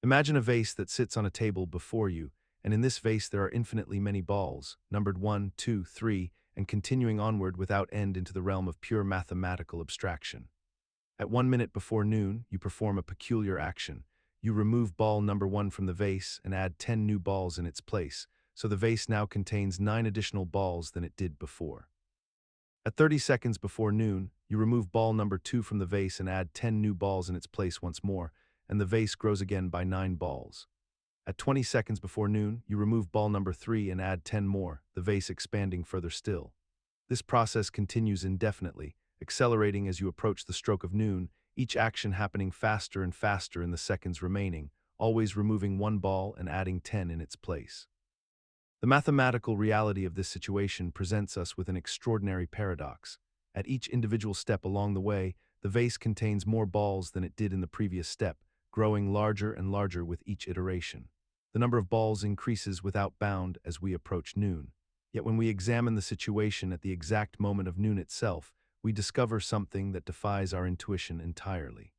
Imagine a vase that sits on a table before you, and in this vase there are infinitely many balls, numbered 1, 2, 3, and continuing onward without end into the realm of pure mathematical abstraction. At 1 minute before noon, you perform a peculiar action. You remove ball number 1 from the vase and add 10 new balls in its place, so the vase now contains 9 additional balls than it did before. At 30 seconds before noon, you remove ball number 2 from the vase and add 10 new balls in its place once more, and the vase grows again by 9 balls. At 20 seconds before noon, you remove ball number 3 and add 10 more, the vase expanding further still. This process continues indefinitely, accelerating as you approach the stroke of noon, each action happening faster and faster in the seconds remaining, always removing 1 ball and adding 10 in its place. The mathematical reality of this situation presents us with an extraordinary paradox. At each individual step along the way, the vase contains more balls than it did in the previous step, growing larger and larger with each iteration. The number of balls increases without bound as we approach noon. Yet when we examine the situation at the exact moment of noon itself, we discover something that defies our intuition entirely.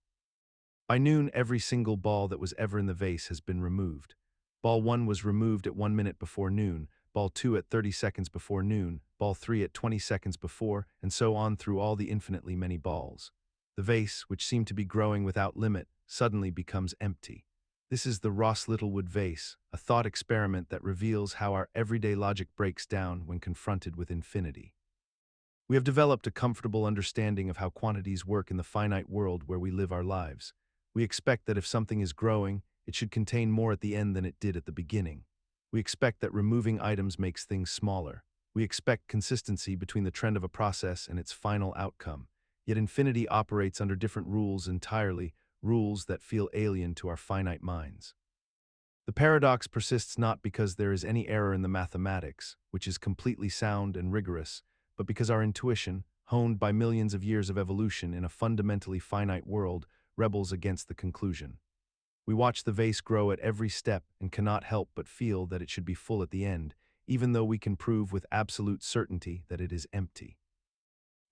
By noon, every single ball that was ever in the vase has been removed. Ball 1 was removed at 1 minute before noon, ball 2 at 30 seconds before noon, ball 3 at 20 seconds before, and so on through all the infinitely many balls. The vase, which seemed to be growing without limit, suddenly becomes empty. This is the Ross-Littlewood Vase, a thought experiment that reveals how our everyday logic breaks down when confronted with infinity. We have developed a comfortable understanding of how quantities work in the finite world where we live our lives. We expect that if something is growing, it should contain more at the end than it did at the beginning. We expect that removing items makes things smaller. We expect consistency between the trend of a process and its final outcome. Yet infinity operates under different rules entirely, rules that feel alien to our finite minds. The paradox persists not because there is any error in the mathematics, which is completely sound and rigorous, but because our intuition, honed by millions of years of evolution in a fundamentally finite world, rebels against the conclusion. We watch the vase grow at every step and cannot help but feel that it should be full at the end, even though we can prove with absolute certainty that it is empty.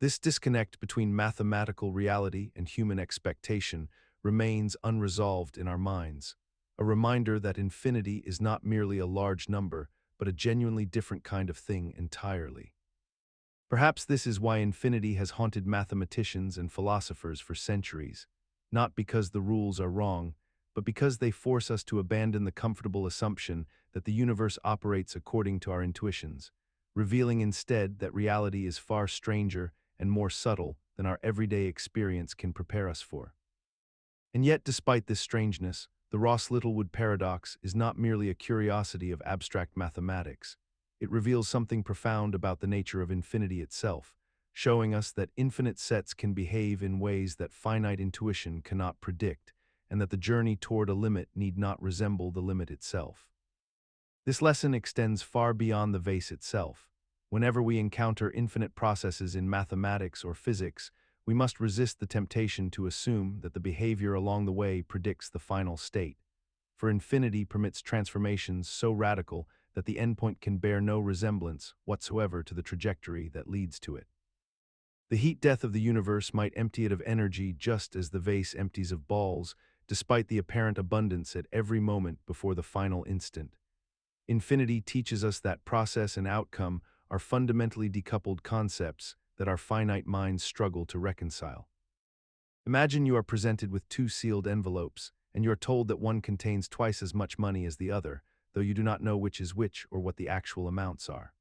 This disconnect between mathematical reality and human expectation remains unresolved in our minds, a reminder that infinity is not merely a large number, but a genuinely different kind of thing entirely. Perhaps this is why infinity has haunted mathematicians and philosophers for centuries, not because the rules are wrong, but because they force us to abandon the comfortable assumption that the universe operates according to our intuitions, revealing instead that reality is far stranger and more subtle than our everyday experience can prepare us for. And yet, despite this strangeness, the Ross-Littlewood Paradox is not merely a curiosity of abstract mathematics. It reveals something profound about the nature of infinity itself, showing us that infinite sets can behave in ways that finite intuition cannot predict, and that the journey toward a limit need not resemble the limit itself. This lesson extends far beyond the vase itself. Whenever we encounter infinite processes in mathematics or physics, we must resist the temptation to assume that the behavior along the way predicts the final state. For infinity permits transformations so radical that the endpoint can bear no resemblance whatsoever to the trajectory that leads to it. The heat death of the universe might empty it of energy just as the vase empties of balls, despite the apparent abundance at every moment before the final instant. Infinity teaches us that process and outcome are fundamentally decoupled concepts that our finite minds struggle to reconcile. Imagine you are presented with 2 sealed envelopes, and you are told that one contains twice as much money as the other, though you do not know which is which or what the actual amounts are.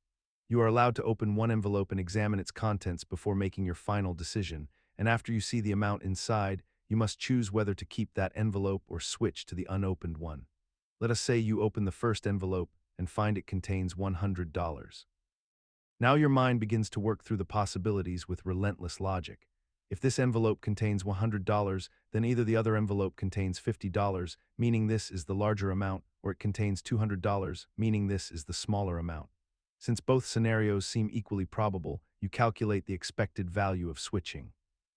You are allowed to open one envelope and examine its contents before making your final decision, and after you see the amount inside, you must choose whether to keep that envelope or switch to the unopened one. Let us say you open the first envelope and find it contains $100. Now your mind begins to work through the possibilities with relentless logic. If this envelope contains $100, then either the other envelope contains $50, meaning this is the larger amount, or it contains $200, meaning this is the smaller amount. Since both scenarios seem equally probable, you calculate the expected value of switching.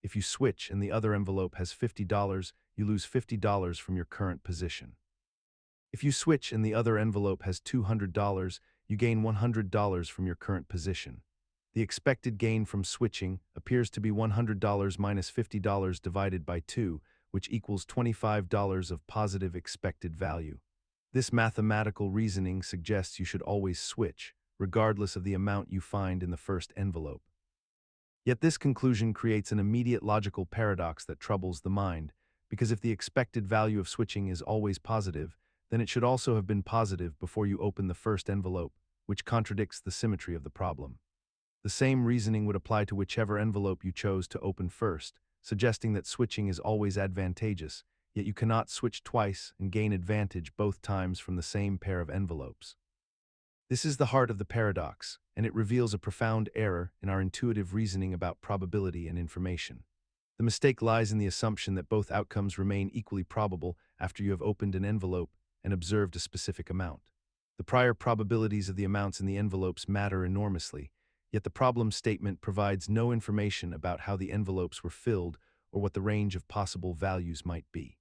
If you switch and the other envelope has $50, you lose $50 from your current position. If you switch and the other envelope has $200, you gain $100 from your current position. The expected gain from switching appears to be $100 minus $50 divided by 2, which equals $25 of positive expected value. This mathematical reasoning suggests you should always switch, regardless of the amount you find in the first envelope. Yet this conclusion creates an immediate logical paradox that troubles the mind, because if the expected value of switching is always positive, then it should also have been positive before you open the first envelope, which contradicts the symmetry of the problem. The same reasoning would apply to whichever envelope you chose to open first, suggesting that switching is always advantageous, yet you cannot switch twice and gain advantage both times from the same pair of envelopes. This is the heart of the paradox, and it reveals a profound error in our intuitive reasoning about probability and information. The mistake lies in the assumption that both outcomes remain equally probable after you have opened an envelope and observed a specific amount. The prior probabilities of the amounts in the envelopes matter enormously, yet the problem statement provides no information about how the envelopes were filled or what the range of possible values might be.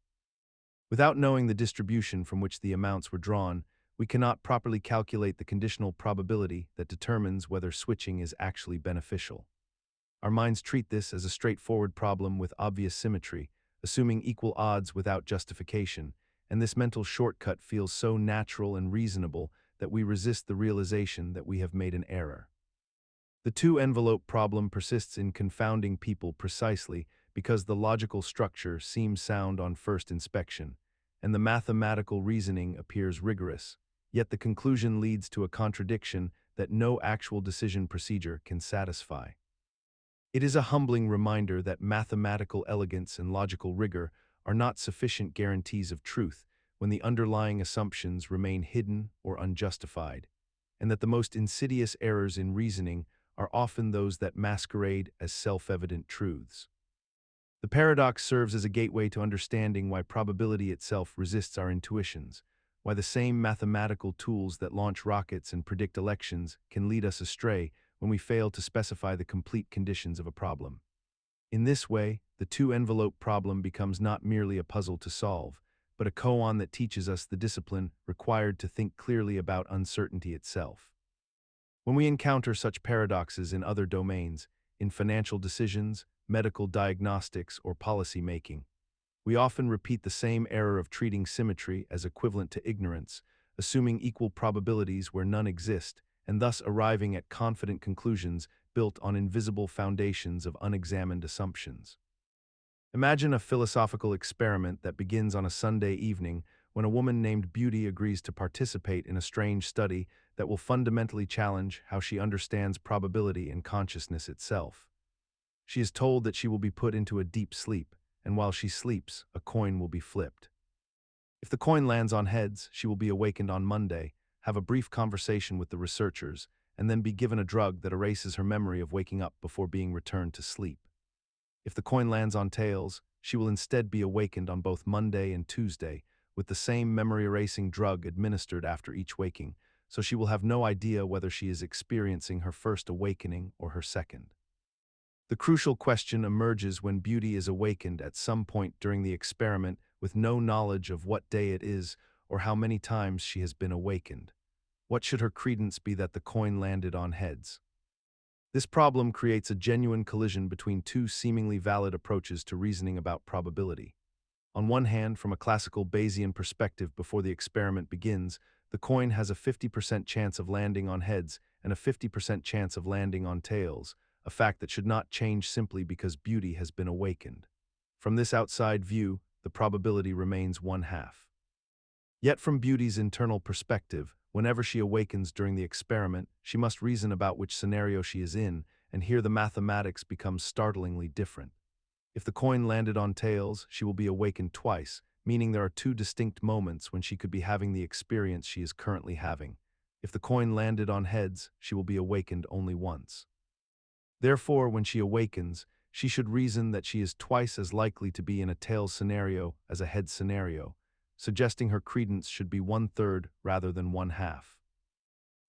Without knowing the distribution from which the amounts were drawn, we cannot properly calculate the conditional probability that determines whether switching is actually beneficial. Our minds treat this as a straightforward problem with obvious symmetry, assuming equal odds without justification, and this mental shortcut feels so natural and reasonable that we resist the realization that we have made an error. The two-envelope problem persists in confounding people precisely because the logical structure seems sound on first inspection, and the mathematical reasoning appears rigorous, yet the conclusion leads to a contradiction that no actual decision procedure can satisfy. It is a humbling reminder that mathematical elegance and logical rigor are not sufficient guarantees of truth when the underlying assumptions remain hidden or unjustified, and that the most insidious errors in reasoning are often those that masquerade as self-evident truths. The paradox serves as a gateway to understanding why probability itself resists our intuitions, why the same mathematical tools that launch rockets and predict elections can lead us astray when we fail to specify the complete conditions of a problem. In this way, the two-envelope problem becomes not merely a puzzle to solve, but a koan that teaches us the discipline required to think clearly about uncertainty itself. When we encounter such paradoxes in other domains, in financial decisions, medical diagnostics, or policy making, we often repeat the same error of treating symmetry as equivalent to ignorance, assuming equal probabilities where none exist, and thus arriving at confident conclusions built on invisible foundations of unexamined assumptions. Imagine a philosophical experiment that begins on a Sunday evening when a woman named Beauty agrees to participate in a strange study that will fundamentally challenge how she understands probability and consciousness itself. She is told that she will be put into a deep sleep, and while she sleeps, a coin will be flipped. If the coin lands on heads, she will be awakened on Monday, have a brief conversation with the researchers, and then be given a drug that erases her memory of waking up before being returned to sleep. If the coin lands on tails, she will instead be awakened on both Monday and Tuesday, with the same memory-erasing drug administered after each waking, so she will have no idea whether she is experiencing her first awakening or her second. The crucial question emerges when Beauty is awakened at some point during the experiment with no knowledge of what day it is or how many times she has been awakened. What should her credence be that the coin landed on heads? This problem creates a genuine collision between two seemingly valid approaches to reasoning about probability. On one hand, from a classical Bayesian perspective before the experiment begins, the coin has a 50% chance of landing on heads and a 50% chance of landing on tails, a fact that should not change simply because Beauty has been awakened. From this outside view, the probability remains 1/2. Yet from Beauty's internal perspective, whenever she awakens during the experiment, she must reason about which scenario she is in, and here the mathematics becomes startlingly different. If the coin landed on tails, she will be awakened twice, meaning there are two distinct moments when she could be having the experience she is currently having. If the coin landed on heads, she will be awakened only once. Therefore, when she awakens, she should reason that she is twice as likely to be in a tails scenario as a head scenario, suggesting her credence should be 1/3 rather than 1/2.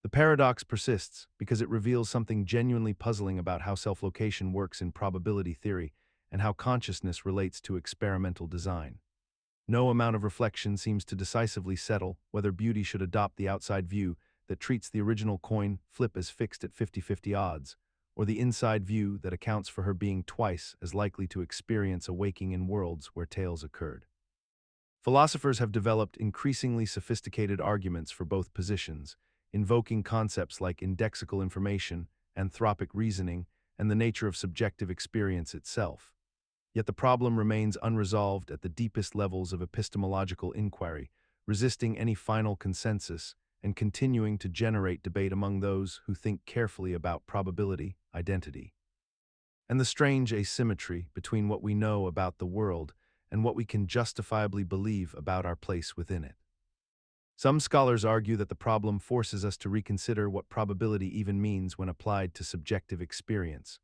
The paradox persists because it reveals something genuinely puzzling about how self-location works in probability theory and how consciousness relates to experimental design. No amount of reflection seems to decisively settle whether Beauty should adopt the outside view that treats the original coin flip as fixed at 50-50 odds, or the inside view that accounts for her being twice as likely to experience a waking in worlds where tales occurred. Philosophers have developed increasingly sophisticated arguments for both positions, invoking concepts like indexical information, anthropic reasoning, and the nature of subjective experience itself. Yet the problem remains unresolved at the deepest levels of epistemological inquiry, resisting any final consensus and continuing to generate debate among those who think carefully about probability, identity, and the strange asymmetry between what we know about the world and what we can justifiably believe about our place within it. Some scholars argue that the problem forces us to reconsider what probability even means when applied to subjective experience,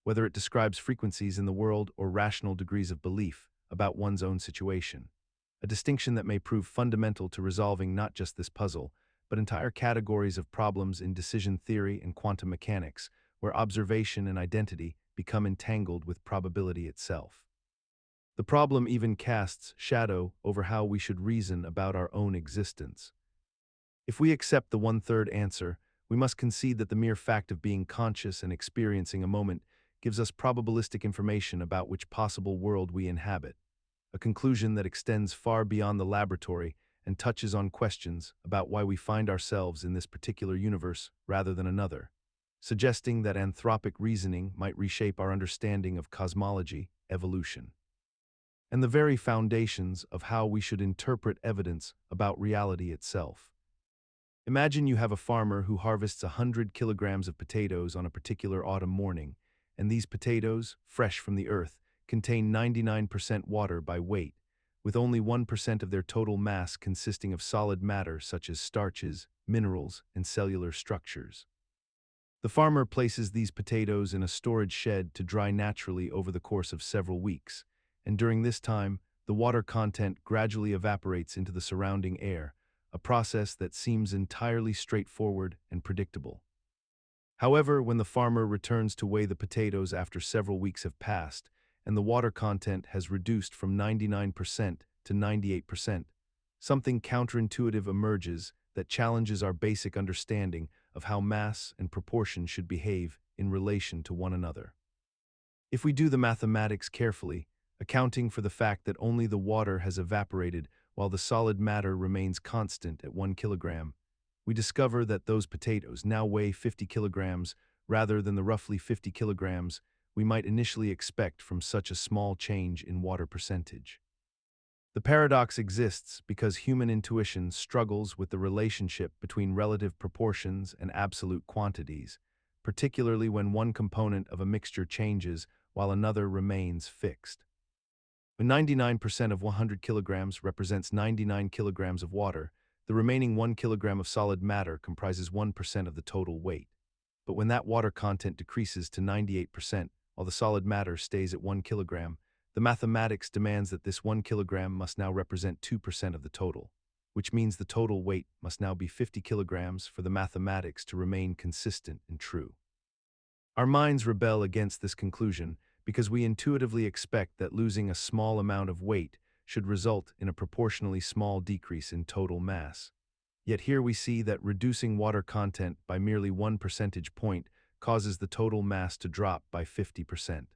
whether it describes frequencies in the world or rational degrees of belief about one's own situation, a distinction that may prove fundamental to resolving not just this puzzle, but entire categories of problems in decision theory and quantum mechanics, where observation and identity become entangled with probability itself. The problem even casts shadow over how we should reason about our own existence. If we accept the one-third answer, we must concede that the mere fact of being conscious and experiencing a moment gives us probabilistic information about which possible world we inhabit, a conclusion that extends far beyond the laboratory and touches on questions about why we find ourselves in this particular universe rather than another, suggesting that anthropic reasoning might reshape our understanding of cosmology, evolution, and the very foundations of how we should interpret evidence about reality itself. Imagine you have a farmer who harvests 100 kilograms of potatoes on a particular autumn morning, and these potatoes, fresh from the earth, contain 99% water by weight, with only 1% of their total mass consisting of solid matter such as starches, minerals, and cellular structures. The farmer places these potatoes in a storage shed to dry naturally over the course of several weeks, and during this time, the water content gradually evaporates into the surrounding air, a process that seems entirely straightforward and predictable. However, when the farmer returns to weigh the potatoes after several weeks have passed, and the water content has reduced from 99% to 98%, something counterintuitive emerges that challenges our basic understanding of how mass and proportion should behave in relation to one another. If we do the mathematics carefully, accounting for the fact that only the water has evaporated while the solid matter remains constant at 1 kilogram, we discover that those potatoes now weigh 50 kilograms rather than the roughly 50 kilograms we might initially expect from such a small change in water percentage. The paradox exists because human intuition struggles with the relationship between relative proportions and absolute quantities, particularly when one component of a mixture changes while another remains fixed. When 99% of 100 kilograms represents 99 kilograms of water, the remaining 1 kilogram of solid matter comprises 1% of the total weight. But when that water content decreases to 98%, while the solid matter stays at 1 kilogram, the mathematics demands that this 1 kilogram must now represent 2% of the total, which means the total weight must now be 50 kilograms for the mathematics to remain consistent and true. Our minds rebel against this conclusion because we intuitively expect that losing a small amount of weight should result in a proportionally small decrease in total mass. Yet here we see that reducing water content by merely 1 percentage point causes the total mass to drop by 50%.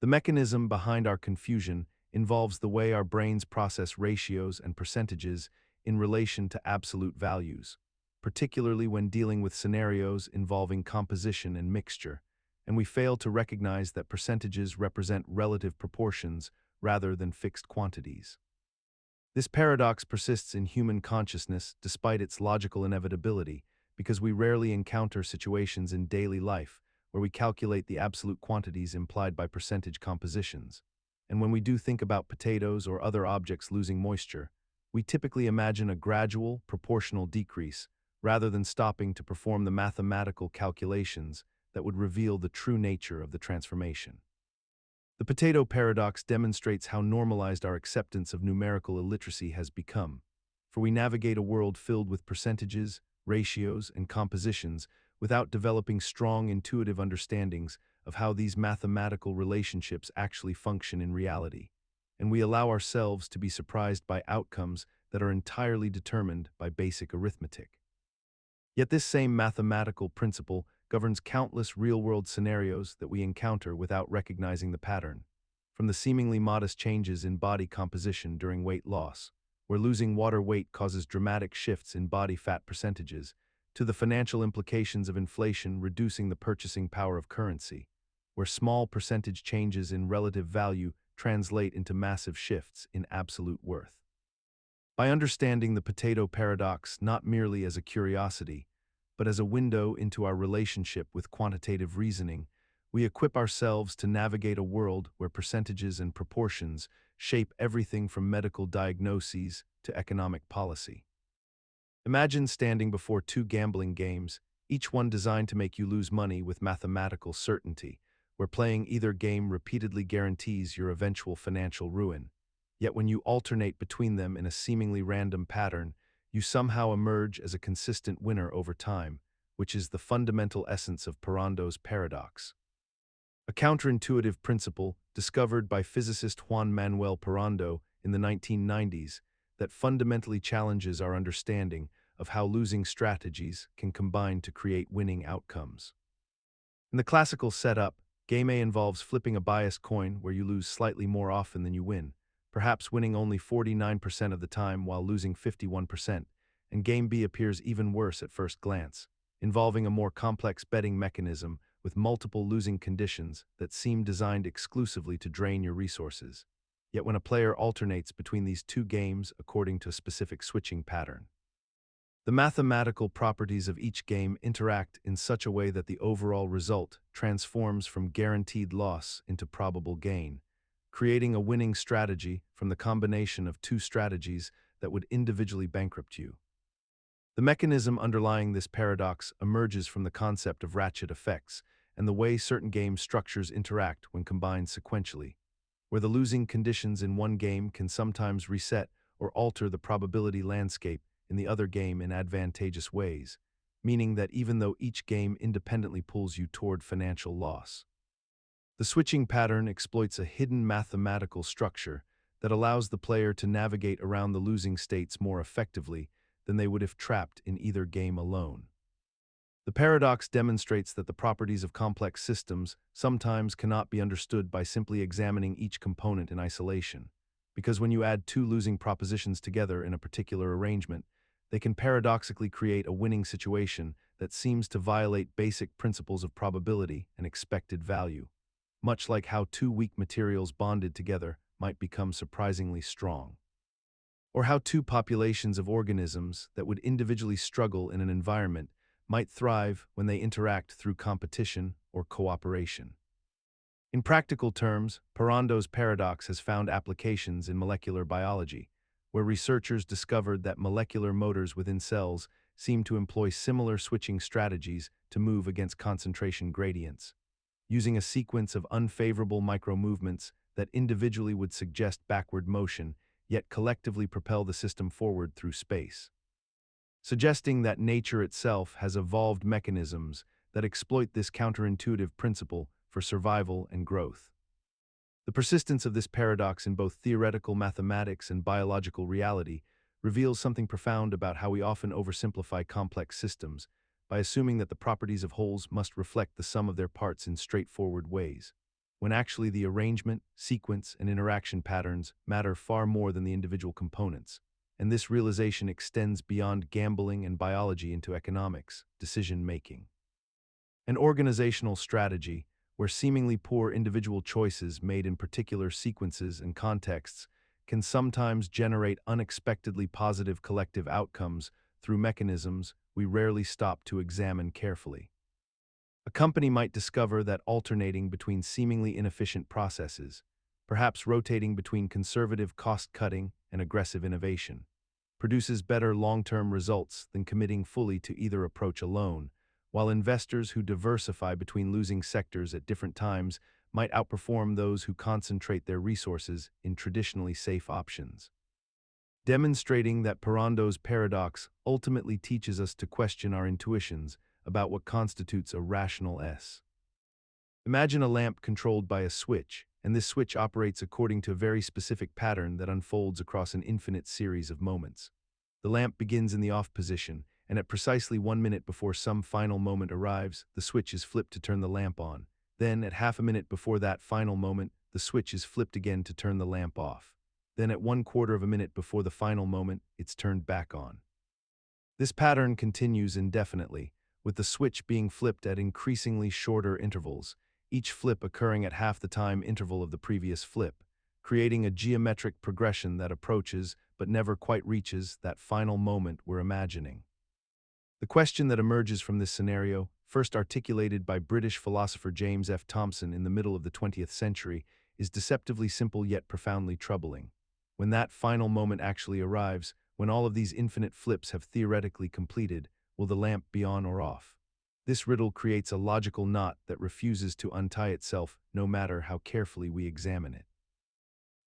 The mechanism behind our confusion involves the way our brains process ratios and percentages in relation to absolute values, particularly when dealing with scenarios involving composition and mixture, and we fail to recognize that percentages represent relative proportions rather than fixed quantities. This paradox persists in human consciousness despite its logical inevitability, because we rarely encounter situations in daily life where we calculate the absolute quantities implied by percentage compositions. And when we do think about potatoes or other objects losing moisture, we typically imagine a gradual, proportional decrease, rather than stopping to perform the mathematical calculations that would reveal the true nature of the transformation. The potato paradox demonstrates how normalized our acceptance of numerical illiteracy has become, for we navigate a world filled with percentages, ratios, and compositions without developing strong intuitive understandings of how these mathematical relationships actually function in reality, and we allow ourselves to be surprised by outcomes that are entirely determined by basic arithmetic. Yet this same mathematical principle governs countless real-world scenarios that we encounter without recognizing the pattern. From the seemingly modest changes in body composition during weight loss, where losing water weight causes dramatic shifts in body fat percentages, to the financial implications of inflation reducing the purchasing power of currency, where small percentage changes in relative value translate into massive shifts in absolute worth. By understanding the Peto paradox not merely as a curiosity, but as a window into our relationship with quantitative reasoning, we equip ourselves to navigate a world where percentages and proportions shape everything from medical diagnoses to economic policy. Imagine standing before two gambling games, each one designed to make you lose money with mathematical certainty, where playing either game repeatedly guarantees your eventual financial ruin. Yet when you alternate between them in a seemingly random pattern, you somehow emerge as a consistent winner over time, which is the fundamental essence of Parrondo's paradox. A counterintuitive principle discovered by physicist Juan Manuel Parrondo in the 1990s that fundamentally challenges our understanding of how losing strategies can combine to create winning outcomes. In the classical setup, Game A involves flipping a biased coin where you lose slightly more often than you win, perhaps winning only 49% of the time while losing 51%, and Game B appears even worse at first glance, involving a more complex betting mechanism with multiple losing conditions that seem designed exclusively to drain your resources. Yet when a player alternates between these two games according to a specific switching pattern, the mathematical properties of each game interact in such a way that the overall result transforms from guaranteed loss into probable gain, creating a winning strategy from the combination of two strategies that would individually bankrupt you. The mechanism underlying this paradox emerges from the concept of ratchet effects and the way certain game structures interact when combined sequentially, where the losing conditions in one game can sometimes reset or alter the probability landscape in the other game in advantageous ways, meaning that even though each game independently pulls you toward financial loss, the switching pattern exploits a hidden mathematical structure that allows the player to navigate around the losing states more effectively than they would if trapped in either game alone. The paradox demonstrates that the properties of complex systems sometimes cannot be understood by simply examining each component in isolation, because when you add two losing propositions together in a particular arrangement, they can paradoxically create a winning situation that seems to violate basic principles of probability and expected value, much like how two weak materials bonded together might become surprisingly strong, or how two populations of organisms that would individually struggle in an environment might thrive when they interact through competition or cooperation. In practical terms, Parrondo's paradox has found applications in molecular biology, where researchers discovered that molecular motors within cells seem to employ similar switching strategies to move against concentration gradients, using a sequence of unfavorable micromovements that individually would suggest backward motion, yet collectively propel the system forward through space, suggesting that nature itself has evolved mechanisms that exploit this counterintuitive principle for survival and growth. The persistence of this paradox in both theoretical mathematics and biological reality reveals something profound about how we often oversimplify complex systems by assuming that the properties of wholes must reflect the sum of their parts in straightforward ways, when actually the arrangement, sequence, and interaction patterns matter far more than the individual components. And this realization extends beyond gambling and biology into economics, decision-making, and organizational strategy, where seemingly poor individual choices made in particular sequences and contexts can sometimes generate unexpectedly positive collective outcomes through mechanisms we rarely stop to examine carefully. A company might discover that alternating between seemingly inefficient processes, perhaps rotating between conservative cost-cutting and aggressive innovation, produces better long-term results than committing fully to either approach alone, while investors who diversify between losing sectors at different times might outperform those who concentrate their resources in traditionally safe options. Demonstrating that Parrondo's paradox ultimately teaches us to question our intuitions about what constitutes a rational S. Imagine a lamp controlled by a switch, and this switch operates according to a very specific pattern that unfolds across an infinite series of moments. The lamp begins in the off position, and at precisely 1 minute before some final moment arrives, the switch is flipped to turn the lamp on. Then, at half a minute before that final moment, the switch is flipped again to turn the lamp off. Then, at 1/4 of a minute before the final moment, it's turned back on. This pattern continues indefinitely, with the switch being flipped at increasingly shorter intervals, each flip occurring at half the time interval of the previous flip, creating a geometric progression that approaches, but never quite reaches, that final moment we're imagining. The question that emerges from this scenario, first articulated by British philosopher James F. Thomson in the middle of the 20th century, is deceptively simple yet profoundly troubling. When that final moment actually arrives, when all of these infinite flips have theoretically completed, will the lamp be on or off? This riddle creates a logical knot that refuses to untie itself no matter how carefully we examine it.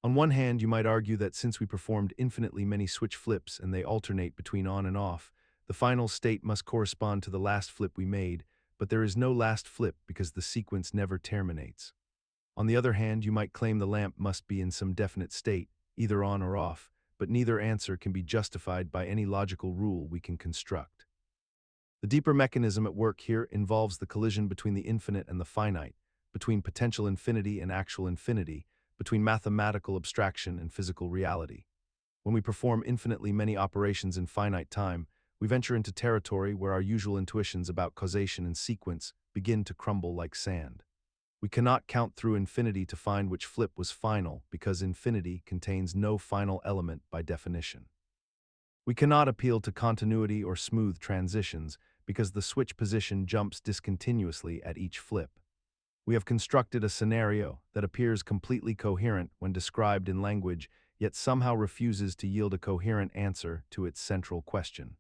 On one hand, you might argue that since we performed infinitely many switch flips and they alternate between on and off, the final state must correspond to the last flip we made, but there is no last flip because the sequence never terminates. On the other hand, you might claim the lamp must be in some definite state, either on or off, but neither answer can be justified by any logical rule we can construct. The deeper mechanism at work here involves the collision between the infinite and the finite, between potential infinity and actual infinity, between mathematical abstraction and physical reality. When we perform infinitely many operations in finite time, we venture into territory where our usual intuitions about causation and sequence begin to crumble like sand. We cannot count through infinity to find which flip was final because infinity contains no final element by definition. We cannot appeal to continuity or smooth transitions because the switch position jumps discontinuously at each flip. We have constructed a scenario that appears completely coherent when described in language, yet somehow refuses to yield a coherent answer to its central question.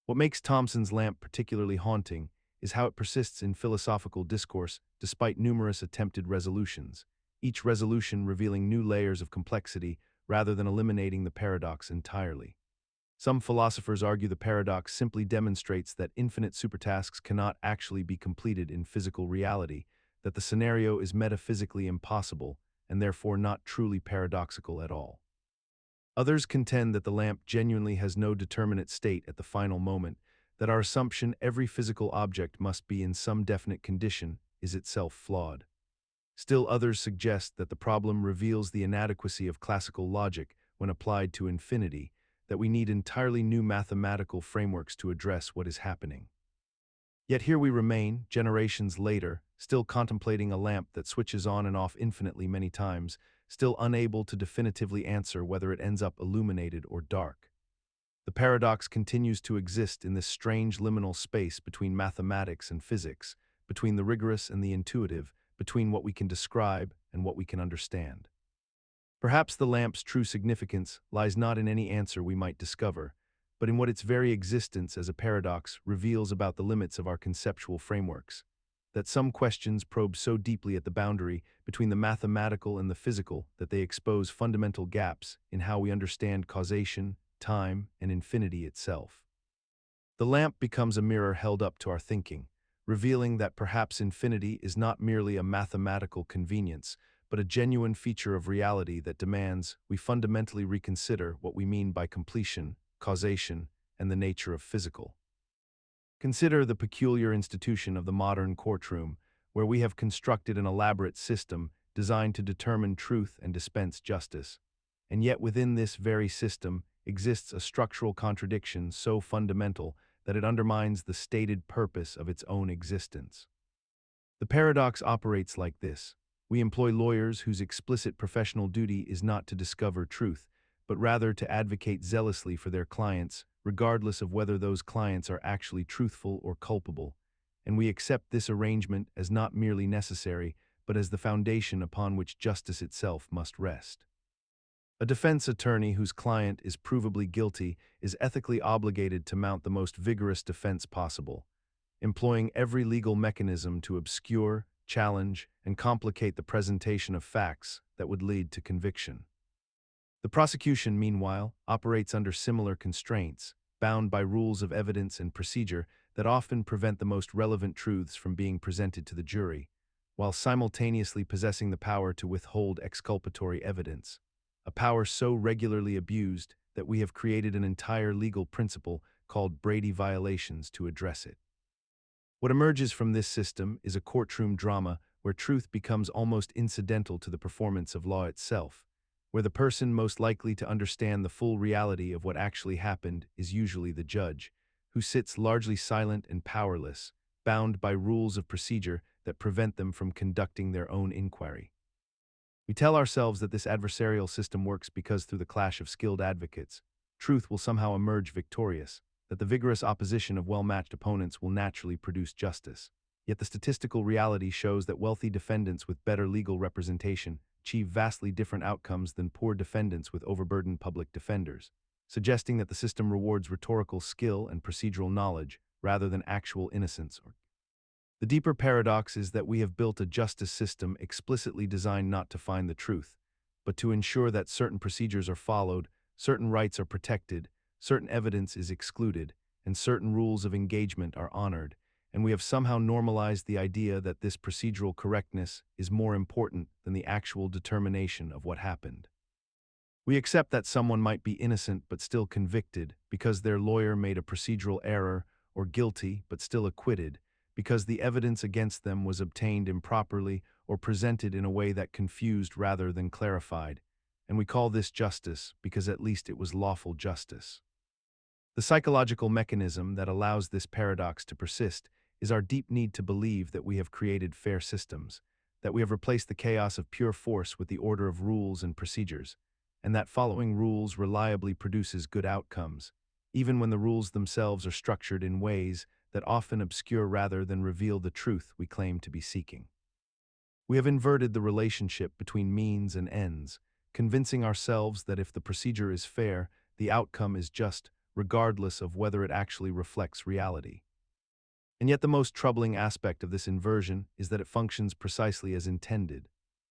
What makes Thomson's lamp particularly haunting is how it persists in philosophical discourse despite numerous attempted resolutions, each resolution revealing new layers of complexity rather than eliminating the paradox entirely. Some philosophers argue the paradox simply demonstrates that infinite supertasks cannot actually be completed in physical reality, that the scenario is metaphysically impossible and therefore not truly paradoxical at all. Others contend that the lamp genuinely has no determinate state at the final moment, that our assumption every physical object must be in some definite condition is itself flawed. Still others suggest that the problem reveals the inadequacy of classical logic when applied to infinity, that we need entirely new mathematical frameworks to address what is happening. Yet here we remain, generations later, still contemplating a lamp that switches on and off infinitely many times, still unable to definitively answer whether it ends up illuminated or dark. The paradox continues to exist in this strange liminal space between mathematics and physics, between the rigorous and the intuitive, between what we can describe and what we can understand. Perhaps the lamp's true significance lies not in any answer we might discover, but in what its very existence as a paradox reveals about the limits of our conceptual frameworks, that some questions probe so deeply at the boundary between the mathematical and the physical that they expose fundamental gaps in how we understand causation, time, and infinity itself. The lamp becomes a mirror held up to our thinking, revealing that perhaps infinity is not merely a mathematical convenience, but a genuine feature of reality that demands we fundamentally reconsider what we mean by completion, causation, and the nature of physical. Consider the peculiar institution of the modern courtroom, where we have constructed an elaborate system designed to determine truth and dispense justice. And yet within this very system exists a structural contradiction so fundamental that it undermines the stated purpose of its own existence. The paradox operates like this. We employ lawyers whose explicit professional duty is not to discover truth, but rather to advocate zealously for their clients, regardless of whether those clients are actually truthful or culpable, and we accept this arrangement as not merely necessary, but as the foundation upon which justice itself must rest. A defense attorney whose client is provably guilty is ethically obligated to mount the most vigorous defense possible, employing every legal mechanism to obscure, challenge, and complicate the presentation of facts that would lead to conviction. The prosecution, meanwhile, operates under similar constraints, bound by rules of evidence and procedure that often prevent the most relevant truths from being presented to the jury, while simultaneously possessing the power to withhold exculpatory evidence, a power so regularly abused that we have created an entire legal principle called Brady violations to address it. What emerges from this system is a courtroom drama where truth becomes almost incidental to the performance of law itself, where the person most likely to understand the full reality of what actually happened is usually the judge, who sits largely silent and powerless, bound by rules of procedure that prevent them from conducting their own inquiry. We tell ourselves that this adversarial system works because through the clash of skilled advocates, truth will somehow emerge victorious, that the vigorous opposition of well-matched opponents will naturally produce justice. Yet the statistical reality shows that wealthy defendants with better legal representation achieve vastly different outcomes than poor defendants with overburdened public defenders, suggesting that the system rewards rhetorical skill and procedural knowledge rather than actual innocence. The deeper paradox is that we have built a justice system explicitly designed not to find the truth, but to ensure that certain procedures are followed, certain rights are protected, certain evidence is excluded, and certain rules of engagement are honored, and we have somehow normalized the idea that this procedural correctness is more important than the actual determination of what happened. We accept that someone might be innocent but still convicted because their lawyer made a procedural error, or guilty but still acquitted because the evidence against them was obtained improperly or presented in a way that confused rather than clarified, and we call this justice because at least it was lawful justice. The psychological mechanism that allows this paradox to persist is our deep need to believe that we have created fair systems, that we have replaced the chaos of pure force with the order of rules and procedures, and that following rules reliably produces good outcomes, even when the rules themselves are structured in ways that often obscure rather than reveal the truth we claim to be seeking. We have inverted the relationship between means and ends, convincing ourselves that if the procedure is fair, the outcome is just, regardless of whether it actually reflects reality. And yet the most troubling aspect of this inversion is that it functions precisely as intended.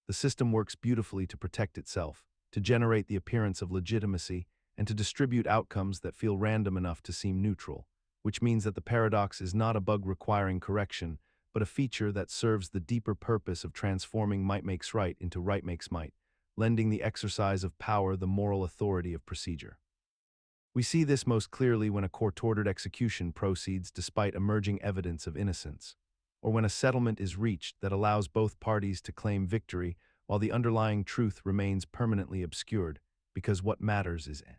The system works beautifully to protect itself, to generate the appearance of legitimacy, and to distribute outcomes that feel random enough to seem neutral, which means that the paradox is not a bug requiring correction, but a feature that serves the deeper purpose of transforming might makes right into right makes might, lending the exercise of power the moral authority of procedure. We see this most clearly when a court-ordered execution proceeds despite emerging evidence of innocence, or when a settlement is reached that allows both parties to claim victory while the underlying truth remains permanently obscured, because what matters is end.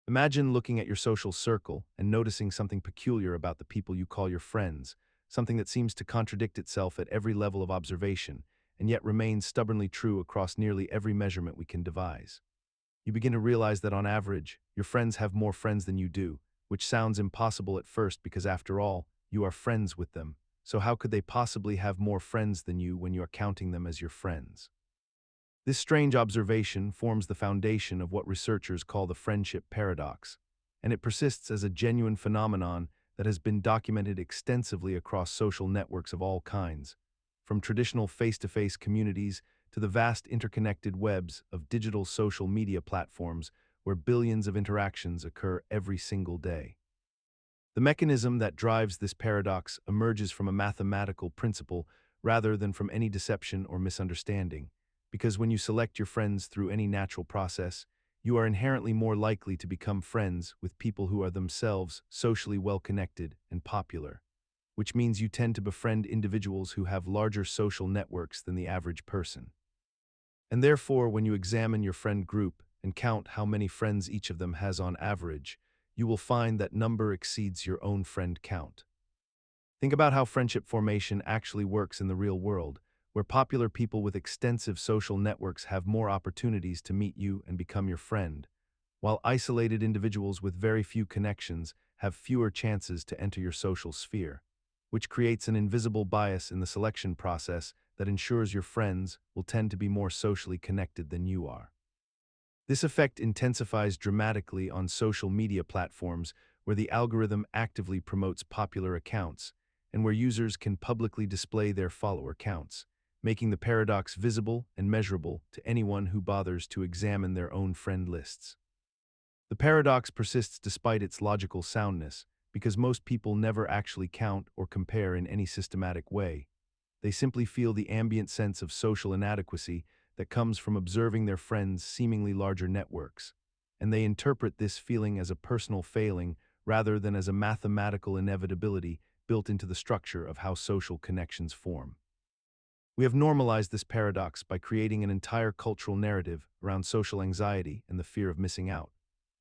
Imagine looking at your social circle and noticing something peculiar about the people you call your friends, something that seems to contradict itself at every level of observation, and yet remains stubbornly true across nearly every measurement we can devise. You begin to realize that on average, your friends have more friends than you do, which sounds impossible at first because after all, you are friends with them, so how could they possibly have more friends than you when you are counting them as your friends? This strange observation forms the foundation of what researchers call the friendship paradox, and it persists as a genuine phenomenon that has been documented extensively across social networks of all kinds, from traditional face-to-face communities to the vast interconnected webs of digital social media platforms where billions of interactions occur every single day. The mechanism that drives this paradox emerges from a mathematical principle rather than from any deception or misunderstanding, because when you select your friends through any natural process, you are inherently more likely to become friends with people who are themselves socially well-connected and popular, which means you tend to befriend individuals who have larger social networks than the average person. And therefore, when you examine your friend group and count how many friends each of them has on average, you will find that number exceeds your own friend count. Think about how friendship formation actually works in the real world, where popular people with extensive social networks have more opportunities to meet you and become your friend, while isolated individuals with very few connections have fewer chances to enter your social sphere, which creates an invisible bias in the selection process that ensures your friends will tend to be more socially connected than you are. This effect intensifies dramatically on social media platforms where the algorithm actively promotes popular accounts and where users can publicly display their follower counts, making the paradox visible and measurable to anyone who bothers to examine their own friend lists. The paradox persists despite its logical soundness because most people never actually count or compare in any systematic way. They simply feel the ambient sense of social inadequacy that comes from observing their friends' seemingly larger networks, and they interpret this feeling as a personal failing rather than as a mathematical inevitability built into the structure of how social connections form. We have normalized this paradox by creating an entire cultural narrative around social anxiety and the fear of missing out,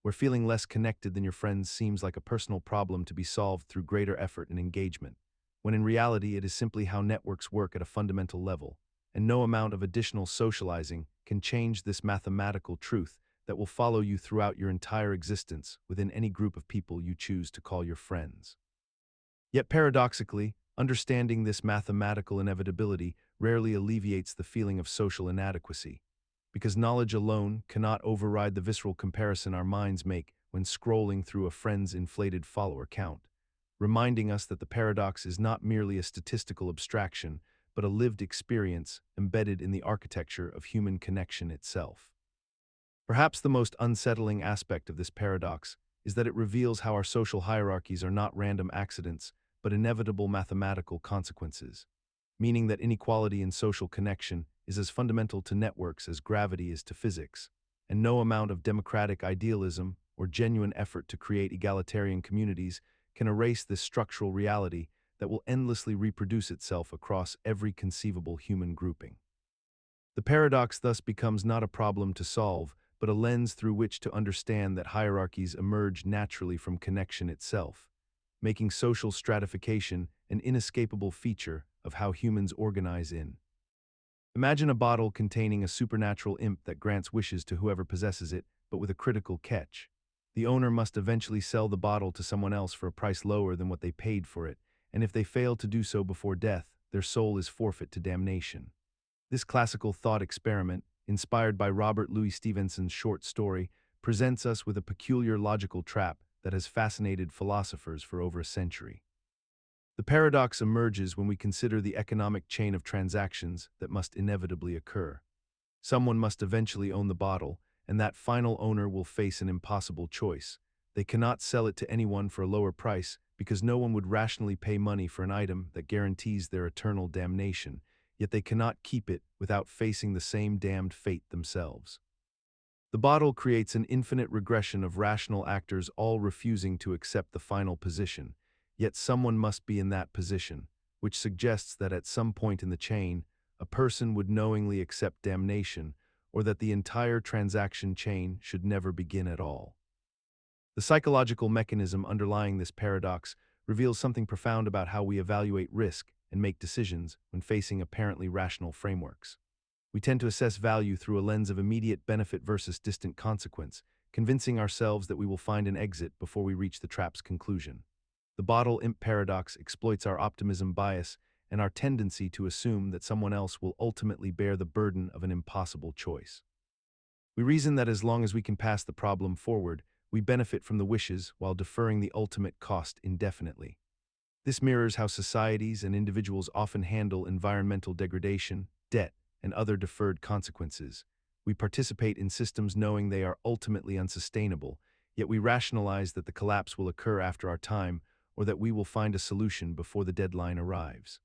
where feeling less connected than your friends seems like a personal problem to be solved through greater effort and engagement, when in reality it is simply how networks work at a fundamental level, and no amount of additional socializing can change this mathematical truth that will follow you throughout your entire existence within any group of people you choose to call your friends. Yet paradoxically, understanding this mathematical inevitability rarely alleviates the feeling of social inadequacy, because knowledge alone cannot override the visceral comparison our minds make when scrolling through a friend's inflated follower count, reminding us that the paradox is not merely a statistical abstraction, but a lived experience embedded in the architecture of human connection itself. Perhaps the most unsettling aspect of this paradox is that it reveals how our social hierarchies are not random accidents, but inevitable mathematical consequences, meaning that inequality in social connection is as fundamental to networks as gravity is to physics, and no amount of democratic idealism or genuine effort to create egalitarian communities can erase this structural reality that will endlessly reproduce itself across every conceivable human grouping. The paradox thus becomes not a problem to solve, but a lens through which to understand that hierarchies emerge naturally from connection itself, making social stratification an inescapable feature of how humans organize in. Imagine a bottle containing a supernatural imp that grants wishes to whoever possesses it, but with a critical catch. The owner must eventually sell the bottle to someone else for a price lower than what they paid for it, and if they fail to do so before death, their soul is forfeit to damnation. This classical thought experiment, inspired by Robert Louis Stevenson's short story, presents us with a peculiar logical trap that has fascinated philosophers for over a century. The paradox emerges when we consider the economic chain of transactions that must inevitably occur. Someone must eventually own the bottle, and that final owner will face an impossible choice. They cannot sell it to anyone for a lower price because no one would rationally pay money for an item that guarantees their eternal damnation, yet they cannot keep it without facing the same damned fate themselves. The bottle creates an infinite regression of rational actors all refusing to accept the final position, yet someone must be in that position, which suggests that at some point in the chain, a person would knowingly accept damnation, or that the entire transaction chain should never begin at all. The psychological mechanism underlying this paradox reveals something profound about how we evaluate risk and make decisions when facing apparently rational frameworks. We tend to assess value through a lens of immediate benefit versus distant consequence, convincing ourselves that we will find an exit before we reach the trap's conclusion. The bottle imp paradox exploits our optimism bias and our tendency to assume that someone else will ultimately bear the burden of an impossible choice. We reason that as long as we can pass the problem forward, we benefit from the wishes while deferring the ultimate cost indefinitely. This mirrors how societies and individuals often handle environmental degradation, debt, and other deferred consequences. We participate in systems knowing they are ultimately unsustainable, yet we rationalize that the collapse will occur after our time or that we will find a solution before the deadline arrives.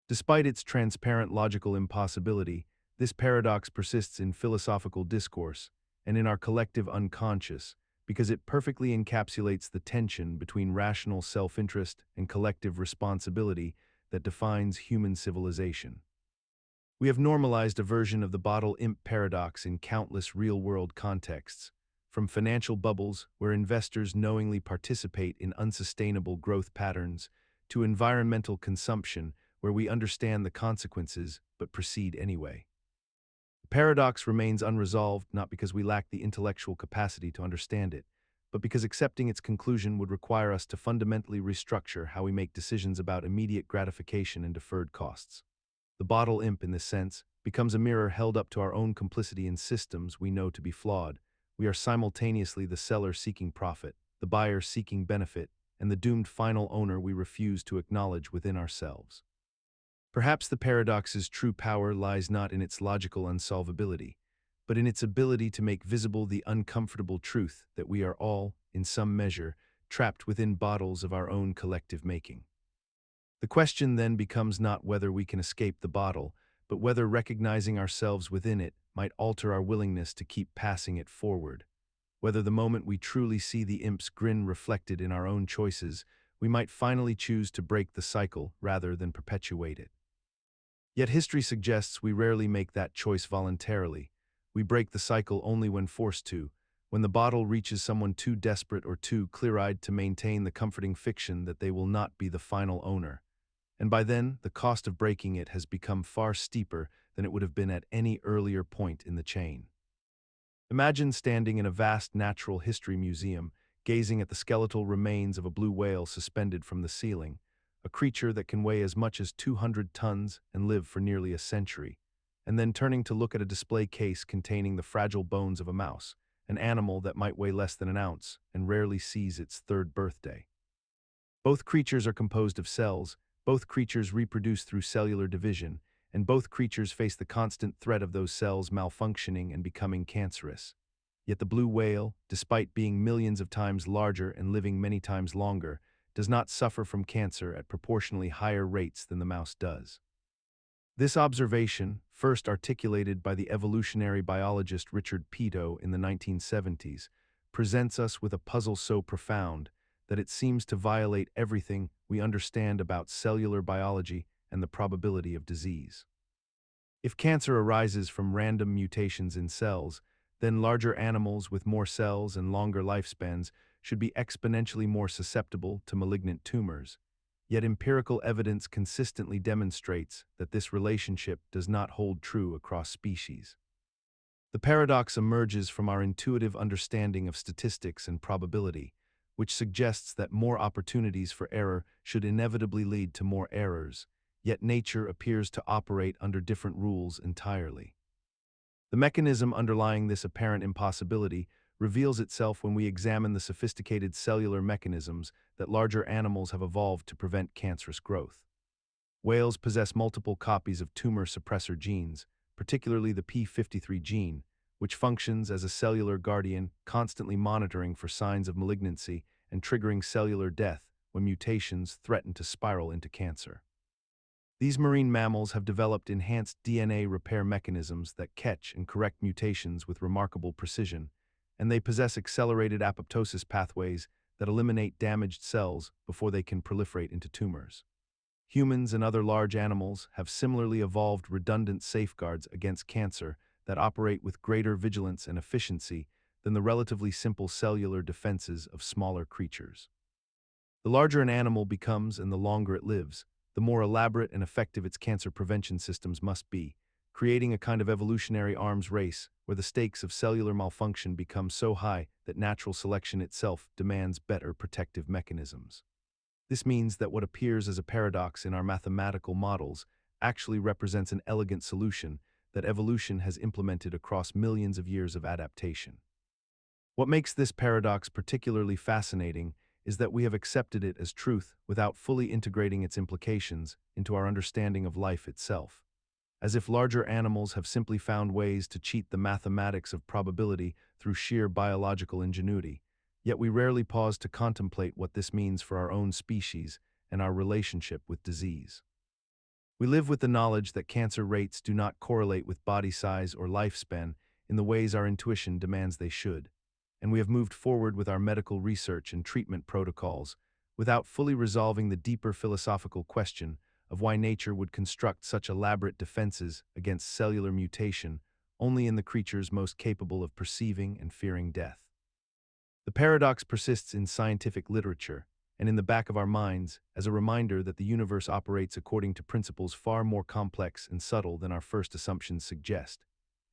Despite its transparent logical impossibility, this paradox persists in philosophical discourse and in our collective unconscious because it perfectly encapsulates the tension between rational self-interest and collective responsibility that defines human civilization. We have normalized a version of the bottle imp paradox in countless real-world contexts, from financial bubbles where investors knowingly participate in unsustainable growth patterns to environmental consumption where we understand the consequences but proceed anyway. The paradox remains unresolved not because we lack the intellectual capacity to understand it, but because accepting its conclusion would require us to fundamentally restructure how we make decisions about immediate gratification and deferred costs. The bottle imp, in this sense, becomes a mirror held up to our own complicity in systems we know to be flawed. We are simultaneously the seller seeking profit, the buyer seeking benefit, and the doomed final owner we refuse to acknowledge within ourselves. Perhaps the paradox's true power lies not in its logical unsolvability, but in its ability to make visible the uncomfortable truth that we are all, in some measure, trapped within bottles of our own collective making. The question then becomes not whether we can escape the bottle, but whether recognizing ourselves within it might alter our willingness to keep passing it forward. Whether the moment we truly see the imp's grin reflected in our own choices, we might finally choose to break the cycle rather than perpetuate it. Yet history suggests we rarely make that choice voluntarily. We break the cycle only when forced to, when the bottle reaches someone too desperate or too clear-eyed to maintain the comforting fiction that they will not be the final owner. And by then, the cost of breaking it has become far steeper than it would have been at any earlier point in the chain. Imagine standing in a vast natural history museum, gazing at the skeletal remains of a blue whale suspended from the ceiling, a creature that can weigh as much as 200 tons and live for nearly a century, and then turning to look at a display case containing the fragile bones of a mouse, an animal that might weigh less than an ounce and rarely sees its third birthday. Both creatures are composed of cells, both creatures reproduce through cellular division, and both creatures face the constant threat of those cells malfunctioning and becoming cancerous. Yet the blue whale, despite being millions of times larger and living many times longer, does not suffer from cancer at proportionally higher rates than the mouse does. This observation, first articulated by the evolutionary biologist Richard Peto in the 1970s, presents us with a puzzle so profound that it seems to violate everything we understand about cellular biology and the probability of disease. If cancer arises from random mutations in cells, then larger animals with more cells and longer lifespans should be exponentially more susceptible to malignant tumors. Yet empirical evidence consistently demonstrates that this relationship does not hold true across species. The paradox emerges from our intuitive understanding of statistics and probability, which suggests that more opportunities for error should inevitably lead to more errors, yet nature appears to operate under different rules entirely. The mechanism underlying this apparent impossibility reveals itself when we examine the sophisticated cellular mechanisms that larger animals have evolved to prevent cancerous growth. Whales possess multiple copies of tumor suppressor genes, particularly the p53 gene, which functions as a cellular guardian, constantly monitoring for signs of malignancy and triggering cellular death when mutations threaten to spiral into cancer. These marine mammals have developed enhanced DNA repair mechanisms that catch and correct mutations with remarkable precision, and they possess accelerated apoptosis pathways that eliminate damaged cells before they can proliferate into tumors. Humans and other large animals have similarly evolved redundant safeguards against cancer that operate with greater vigilance and efficiency than the relatively simple cellular defenses of smaller creatures. The larger an animal becomes and the longer it lives, the more elaborate and effective its cancer prevention systems must be, creating a kind of evolutionary arms race where the stakes of cellular malfunction become so high that natural selection itself demands better protective mechanisms. This means that what appears as a paradox in our mathematical models actually represents an elegant solution that evolution has implemented across millions of years of adaptation. What makes this paradox particularly fascinating is that we have accepted it as truth without fully integrating its implications into our understanding of life itself. As if larger animals have simply found ways to cheat the mathematics of probability through sheer biological ingenuity, yet we rarely pause to contemplate what this means for our own species and our relationship with disease. We live with the knowledge that cancer rates do not correlate with body size or lifespan in the ways our intuition demands they should, and we have moved forward with our medical research and treatment protocols without fully resolving the deeper philosophical question of why nature would construct such elaborate defenses against cellular mutation only in the creatures most capable of perceiving and fearing death. The paradox persists in scientific literature and in the back of our minds as a reminder that the universe operates according to principles far more complex and subtle than our first assumptions suggest,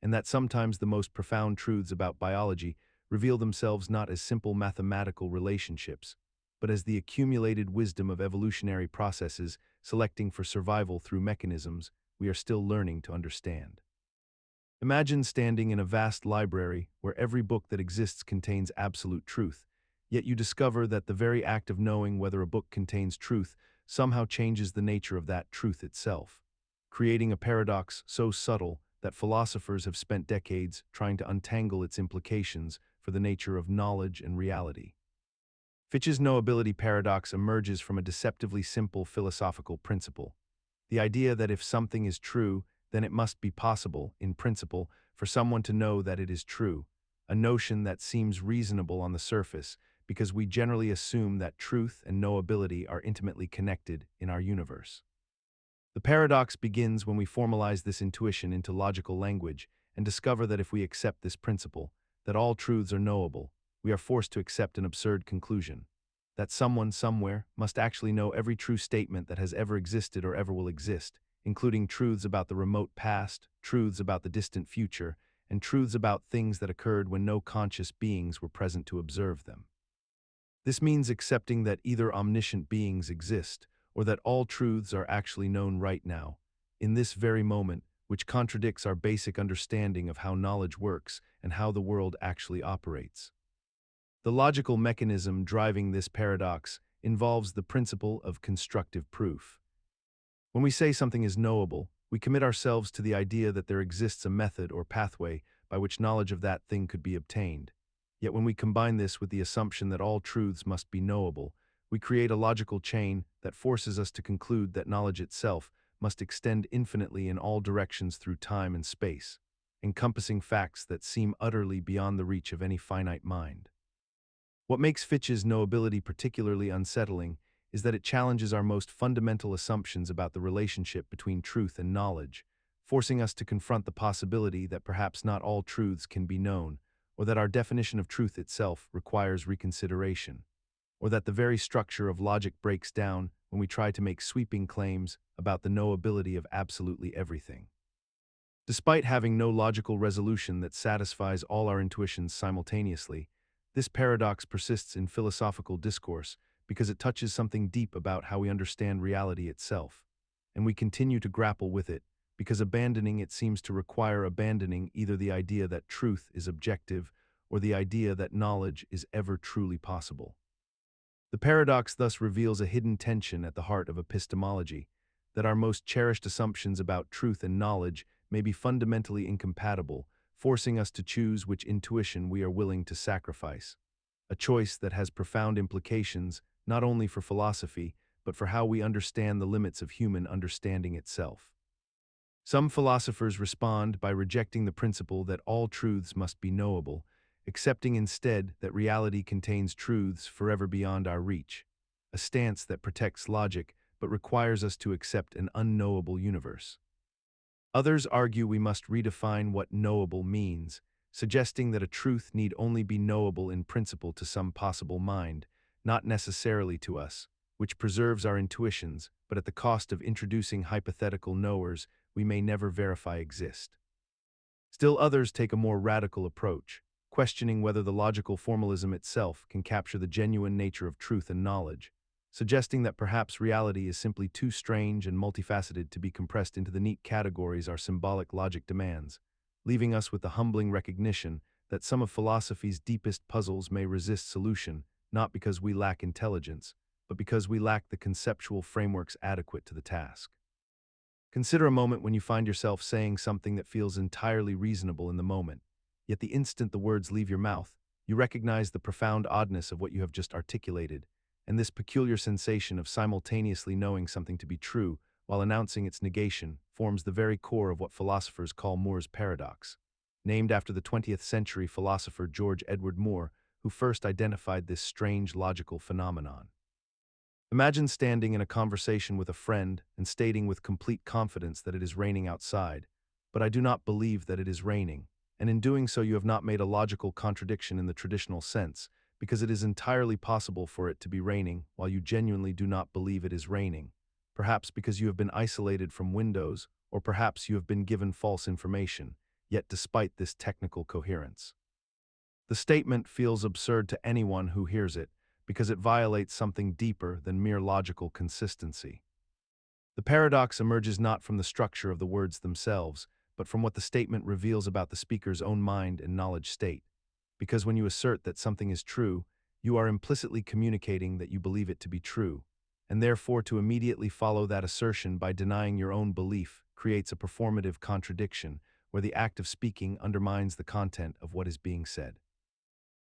and that sometimes the most profound truths about biology reveal themselves not as simple mathematical relationships, but as the accumulated wisdom of evolutionary processes selecting for survival through mechanisms we are still learning to understand. Imagine standing in a vast library where every book that exists contains absolute truth, yet you discover that the very act of knowing whether a book contains truth somehow changes the nature of that truth itself, creating a paradox so subtle that philosophers have spent decades trying to untangle its implications for the nature of knowledge and reality. Fitch's Knowability Paradox emerges from a deceptively simple philosophical principle: the idea that if something is true, then it must be possible, in principle, for someone to know that it is true, a notion that seems reasonable on the surface because we generally assume that truth and knowability are intimately connected in our universe. The paradox begins when we formalize this intuition into logical language and discover that if we accept this principle, that all truths are knowable, we are forced to accept an absurd conclusion: that someone somewhere must actually know every true statement that has ever existed or ever will exist, including truths about the remote past, truths about the distant future, and truths about things that occurred when no conscious beings were present to observe them. This means accepting that either omniscient beings exist, or that all truths are actually known right now, in this very moment, which contradicts our basic understanding of how knowledge works and how the world actually operates. The logical mechanism driving this paradox involves the principle of constructive proof. When we say something is knowable, we commit ourselves to the idea that there exists a method or pathway by which knowledge of that thing could be obtained. Yet when we combine this with the assumption that all truths must be knowable, we create a logical chain that forces us to conclude that knowledge itself must extend infinitely in all directions through time and space, encompassing facts that seem utterly beyond the reach of any finite mind. What makes Fitch's knowability particularly unsettling is that it challenges our most fundamental assumptions about the relationship between truth and knowledge, forcing us to confront the possibility that perhaps not all truths can be known, or that our definition of truth itself requires reconsideration, or that the very structure of logic breaks down when we try to make sweeping claims about the knowability of absolutely everything. Despite having no logical resolution that satisfies all our intuitions simultaneously, this paradox persists in philosophical discourse because it touches something deep about how we understand reality itself, and we continue to grapple with it because abandoning it seems to require abandoning either the idea that truth is objective or the idea that knowledge is ever truly possible. The paradox thus reveals a hidden tension at the heart of epistemology, that our most cherished assumptions about truth and knowledge may be fundamentally incompatible, forcing us to choose which intuition we are willing to sacrifice, a choice that has profound implications not only for philosophy, but for how we understand the limits of human understanding itself. Some philosophers respond by rejecting the principle that all truths must be knowable, accepting instead that reality contains truths forever beyond our reach, a stance that protects logic but requires us to accept an unknowable universe. Others argue we must redefine what knowable means, suggesting that a truth need only be knowable in principle to some possible mind, not necessarily to us, which preserves our intuitions, but at the cost of introducing hypothetical knowers we may never verify exist. Still others take a more radical approach, questioning whether the logical formalism itself can capture the genuine nature of truth and knowledge, suggesting that perhaps reality is simply too strange and multifaceted to be compressed into the neat categories our symbolic logic demands, leaving us with the humbling recognition that some of philosophy's deepest puzzles may resist solution, not because we lack intelligence, but because we lack the conceptual frameworks adequate to the task. Consider a moment when you find yourself saying something that feels entirely reasonable in the moment, yet the instant the words leave your mouth, you recognize the profound oddness of what you have just articulated, and this peculiar sensation of simultaneously knowing something to be true while announcing its negation forms the very core of what philosophers call Moore's paradox, named after the 20th century philosopher George Edward Moore, who first identified this strange logical phenomenon. Imagine standing in a conversation with a friend and stating with complete confidence that it is raining outside, but I do not believe that it is raining, and in doing so you have not made a logical contradiction in the traditional sense, because it is entirely possible for it to be raining while you genuinely do not believe it is raining, perhaps because you have been isolated from windows, or perhaps you have been given false information, yet despite this technical coherence. The statement feels absurd to anyone who hears it, because it violates something deeper than mere logical consistency. The paradox emerges not from the structure of the words themselves, but from what the statement reveals about the speaker's own mind and knowledge state. Because when you assert that something is true, you are implicitly communicating that you believe it to be true, and therefore to immediately follow that assertion by denying your own belief creates a performative contradiction where the act of speaking undermines the content of what is being said.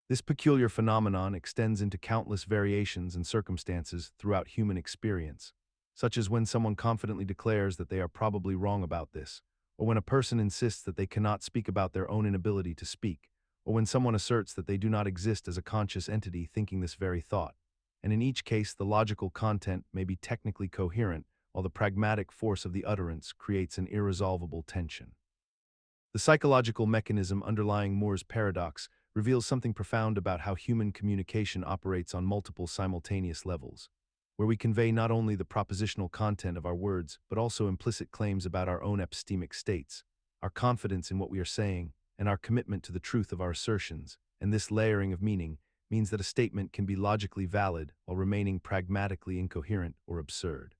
This peculiar phenomenon extends into countless variations and circumstances throughout human experience, such as when someone confidently declares that they are probably wrong about this, or when a person insists that they cannot speak about their own inability to speak, or when someone asserts that they do not exist as a conscious entity thinking this very thought. And in each case, the logical content may be technically coherent, while the pragmatic force of the utterance creates an irresolvable tension. The psychological mechanism underlying Moore's paradox reveals something profound about how human communication operates on multiple simultaneous levels, where we convey not only the propositional content of our words, but also implicit claims about our own epistemic states, our confidence in what we are saying, and our commitment to the truth of our assertions. And this layering of meaning means that a statement can be logically valid while remaining pragmatically incoherent or absurd.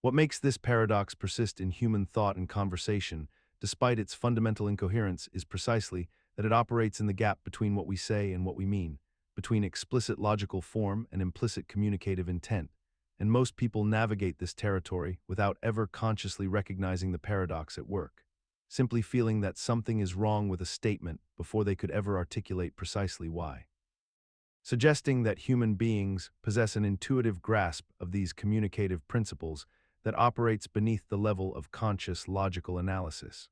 What makes this paradox persist in human thought and conversation, despite its fundamental incoherence, is precisely that it operates in the gap between what we say and what we mean, between explicit logical form and implicit communicative intent, and most people navigate this territory without ever consciously recognizing the paradox at work, simply feeling that something is wrong with a statement before they could ever articulate precisely why. Suggesting that human beings possess an intuitive grasp of these communicative principles that operates beneath the level of conscious logical analysis.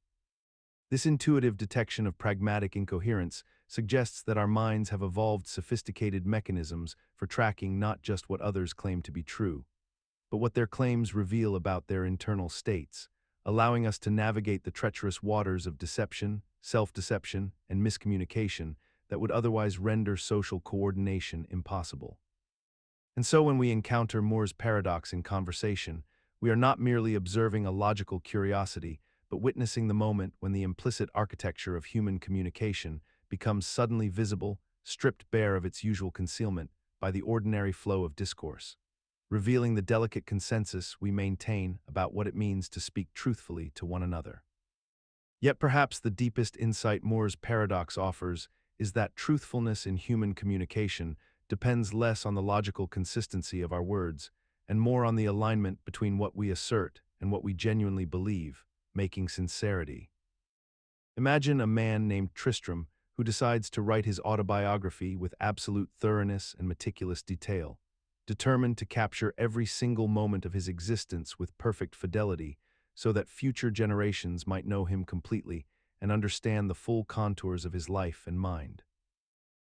This intuitive detection of pragmatic incoherence suggests that our minds have evolved sophisticated mechanisms for tracking not just what others claim to be true, but what their claims reveal about their internal states, allowing us to navigate the treacherous waters of deception, self-deception, and miscommunication that would otherwise render social coordination impossible. And so when we encounter Moore's paradox in conversation, we are not merely observing a logical curiosity, but witnessing the moment when the implicit architecture of human communication becomes suddenly visible, stripped bare of its usual concealment by the ordinary flow of discourse, revealing the delicate consensus we maintain about what it means to speak truthfully to one another. Yet perhaps the deepest insight Moore's paradox offers is that truthfulness in human communication depends less on the logical consistency of our words and more on the alignment between what we assert and what we genuinely believe, making sincerity. Imagine a man named Tristram who decides to write his autobiography with absolute thoroughness and meticulous detail, determined to capture every single moment of his existence with perfect fidelity so that future generations might know him completely and understand the full contours of his life and mind.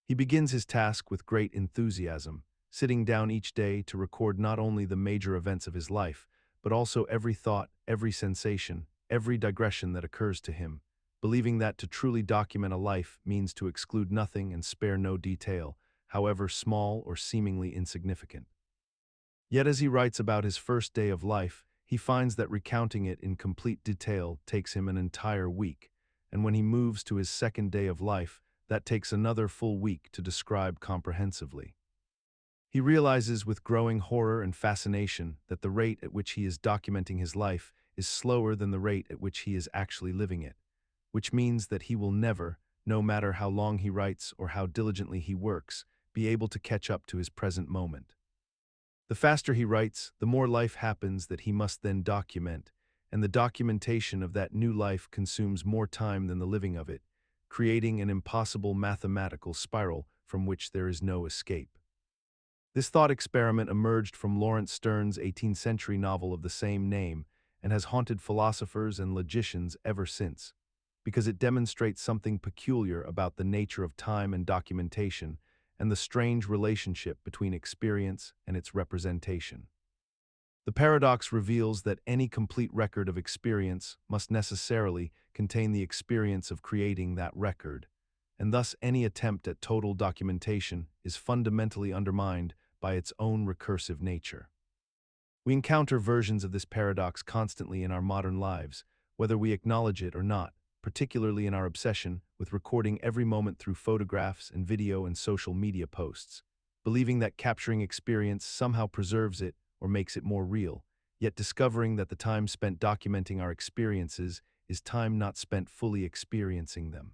He begins his task with great enthusiasm, sitting down each day to record not only the major events of his life, but also every thought, every sensation, every digression that occurs to him, believing that to truly document a life means to exclude nothing and spare no detail, however small or seemingly insignificant. Yet as he writes about his first day of life, he finds that recounting it in complete detail takes him an entire week, and when he moves to his second day of life, that takes another full week to describe comprehensively. He realizes with growing horror and fascination that the rate at which he is documenting his life is slower than the rate at which he is actually living it, which means that he will never, no matter how long he writes or how diligently he works, be able to catch up to his present moment. The faster he writes, the more life happens that he must then document, and the documentation of that new life consumes more time than the living of it, creating an impossible mathematical spiral from which there is no escape. This thought experiment emerged from Lawrence Stern's 18th century novel of the same name and has haunted philosophers and logicians ever since, because it demonstrates something peculiar about the nature of time and documentation and the strange relationship between experience and its representation. The paradox reveals that any complete record of experience must necessarily contain the experience of creating that record, and thus any attempt at total documentation is fundamentally undermined by its own recursive nature. We encounter versions of this paradox constantly in our modern lives, whether we acknowledge it or not, particularly in our obsession with recording every moment through photographs and video and social media posts, believing that capturing experience somehow preserves it or makes it more real, yet discovering that the time spent documenting our experiences is time not spent fully experiencing them.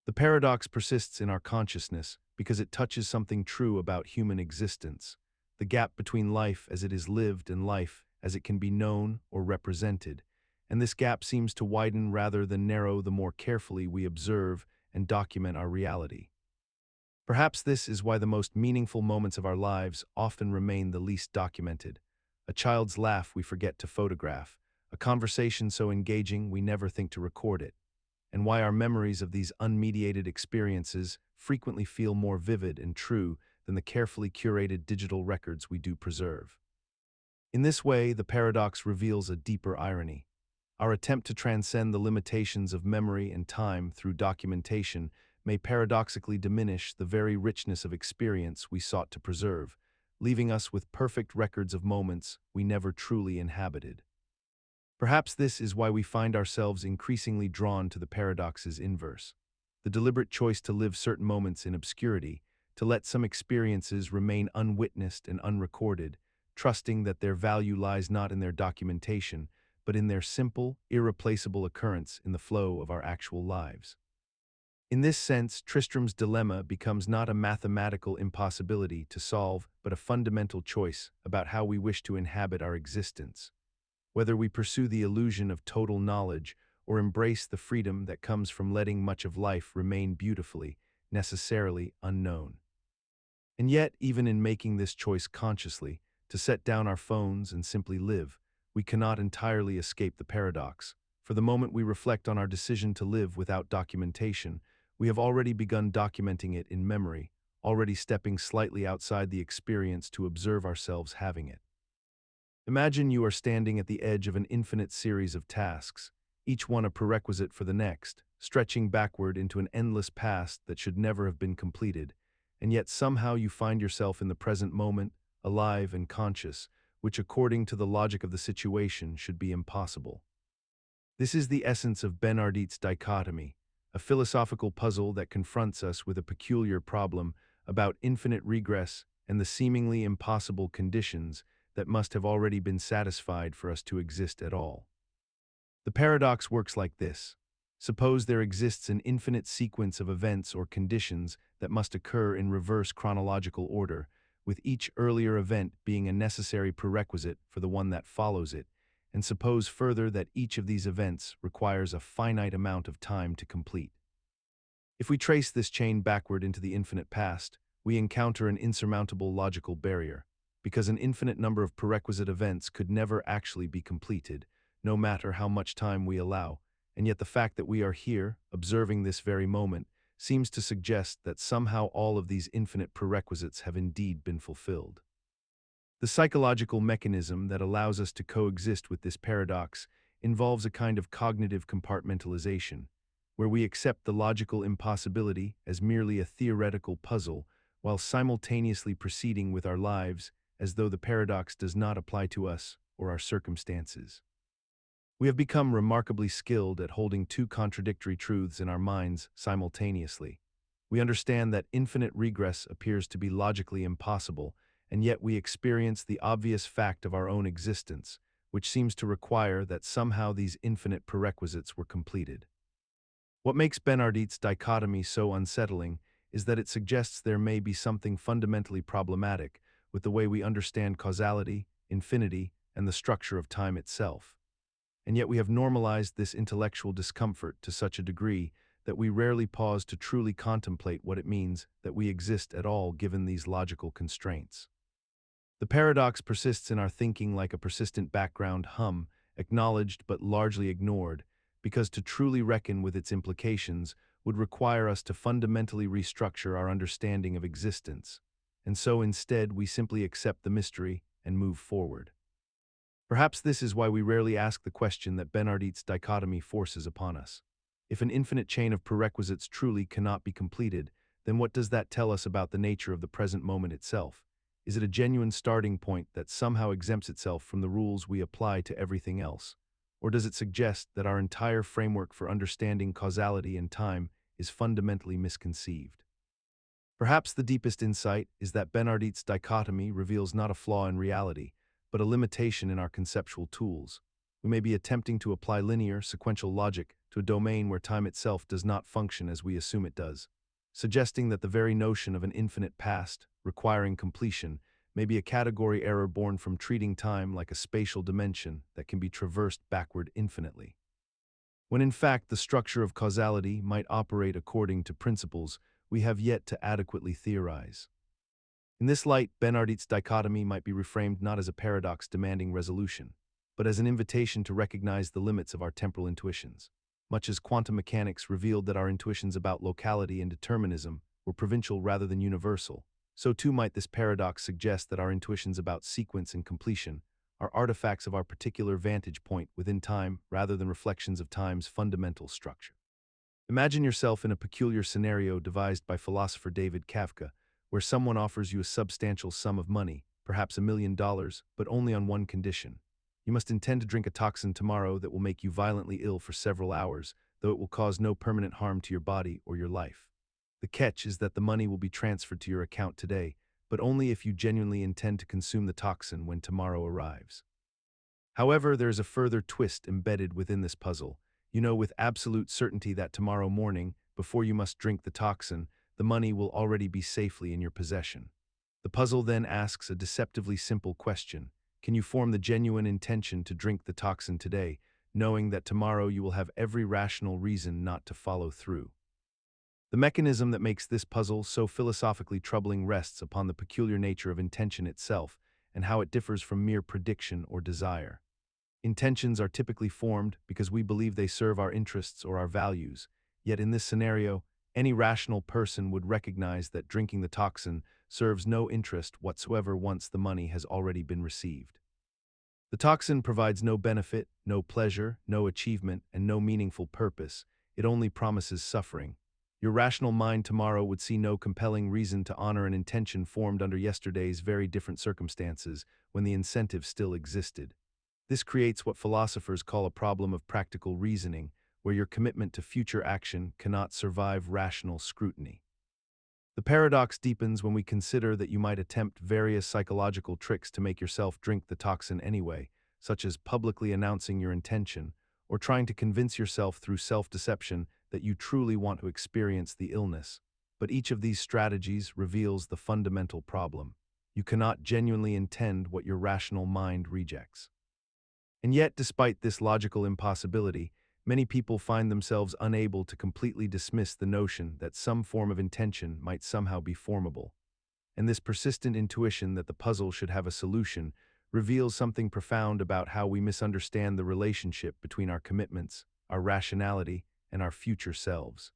The paradox persists in our consciousness because it touches something true about human existence, the gap between life as it is lived and life as it can be known or represented, and this gap seems to widen rather than narrow the more carefully we observe and document our reality. Perhaps this is why the most meaningful moments of our lives often remain the least documented. A child's laugh we forget to photograph, a conversation so engaging we never think to record it, and why our memories of these unmediated experiences frequently feel more vivid and true than the carefully curated digital records we do preserve. In this way, the paradox reveals a deeper irony. Our attempt to transcend the limitations of memory and time through documentation may paradoxically diminish the very richness of experience we sought to preserve, leaving us with perfect records of moments we never truly inhabited. Perhaps this is why we find ourselves increasingly drawn to the paradox's inverse, the deliberate choice to live certain moments in obscurity, to let some experiences remain unwitnessed and unrecorded, trusting that their value lies not in their documentation, but in their simple, irreplaceable occurrence in the flow of our actual lives. In this sense, Tristram's dilemma becomes not a mathematical impossibility to solve, but a fundamental choice about how we wish to inhabit our existence. Whether we pursue the illusion of total knowledge or embrace the freedom that comes from letting much of life remain beautifully, necessarily unknown. And yet, even in making this choice consciously, to set down our phones and simply live, we cannot entirely escape the paradox. For the moment we reflect on our decision to live without documentation, we have already begun documenting it in memory, already stepping slightly outside the experience to observe ourselves having it. Imagine you are standing at the edge of an infinite series of tasks, each one a prerequisite for the next, stretching backward into an endless past that should never have been completed, and yet somehow you find yourself in the present moment, alive and conscious, which according to the logic of the situation should be impossible. This is the essence of Benardete's dichotomy, a philosophical puzzle that confronts us with a peculiar problem about infinite regress and the seemingly impossible conditions that must have already been satisfied for us to exist at all. The paradox works like this. Suppose there exists an infinite sequence of events or conditions that must occur in reverse chronological order, with each earlier event being a necessary prerequisite for the one that follows it, and suppose further that each of these events requires a finite amount of time to complete. If we trace this chain backward into the infinite past, we encounter an insurmountable logical barrier, because an infinite number of prerequisite events could never actually be completed, no matter how much time we allow, and yet the fact that we are here, observing this very moment, seems to suggest that somehow all of these infinite prerequisites have indeed been fulfilled. The psychological mechanism that allows us to coexist with this paradox involves a kind of cognitive compartmentalization, where we accept the logical impossibility as merely a theoretical puzzle, while simultaneously proceeding with our lives as though the paradox does not apply to us or our circumstances. We have become remarkably skilled at holding two contradictory truths in our minds simultaneously. We understand that infinite regress appears to be logically impossible, and yet we experience the obvious fact of our own existence, which seems to require that somehow these infinite prerequisites were completed. What makes Benardete's dichotomy so unsettling is that it suggests there may be something fundamentally problematic with the way we understand causality, infinity, and the structure of time itself. And yet we have normalized this intellectual discomfort to such a degree that we rarely pause to truly contemplate what it means that we exist at all given these logical constraints. The paradox persists in our thinking like a persistent background hum, acknowledged but largely ignored, because to truly reckon with its implications would require us to fundamentally restructure our understanding of existence, and so instead we simply accept the mystery and move forward. Perhaps this is why we rarely ask the question that Benardete's dichotomy forces upon us. If an infinite chain of prerequisites truly cannot be completed, then what does that tell us about the nature of the present moment itself? Is it a genuine starting point that somehow exempts itself from the rules we apply to everything else? Or does it suggest that our entire framework for understanding causality and time is fundamentally misconceived? Perhaps the deepest insight is that Benardete's dichotomy reveals not a flaw in reality, but a limitation in our conceptual tools. We may be attempting to apply linear, sequential logic to a domain where time itself does not function as we assume it does, suggesting that the very notion of an infinite past, requiring completion, may be a category error born from treating time like a spatial dimension that can be traversed backward infinitely. When in fact the structure of causality might operate according to principles we have yet to adequately theorize. In this light, Benardete's dichotomy might be reframed not as a paradox demanding resolution, but as an invitation to recognize the limits of our temporal intuitions. Much as quantum mechanics revealed that our intuitions about locality and determinism were provincial rather than universal, so too might this paradox suggest that our intuitions about sequence and completion are artifacts of our particular vantage point within time rather than reflections of time's fundamental structure. Imagine yourself in a peculiar scenario devised by philosopher David Kavka, where someone offers you a substantial sum of money, perhaps $1 million, but only on one condition. You must intend to drink a toxin tomorrow that will make you violently ill for several hours, though it will cause no permanent harm to your body or your life. The catch is that the money will be transferred to your account today, but only if you genuinely intend to consume the toxin when tomorrow arrives. However, there is a further twist embedded within this puzzle. You know with absolute certainty that tomorrow morning, before you must drink the toxin, the money will already be safely in your possession. The puzzle then asks a deceptively simple question. Can you form the genuine intention to drink the toxin today, knowing that tomorrow you will have every rational reason not to follow through? The mechanism that makes this puzzle so philosophically troubling rests upon the peculiar nature of intention itself and how it differs from mere prediction or desire. Intentions are typically formed because we believe they serve our interests or our values, yet in this scenario, any rational person would recognize that drinking the toxin serves no interest whatsoever once the money has already been received. The toxin provides no benefit, no pleasure, no achievement, and no meaningful purpose. It only promises suffering. Your rational mind tomorrow would see no compelling reason to honor an intention formed under yesterday's very different circumstances when the incentive still existed. This creates what philosophers call a problem of practical reasoning, where your commitment to future action cannot survive rational scrutiny. The paradox deepens when we consider that you might attempt various psychological tricks to make yourself drink the toxin anyway, such as publicly announcing your intention, or trying to convince yourself through self-deception that you truly want to experience the illness. But each of these strategies reveals the fundamental problem. You cannot genuinely intend what your rational mind rejects. And yet, despite this logical impossibility, many people find themselves unable to completely dismiss the notion that some form of intention might somehow be formable. And this persistent intuition that the puzzle should have a solution reveals something profound about how we misunderstand the relationship between our commitments, our rationality, and our future selves.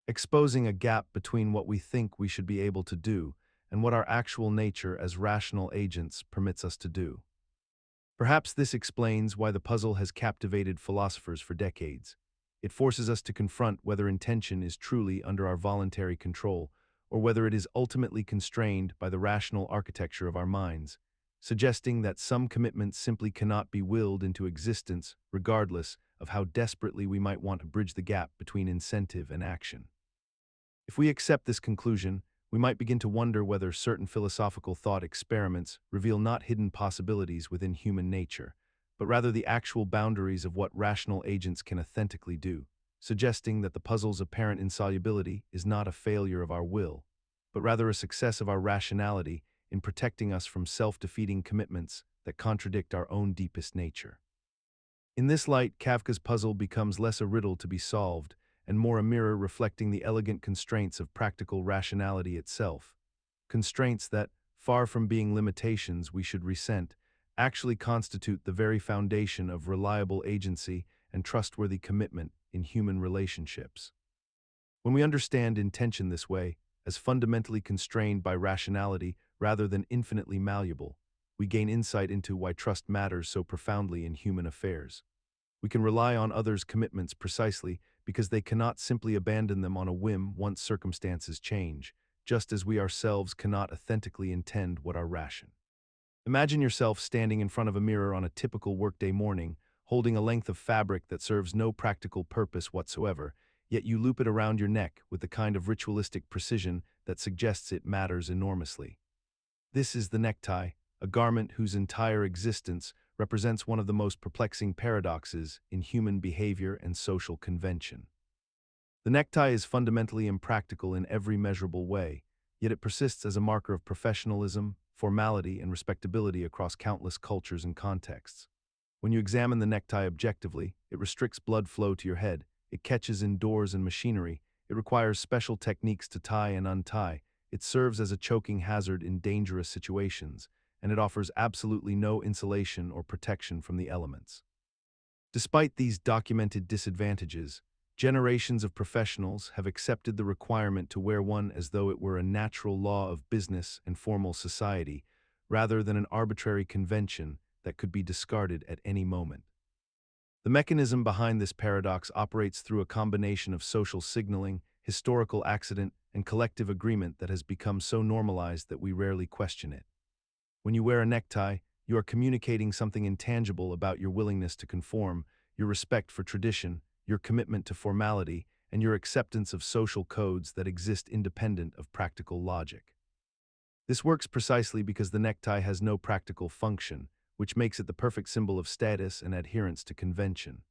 Exposing a gap between what we think we should be able to do and what our actual nature as rational agents permits us to do. Perhaps this explains why the puzzle has captivated philosophers for decades. It forces us to confront whether intention is truly under our voluntary control, or whether it is ultimately constrained by the rational architecture of our minds, suggesting that some commitments simply cannot be willed into existence regardless of how desperately we might want to bridge the gap between incentive and action. If we accept this conclusion, we might begin to wonder whether certain philosophical thought experiments reveal not hidden possibilities within human nature, but rather the actual boundaries of what rational agents can authentically do, suggesting that the puzzle's apparent insolubility is not a failure of our will, but rather a success of our rationality in protecting us from self-defeating commitments that contradict our own deepest nature. In this light, Kafka's puzzle becomes less a riddle to be solved and more a mirror reflecting the elegant constraints of practical rationality itself. Constraints that, far from being limitations we should resent, actually constitute the very foundation of reliable agency and trustworthy commitment in human relationships. When we understand intention this way, as fundamentally constrained by rationality rather than infinitely malleable, we gain insight into why trust matters so profoundly in human affairs. We can rely on others' commitments precisely because they cannot simply abandon them on a whim once circumstances change, just as we ourselves cannot authentically intend what are ration. Imagine yourself standing in front of a mirror on a typical workday morning, holding a length of fabric that serves no practical purpose whatsoever, yet you loop it around your neck with the kind of ritualistic precision that suggests it matters enormously. This is the necktie, a garment whose entire existence represents one of the most perplexing paradoxes in human behavior and social convention. The necktie is fundamentally impractical in every measurable way, yet it persists as a marker of professionalism, formality, and respectability across countless cultures and contexts. When you examine the necktie objectively, it restricts blood flow to your head, it catches in doors and machinery, it requires special techniques to tie and untie, it serves as a choking hazard in dangerous situations, and it offers absolutely no insulation or protection from the elements. Despite these documented disadvantages, generations of professionals have accepted the requirement to wear one as though it were a natural law of business and formal society, rather than an arbitrary convention that could be discarded at any moment. The mechanism behind this paradox operates through a combination of social signaling, historical accident, and collective agreement that has become so normalized that we rarely question it. When you wear a necktie, you are communicating something intangible about your willingness to conform, your respect for tradition, your commitment to formality, and your acceptance of social codes that exist independent of practical logic. This works precisely because the necktie has no practical function, which makes it the perfect symbol of status and adherence to convention.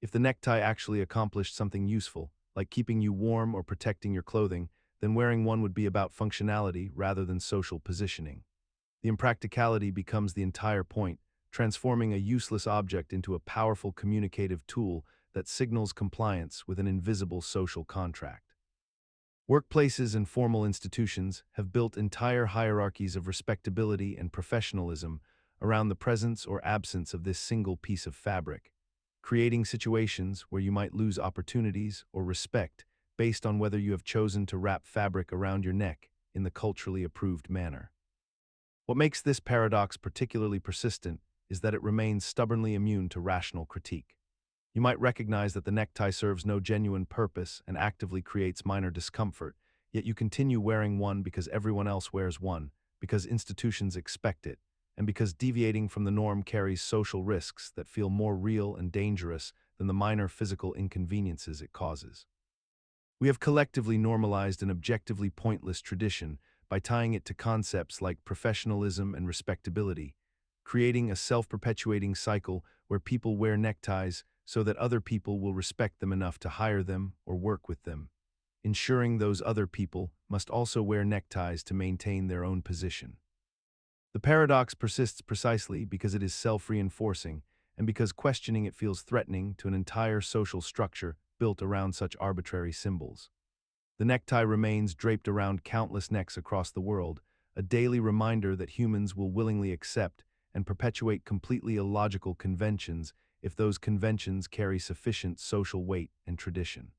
If the necktie actually accomplished something useful, like keeping you warm or protecting your clothing, then wearing one would be about functionality rather than social positioning. The impracticality becomes the entire point, transforming a useless object into a powerful communicative tool that signals compliance with an invisible social contract. Workplaces and formal institutions have built entire hierarchies of respectability and professionalism around the presence or absence of this single piece of fabric, creating situations where you might lose opportunities or respect based on whether you have chosen to wrap fabric around your neck in the culturally approved manner. What makes this paradox particularly persistent is that it remains stubbornly immune to rational critique. You might recognize that the necktie serves no genuine purpose and actively creates minor discomfort, yet you continue wearing one because everyone else wears one, because institutions expect it, and because deviating from the norm carries social risks that feel more real and dangerous than the minor physical inconveniences it causes. We have collectively normalized an objectively pointless tradition by tying it to concepts like professionalism and respectability, creating a self-perpetuating cycle where people wear neckties so that other people will respect them enough to hire them or work with them, ensuring those other people must also wear neckties to maintain their own position. The paradox persists precisely because it is self-reinforcing and because questioning it feels threatening to an entire social structure built around such arbitrary symbols. The necktie remains draped around countless necks across the world, a daily reminder that humans will willingly accept and perpetuate completely illogical conventions if those conventions carry sufficient social weight and tradition.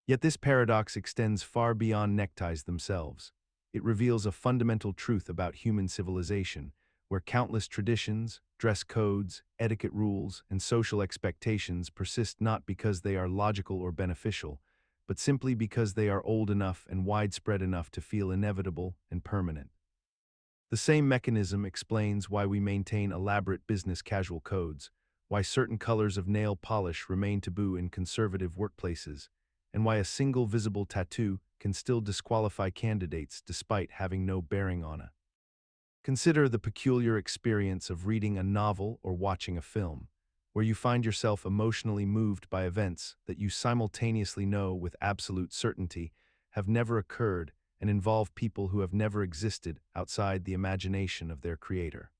Yet this paradox extends far beyond neckties themselves. It reveals a fundamental truth about human civilization, where countless traditions, dress codes, etiquette rules, and social expectations persist not because they are logical or beneficial, but simply because they are old enough and widespread enough to feel inevitable and permanent. The same mechanism explains why we maintain elaborate business casual codes, why certain colors of nail polish remain taboo in conservative workplaces, and why a single visible tattoo can still disqualify candidates despite having no bearing on it. Consider the peculiar experience of reading a novel or watching a film, where you find yourself emotionally moved by events that you simultaneously know with absolute certainty have never occurred and involve people who have never existed outside the imagination of their creator.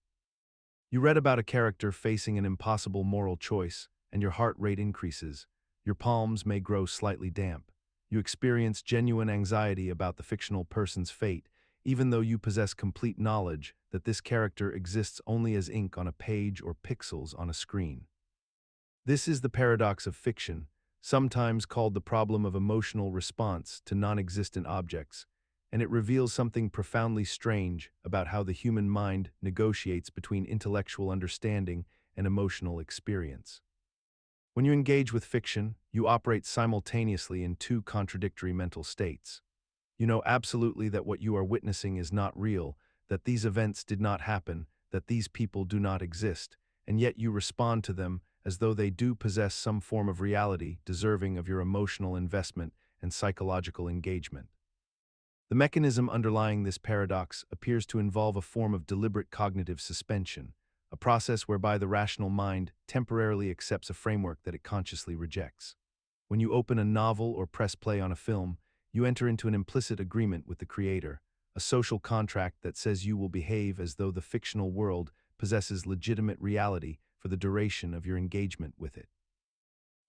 You read about a character facing an impossible moral choice, and your heart rate increases. Your palms may grow slightly damp. You experience genuine anxiety about the fictional person's fate, even though you possess complete knowledge that this character exists only as ink on a page or pixels on a screen. This is the paradox of fiction, sometimes called the problem of emotional response to non-existent objects, and it reveals something profoundly strange about how the human mind negotiates between intellectual understanding and emotional experience. When you engage with fiction, you operate simultaneously in two contradictory mental states. You know absolutely that what you are witnessing is not real, that these events did not happen, that these people do not exist, and yet you respond to them as though they do possess some form of reality deserving of your emotional investment and psychological engagement. The mechanism underlying this paradox appears to involve a form of deliberate cognitive suspension, a process whereby the rational mind temporarily accepts a framework that it consciously rejects. When you open a novel or press play on a film, you enter into an implicit agreement with the creator, a social contract that says you will behave as though the fictional world possesses legitimate reality for the duration of your engagement with it.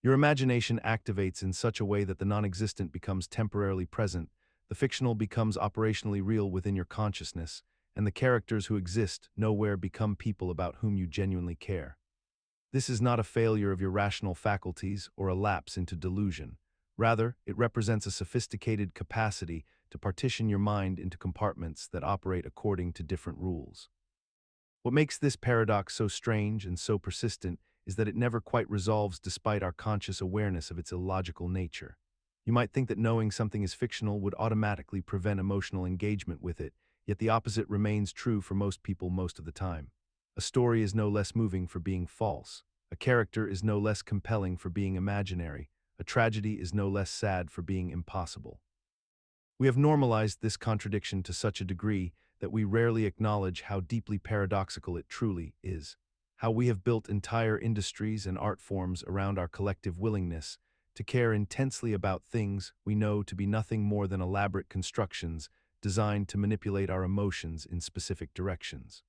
Your imagination activates in such a way that the non-existent becomes temporarily present, the fictional becomes operationally real within your consciousness, and the characters who exist nowhere become people about whom you genuinely care. This is not a failure of your rational faculties or a lapse into delusion. Rather, it represents a sophisticated capacity to partition your mind into compartments that operate according to different rules. What makes this paradox so strange and so persistent is that it never quite resolves despite our conscious awareness of its illogical nature. You might think that knowing something is fictional would automatically prevent emotional engagement with it, yet the opposite remains true for most people most of the time. A story is no less moving for being false. A character is no less compelling for being imaginary. A tragedy is no less sad for being impossible. We have normalized this contradiction to such a degree that we rarely acknowledge how deeply paradoxical it truly is. How we have built entire industries and art forms around our collective willingness to care intensely about things we know to be nothing more than elaborate constructions designed to manipulate our emotions in specific directions.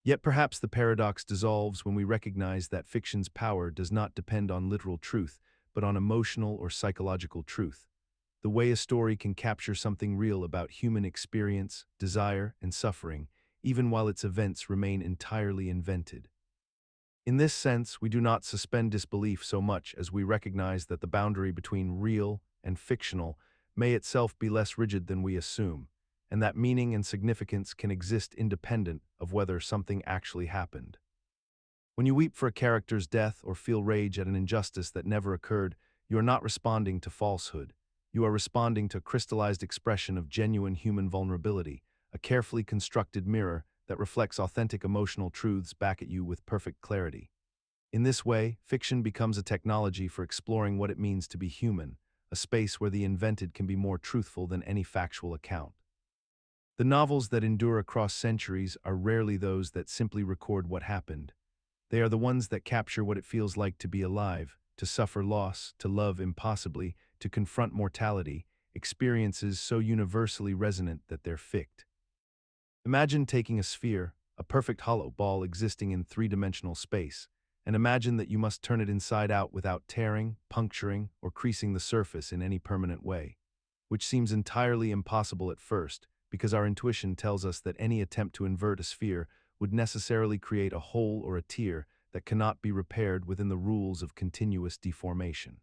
Yet perhaps the paradox dissolves when we recognize that fiction's power does not depend on literal truth, but on emotional or psychological truth. The way a story can capture something real about human experience, desire, and suffering, even while its events remain entirely invented. In this sense, we do not suspend disbelief so much as we recognize that the boundary between real and fictional may itself be less rigid than we assume, and that meaning and significance can exist independent of whether something actually happened. When you weep for a character's death or feel rage at an injustice that never occurred, you are not responding to falsehood. You are responding to a crystallized expression of genuine human vulnerability, a carefully constructed mirror that reflects authentic emotional truths back at you with perfect clarity. In this way, fiction becomes a technology for exploring what it means to be human, a space where the invented can be more truthful than any factual account. The novels that endure across centuries are rarely those that simply record what happened. They are the ones that capture what it feels like to be alive, to suffer loss, to love impossibly, to confront mortality, experiences so universally resonant that they're fict. Imagine taking a sphere, a perfect hollow ball existing in three-dimensional space, and imagine that you must turn it inside out without tearing, puncturing, or creasing the surface in any permanent way, which seems entirely impossible at first, because our intuition tells us that any attempt to invert a sphere would necessarily create a hole or a tear that cannot be repaired within the rules of continuous deformation.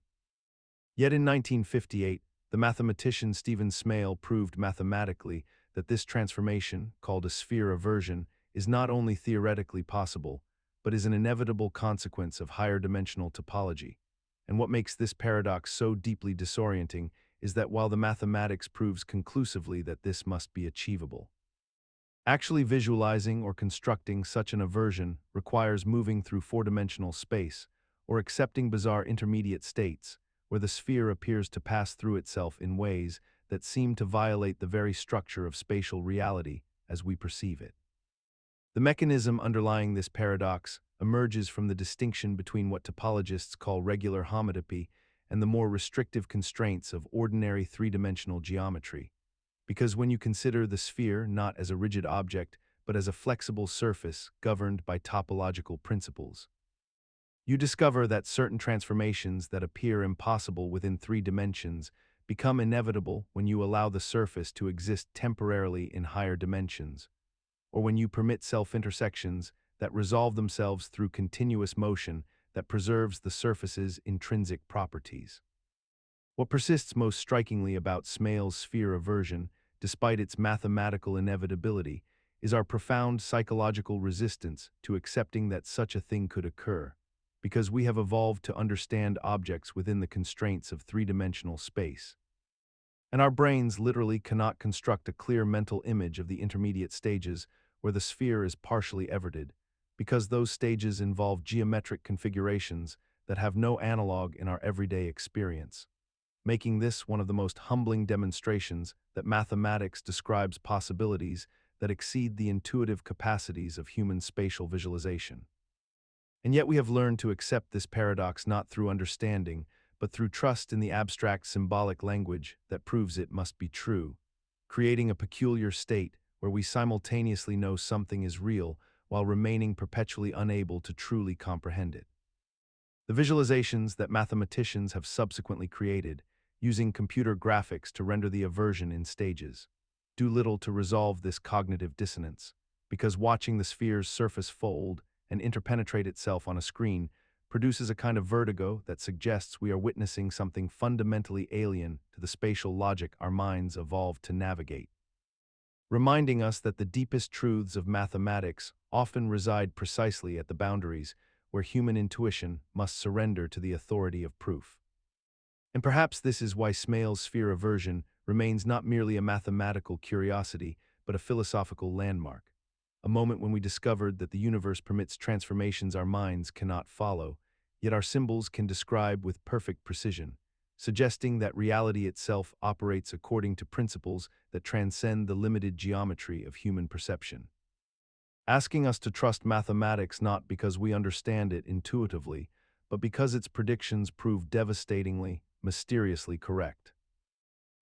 Yet in 1958, the mathematician Stephen Smale proved mathematically that this transformation, called a sphere eversion, is not only theoretically possible, but is an inevitable consequence of higher dimensional topology. And what makes this paradox so deeply disorienting is that while the mathematics proves conclusively that this must be achievable, actually visualizing or constructing such an eversion requires moving through four-dimensional space or accepting bizarre intermediate states where the sphere appears to pass through itself in ways that seem to violate the very structure of spatial reality as we perceive it. The mechanism underlying this paradox emerges from the distinction between what topologists call regular homotopy and the more restrictive constraints of ordinary three-dimensional geometry. Because when you consider the sphere not as a rigid object, but as a flexible surface governed by topological principles, you discover that certain transformations that appear impossible within three dimensions become inevitable when you allow the surface to exist temporarily in higher dimensions, or when you permit self-intersections that resolve themselves through continuous motion that preserves the surface's intrinsic properties. What persists most strikingly about Smale's sphere eversion, despite its mathematical inevitability, is our profound psychological resistance to accepting that such a thing could occur, because we have evolved to understand objects within the constraints of three-dimensional space. And our brains literally cannot construct a clear mental image of the intermediate stages where the sphere is partially everted, because those stages involve geometric configurations that have no analog in our everyday experience, making this one of the most humbling demonstrations that mathematics describes possibilities that exceed the intuitive capacities of human spatial visualization. And yet we have learned to accept this paradox not through understanding, but through trust in the abstract symbolic language that proves it must be true, creating a peculiar state where we simultaneously know something is real while remaining perpetually unable to truly comprehend it. The visualizations that mathematicians have subsequently created, using computer graphics to render the eversion in stages, do little to resolve this cognitive dissonance, because watching the sphere's surface fold and interpenetrate itself on a screen produces a kind of vertigo that suggests we are witnessing something fundamentally alien to the spatial logic our minds evolved to navigate, reminding us that the deepest truths of mathematics often reside precisely at the boundaries where human intuition must surrender to the authority of proof. And perhaps this is why Smale's sphere aversion remains not merely a mathematical curiosity, but a philosophical landmark, a moment when we discovered that the universe permits transformations our minds cannot follow, yet our symbols can describe with perfect precision, suggesting that reality itself operates according to principles that transcend the limited geometry of human perception. Asking us to trust mathematics not because we understand it intuitively, but because its predictions prove devastatingly, mysteriously correct.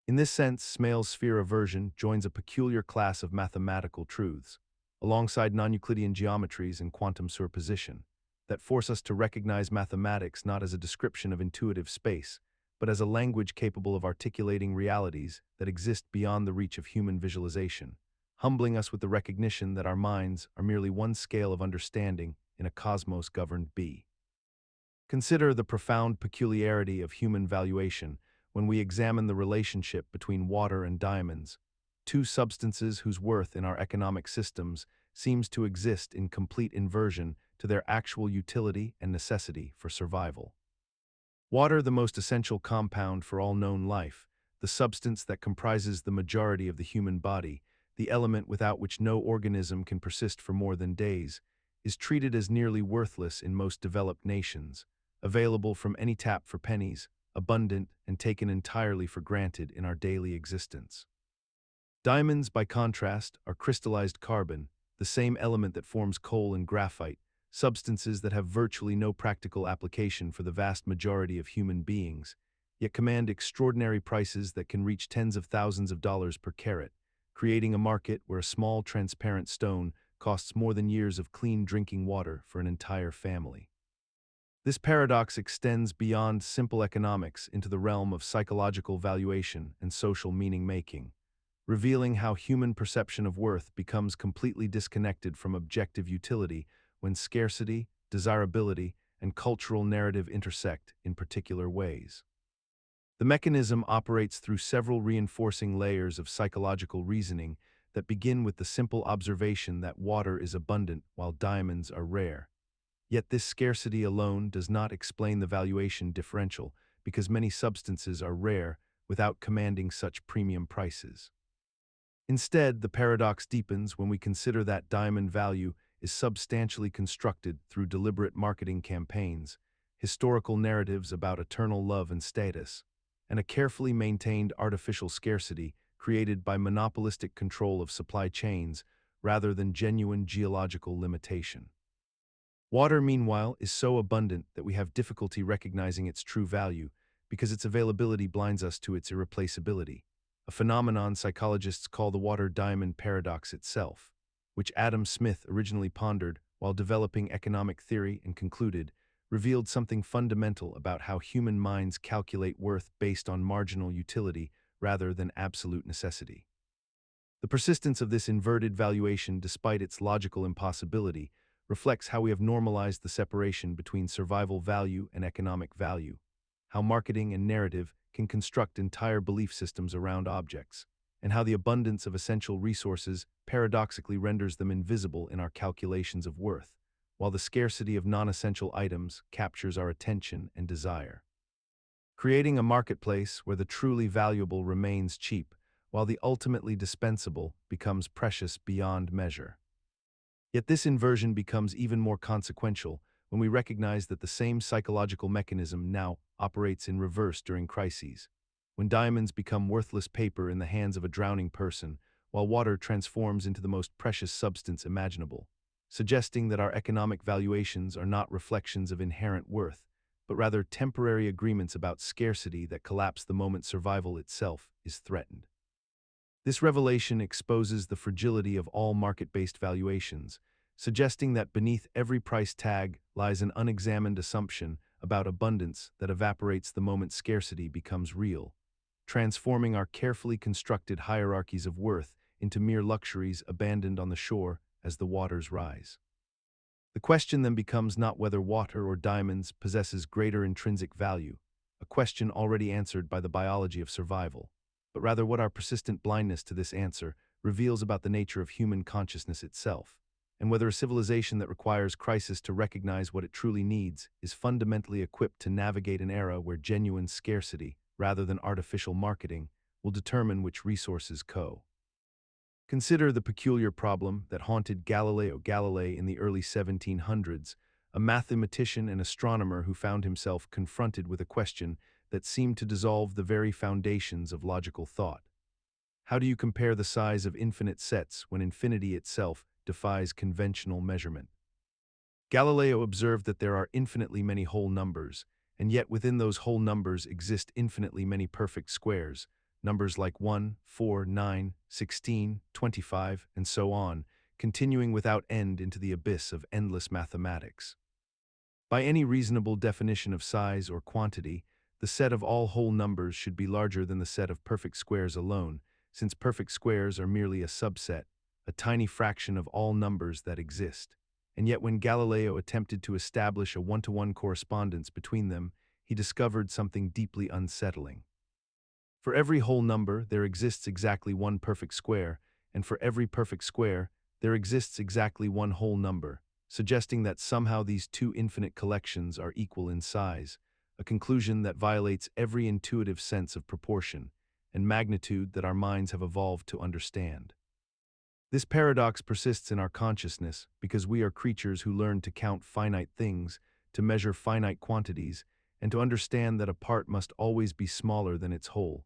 In this sense, Smale's sphere aversion joins a peculiar class of mathematical truths, alongside non-Euclidean geometries and quantum superposition, that force us to recognize mathematics not as a description of intuitive space, but as a language capable of articulating realities that exist beyond the reach of human visualization, humbling us with the recognition that our minds are merely one scale of understanding in a cosmos governed by. Consider the profound peculiarity of human valuation when we examine the relationship between water and diamonds, two substances whose worth in our economic systems seems to exist in complete inversion to their actual utility and necessity for survival. Water, the most essential compound for all known life, the substance that comprises the majority of the human body, the element without which no organism can persist for more than days, is treated as nearly worthless in most developed nations, available from any tap for pennies, abundant and taken entirely for granted in our daily existence. Diamonds, by contrast, are crystallized carbon, the same element that forms coal and graphite, substances that have virtually no practical application for the vast majority of human beings, yet command extraordinary prices that can reach tens of thousands of dollars per carat, creating a market where a small transparent stone costs more than years of clean drinking water for an entire family. This paradox extends beyond simple economics into the realm of psychological valuation and social meaning-making, revealing how human perception of worth becomes completely disconnected from objective utility when scarcity, desirability, and cultural narrative intersect in particular ways. The mechanism operates through several reinforcing layers of psychological reasoning that begin with the simple observation that water is abundant while diamonds are rare. Yet this scarcity alone does not explain the valuation differential because many substances are rare without commanding such premium prices. Instead, the paradox deepens when we consider that diamond value is substantially constructed through deliberate marketing campaigns, historical narratives about eternal love and status, and a carefully maintained artificial scarcity created by monopolistic control of supply chains rather than genuine geological limitation. Water, meanwhile, is so abundant that we have difficulty recognizing its true value because its availability blinds us to its irreplaceability, a phenomenon psychologists call the water-diamond paradox itself, which Adam Smith originally pondered while developing economic theory and concluded revealed something fundamental about how human minds calculate worth based on marginal utility rather than absolute necessity. The persistence of this inverted valuation, despite its logical impossibility, reflects how we have normalized the separation between survival value and economic value, how marketing and narrative can construct entire belief systems around objects, and how the abundance of essential resources paradoxically renders them invisible in our calculations of worth, while the scarcity of non-essential items captures our attention and desire, creating a marketplace where the truly valuable remains cheap, while the ultimately dispensable becomes precious beyond measure. Yet this inversion becomes even more consequential when we recognize that the same psychological mechanism now operates in reverse during crises, when diamonds become worthless paper in the hands of a drowning person, while water transforms into the most precious substance imaginable, suggesting that our economic valuations are not reflections of inherent worth, but rather temporary agreements about scarcity that collapse the moment survival itself is threatened. This revelation exposes the fragility of all market-based valuations, suggesting that beneath every price tag lies an unexamined assumption about abundance that evaporates the moment scarcity becomes real, transforming our carefully constructed hierarchies of worth into mere luxuries abandoned on the shore as the waters rise. The question then becomes not whether water or diamonds possesses greater intrinsic value, a question already answered by the biology of survival, but rather what our persistent blindness to this answer reveals about the nature of human consciousness itself, and whether a civilization that requires crisis to recognize what it truly needs is fundamentally equipped to navigate an era where genuine scarcity, rather than artificial marketing, will determine which resources co. Consider the peculiar problem that haunted Galileo Galilei in the early 1700s, a mathematician and astronomer who found himself confronted with a question that seemed to dissolve the very foundations of logical thought. How do you compare the size of infinite sets when infinity itself defies conventional measurement? Galileo observed that there are infinitely many whole numbers, and yet within those whole numbers exist infinitely many perfect squares, numbers like 1, 4, 9, 16, 25, and so on, continuing without end into the abyss of endless mathematics. By any reasonable definition of size or quantity, the set of all whole numbers should be larger than the set of perfect squares alone, since perfect squares are merely a subset, a tiny fraction of all numbers that exist. And yet when Galileo attempted to establish a one-to-one correspondence between them, he discovered something deeply unsettling. For every whole number, there exists exactly one perfect square, and for every perfect square, there exists exactly one whole number, suggesting that somehow these two infinite collections are equal in size, a conclusion that violates every intuitive sense of proportion and magnitude that our minds have evolved to understand. This paradox persists in our consciousness because we are creatures who learn to count finite things, to measure finite quantities, and to understand that a part must always be smaller than its whole.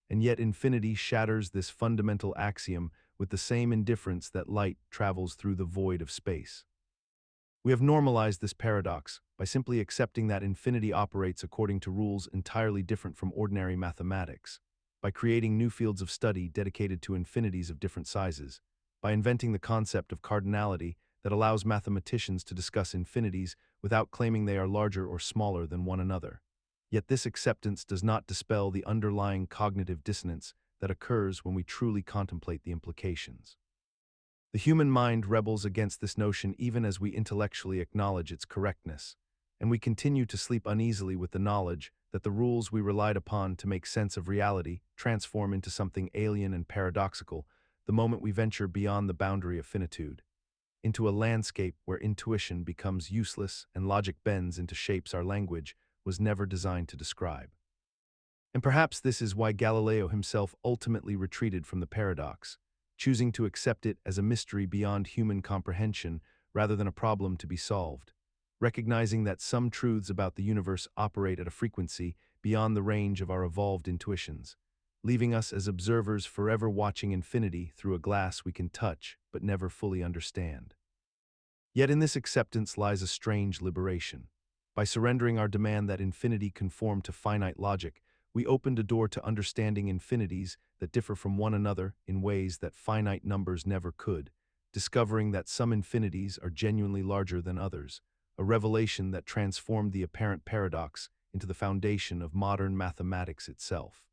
And yet infinity shatters this fundamental axiom with the same indifference that light travels through the void of space. We have normalized this paradox by simply accepting that infinity operates according to rules entirely different from ordinary mathematics, by creating new fields of study dedicated to infinities of different sizes, by inventing the concept of cardinality that allows mathematicians to discuss infinities without claiming they are larger or smaller than one another. Yet this acceptance does not dispel the underlying cognitive dissonance that occurs when we truly contemplate the implications. The human mind rebels against this notion even as we intellectually acknowledge its correctness, and we continue to sleep uneasily with the knowledge that the rules we relied upon to make sense of reality transform into something alien and paradoxical the moment we venture beyond the boundary of finitude, into a landscape where intuition becomes useless and logic bends into shapes our language was never designed to describe. And perhaps this is why Galileo himself ultimately retreated from the paradox, choosing to accept it as a mystery beyond human comprehension rather than a problem to be solved, recognizing that some truths about the universe operate at a frequency beyond the range of our evolved intuitions, leaving us as observers forever watching infinity through a glass we can touch but never fully understand. Yet in this acceptance lies a strange liberation. By surrendering our demand that infinity conform to finite logic, we opened a door to understanding infinities that differ from one another in ways that finite numbers never could, discovering that some infinities are genuinely larger than others, a revelation that transformed the apparent paradox into the foundation of modern mathematics itself.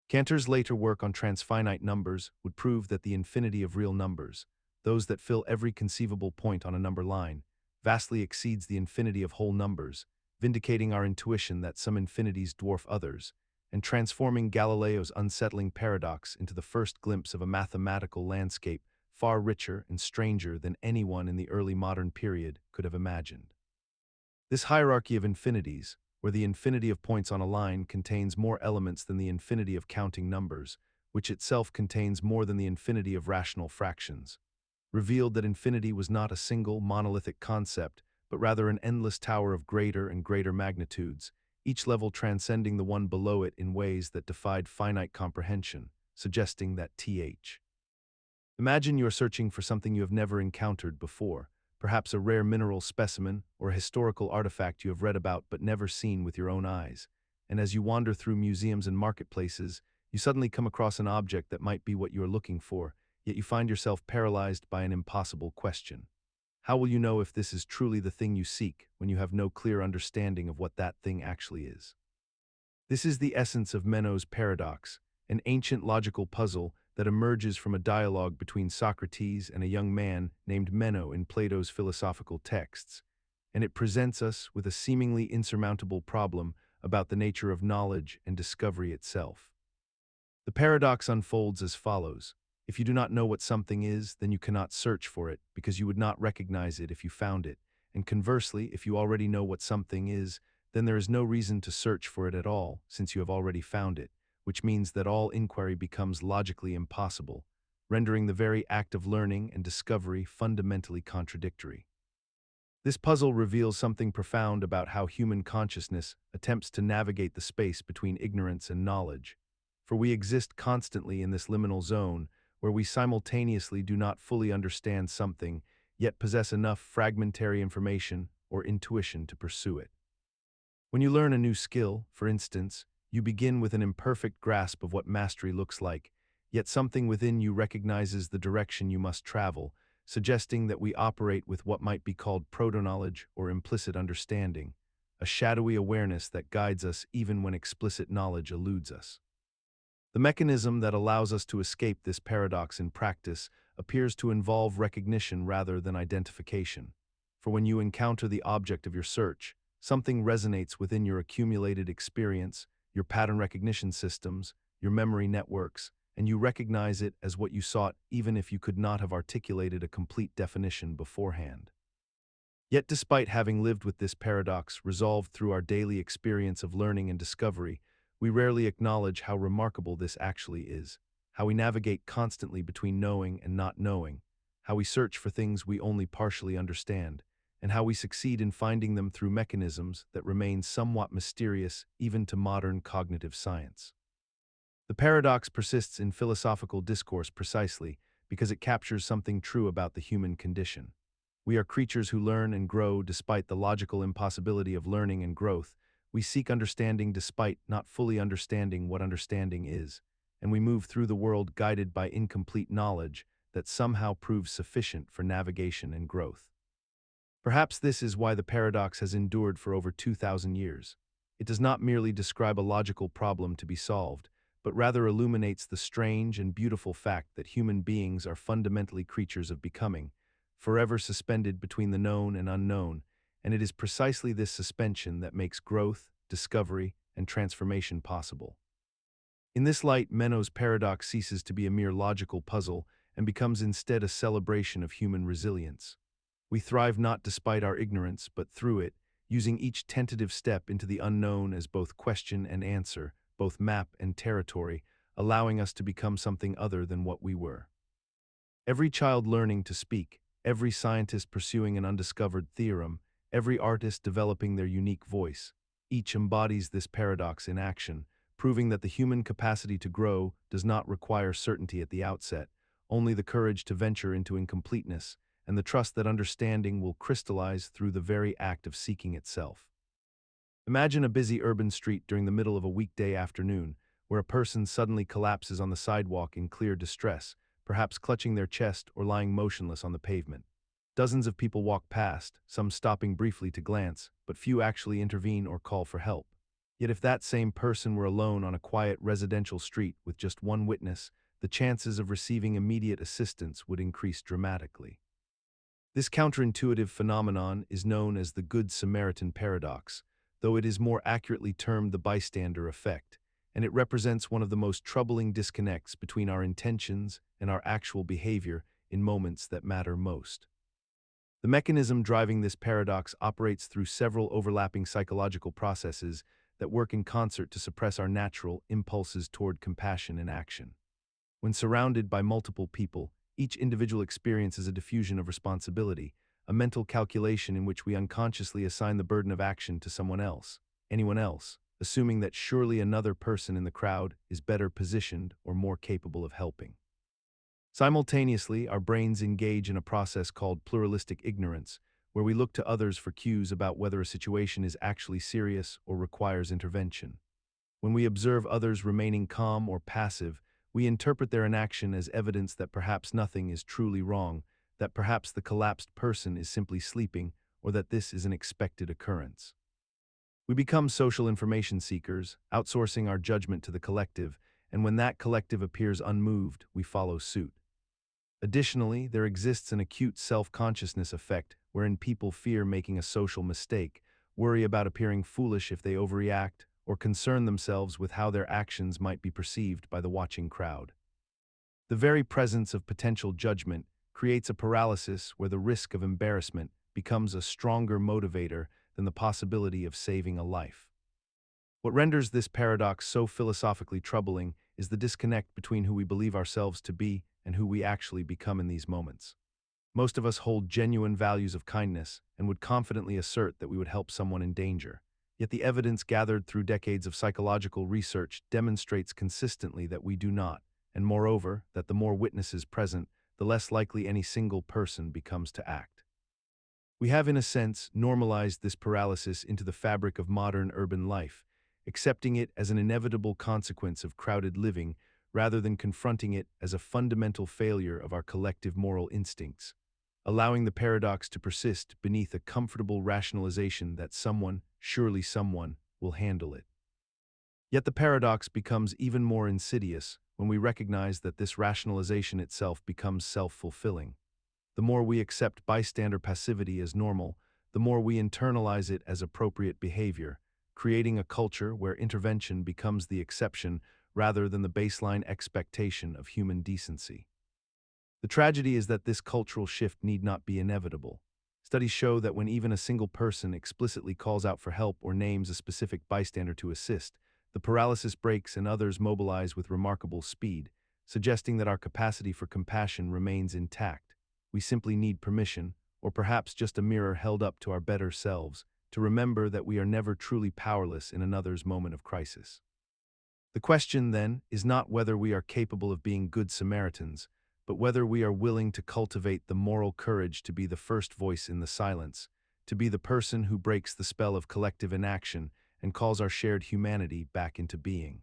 Cantor's later work on transfinite numbers would prove that the infinity of real numbers, those that fill every conceivable point on a number line, vastly exceeds the infinity of whole numbers, vindicating our intuition that some infinities dwarf others, and transforming Galileo's unsettling paradox into the first glimpse of a mathematical landscape far richer and stranger than anyone in the early modern period could have imagined. This hierarchy of infinities, where the infinity of points on a line contains more elements than the infinity of counting numbers, which itself contains more than the infinity of rational fractions, revealed that infinity was not a single monolithic concept, but rather an endless tower of greater and greater magnitudes, each level transcending the one below it in ways that defied finite comprehension, suggesting that Imagine you are searching for something you have never encountered before, perhaps a rare mineral specimen or a historical artifact you have read about but never seen with your own eyes, and as you wander through museums and marketplaces, you suddenly come across an object that might be what you are looking for, yet you find yourself paralyzed by an impossible question. How will you know if this is truly the thing you seek when you have no clear understanding of what that thing actually is? This is the essence of Menno's paradox, an ancient logical puzzle that emerges from a dialogue between Socrates and a young man named Meno in Plato's philosophical texts, and it presents us with a seemingly insurmountable problem about the nature of knowledge and discovery itself. The paradox unfolds as follows. If you do not know what something is, then you cannot search for it, because you would not recognize it if you found it. And conversely, if you already know what something is, then there is no reason to search for it at all, since you have already found it, which means that all inquiry becomes logically impossible, rendering the very act of learning and discovery fundamentally contradictory. This puzzle reveals something profound about how human consciousness attempts to navigate the space between ignorance and knowledge. For we exist constantly in this liminal zone where we simultaneously do not fully understand something, yet possess enough fragmentary information or intuition to pursue it. When you learn a new skill, for instance, you begin with an imperfect grasp of what mastery looks like, yet something within you recognizes the direction you must travel, suggesting that we operate with what might be called proto-knowledge or implicit understanding, a shadowy awareness that guides us even when explicit knowledge eludes us. The mechanism that allows us to escape this paradox in practice appears to involve recognition rather than identification. For when you encounter the object of your search, something resonates within your accumulated experience, your pattern recognition systems, your memory networks, and you recognize it as what you sought even if you could not have articulated a complete definition beforehand. Yet despite having lived with this paradox resolved through our daily experience of learning and discovery, we rarely acknowledge how remarkable this actually is, how we navigate constantly between knowing and not knowing, how we search for things we only partially understand, and how we succeed in finding them through mechanisms that remain somewhat mysterious even to modern cognitive science. The paradox persists in philosophical discourse precisely because it captures something true about the human condition. We are creatures who learn and grow despite the logical impossibility of learning and growth. We seek understanding despite not fully understanding what understanding is, and we move through the world guided by incomplete knowledge that somehow proves sufficient for navigation and growth. Perhaps this is why the paradox has endured for over 2,000 years. It does not merely describe a logical problem to be solved, but rather illuminates the strange and beautiful fact that human beings are fundamentally creatures of becoming, forever suspended between the known and unknown, and it is precisely this suspension that makes growth, discovery, and transformation possible. In this light, Meno's paradox ceases to be a mere logical puzzle and becomes instead a celebration of human resilience. We thrive not despite our ignorance, but through it, using each tentative step into the unknown as both question and answer, both map and territory, allowing us to become something other than what we were. Every child learning to speak, every scientist pursuing an undiscovered theorem, every artist developing their unique voice, each embodies this paradox in action, proving that the human capacity to grow does not require certainty at the outset, only the courage to venture into incompleteness, and the trust that understanding will crystallize through the very act of seeking itself. Imagine a busy urban street during the middle of a weekday afternoon, where a person suddenly collapses on the sidewalk in clear distress, perhaps clutching their chest or lying motionless on the pavement. Dozens of people walk past, some stopping briefly to glance, but few actually intervene or call for help. Yet if that same person were alone on a quiet residential street with just one witness, the chances of receiving immediate assistance would increase dramatically. This counterintuitive phenomenon is known as the Good Samaritan Paradox, though it is more accurately termed the bystander effect, and it represents one of the most troubling disconnects between our intentions and our actual behavior in moments that matter most. The mechanism driving this paradox operates through several overlapping psychological processes that work in concert to suppress our natural impulses toward compassion and action. When surrounded by multiple people, each individual experiences a diffusion of responsibility, a mental calculation in which we unconsciously assign the burden of action to someone else, anyone else, assuming that surely another person in the crowd is better positioned or more capable of helping. Simultaneously, our brains engage in a process called pluralistic ignorance, where we look to others for cues about whether a situation is actually serious or requires intervention. When we observe others remaining calm or passive, we interpret their inaction as evidence that perhaps nothing is truly wrong, that perhaps the collapsed person is simply sleeping, or that this is an expected occurrence. We become social information seekers, outsourcing our judgment to the collective, and when that collective appears unmoved, we follow suit. Additionally, there exists an acute self-consciousness effect wherein people fear making a social mistake, worry about appearing foolish if they overreact, or concern themselves with how their actions might be perceived by the watching crowd. The very presence of potential judgment creates a paralysis where the risk of embarrassment becomes a stronger motivator than the possibility of saving a life. What renders this paradox so philosophically troubling is the disconnect between who we believe ourselves to be and who we actually become in these moments. Most of us hold genuine values of kindness and would confidently assert that we would help someone in danger. Yet the evidence gathered through decades of psychological research demonstrates consistently that we do not, and moreover, that the more witnesses present, the less likely any single person becomes to act. We have, in a sense, normalized this paralysis into the fabric of modern urban life, accepting it as an inevitable consequence of crowded living rather than confronting it as a fundamental failure of our collective moral instincts, allowing the paradox to persist beneath a comfortable rationalization that someone, surely someone, will handle it. Yet the paradox becomes even more insidious when we recognize that this rationalization itself becomes self-fulfilling. The more we accept bystander passivity as normal, the more we internalize it as appropriate behavior, creating a culture where intervention becomes the exception rather than the baseline expectation of human decency. The tragedy is that this cultural shift need not be inevitable. Studies show that when even a single person explicitly calls out for help or names a specific bystander to assist, the paralysis breaks and others mobilize with remarkable speed, suggesting that our capacity for compassion remains intact. We simply need permission, or perhaps just a mirror held up to our better selves, to remember that we are never truly powerless in another's moment of crisis. The question, then, is not whether we are capable of being good Samaritans, but whether we are willing to cultivate the moral courage to be the first voice in the silence, to be the person who breaks the spell of collective inaction and calls our shared humanity back into being.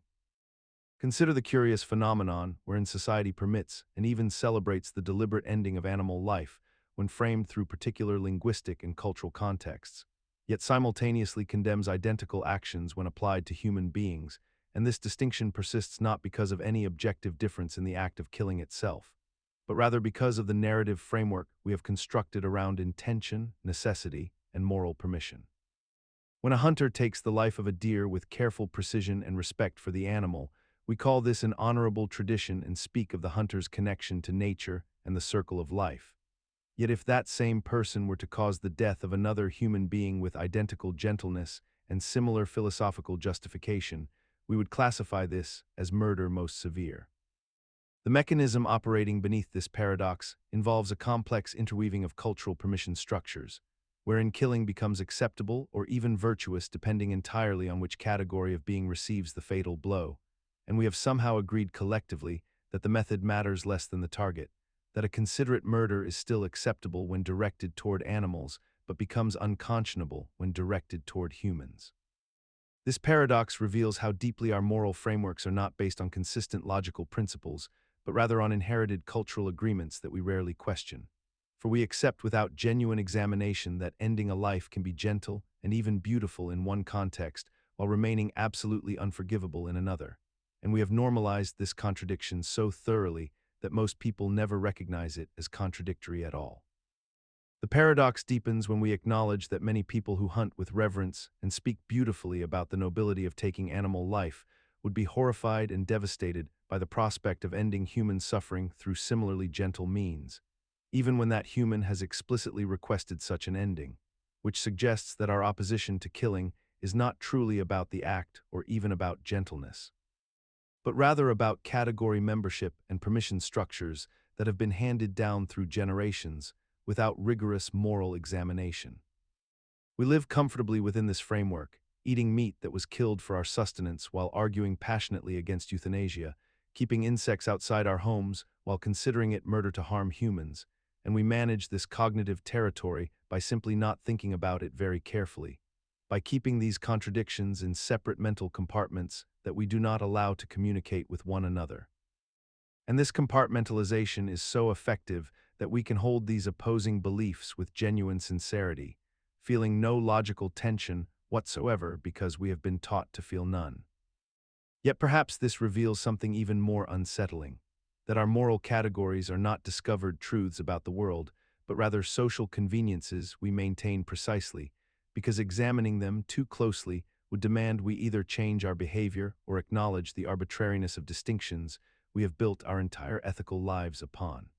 Consider the curious phenomenon wherein society permits and even celebrates the deliberate ending of animal life when framed through particular linguistic and cultural contexts, yet simultaneously condemns identical actions when applied to human beings, and this distinction persists not because of any objective difference in the act of killing itself, but rather because of the narrative framework we have constructed around intention, necessity, and moral permission. When a hunter takes the life of a deer with careful precision and respect for the animal, we call this an honorable tradition and speak of the hunter's connection to nature and the circle of life. Yet if that same person were to cause the death of another human being with identical gentleness and similar philosophical justification, we would classify this as murder most severe. The mechanism operating beneath this paradox involves a complex interweaving of cultural permission structures, wherein killing becomes acceptable or even virtuous depending entirely on which category of being receives the fatal blow, and we have somehow agreed collectively that the method matters less than the target, that a considerate murder is still acceptable when directed toward animals, but becomes unconscionable when directed toward humans. This paradox reveals how deeply our moral frameworks are not based on consistent logical principles, but rather on inherited cultural agreements that we rarely question. For we accept without genuine examination that ending a life can be gentle and even beautiful in one context, while remaining absolutely unforgivable in another. And we have normalized this contradiction so thoroughly that most people never recognize it as contradictory at all. The paradox deepens when we acknowledge that many people who hunt with reverence and speak beautifully about the nobility of taking animal life would be horrified and devastated by the prospect of ending human suffering through similarly gentle means, even when that human has explicitly requested such an ending, which suggests that our opposition to killing is not truly about the act or even about gentleness, but rather about category membership and permission structures that have been handed down through generations without rigorous moral examination. We live comfortably within this framework, eating meat that was killed for our sustenance while arguing passionately against euthanasia, keeping insects outside our homes while considering it murder to harm humans, and we manage this cognitive territory by simply not thinking about it very carefully, by keeping these contradictions in separate mental compartments that we do not allow to communicate with one another. And this compartmentalization is so effective that we can hold these opposing beliefs with genuine sincerity, feeling no logical tension whatsoever because we have been taught to feel none. Yet perhaps this reveals something even more unsettling, that our moral categories are not discovered truths about the world, but rather social conveniences we maintain precisely, because examining them too closely would demand we either change our behavior or acknowledge the arbitrariness of distinctions we have built our entire ethical lives upon.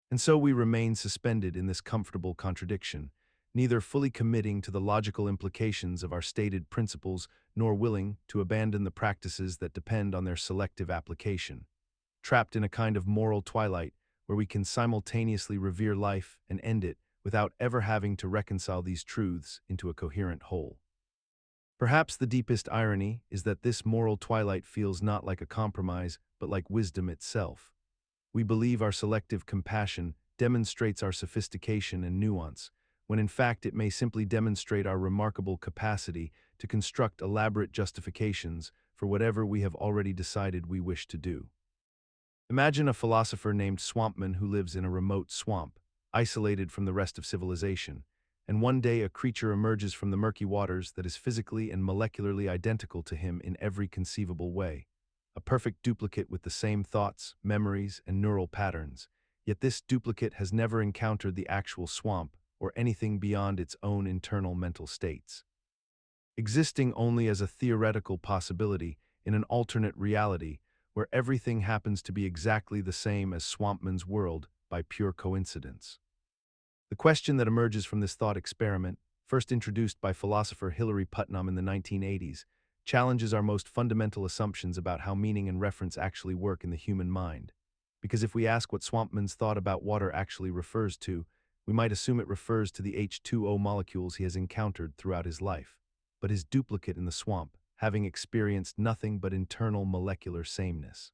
And so we remain suspended in this comfortable contradiction, neither fully committing to the logical implications of our stated principles nor willing to abandon the practices that depend on their selective application, trapped in a kind of moral twilight where we can simultaneously revere life and end it without ever having to reconcile these truths into a coherent whole. Perhaps the deepest irony is that this moral twilight feels not like a compromise, but like wisdom itself. We believe our selective compassion demonstrates our sophistication and nuance, when in fact it may simply demonstrate our remarkable capacity to construct elaborate justifications for whatever we have already decided we wish to do. Imagine a philosopher named Swampman who lives in a remote swamp, isolated from the rest of civilization, and one day a creature emerges from the murky waters that is physically and molecularly identical to him in every conceivable way. A perfect duplicate with the same thoughts, memories, and neural patterns, yet this duplicate has never encountered the actual swamp or anything beyond its own internal mental states. Existing only as a theoretical possibility in an alternate reality where everything happens to be exactly the same as Swampman's world by pure coincidence. The question that emerges from this thought experiment, first introduced by philosopher Hilary Putnam in the 1980s, challenges our most fundamental assumptions about how meaning and reference actually work in the human mind. Because if we ask what Swampman's thought about water actually refers to, we might assume it refers to the H2O molecules he has encountered throughout his life. But his duplicate in the swamp, having experienced nothing but internal molecular sameness,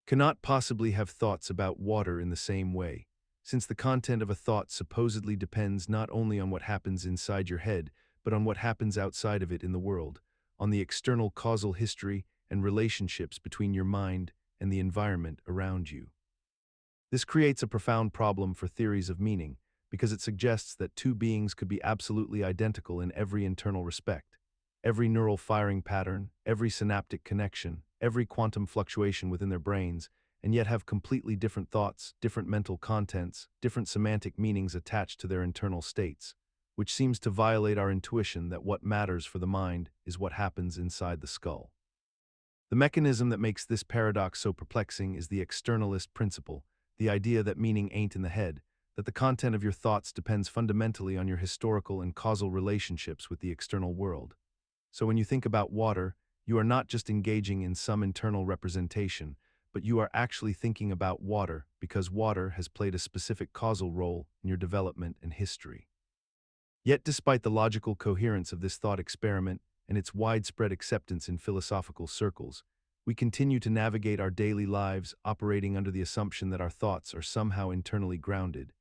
cannot possibly have thoughts about water in the same way, since the content of a thought supposedly depends not only on what happens inside your head, but on what happens outside of it in the world, on the external causal history and relationships between your mind and the environment around you. This creates a profound problem for theories of meaning, because it suggests that two beings could be absolutely identical in every internal respect. Every neural firing pattern, every synaptic connection, every quantum fluctuation within their brains, and yet have completely different thoughts, different mental contents, different semantic meanings attached to their internal states, which seems to violate our intuition that what matters for the mind is what happens inside the skull. The mechanism that makes this paradox so perplexing is the externalist principle, the idea that meaning ain't in the head, that the content of your thoughts depends fundamentally on your historical and causal relationships with the external world. So when you think about water, you are not just engaging in some internal representation, but you are actually thinking about water because water has played a specific causal role in your development and history. Yet despite the logical coherence of this thought experiment and its widespread acceptance in philosophical circles, we continue to navigate our daily lives operating under the assumption that our thoughts are somehow internally grounded,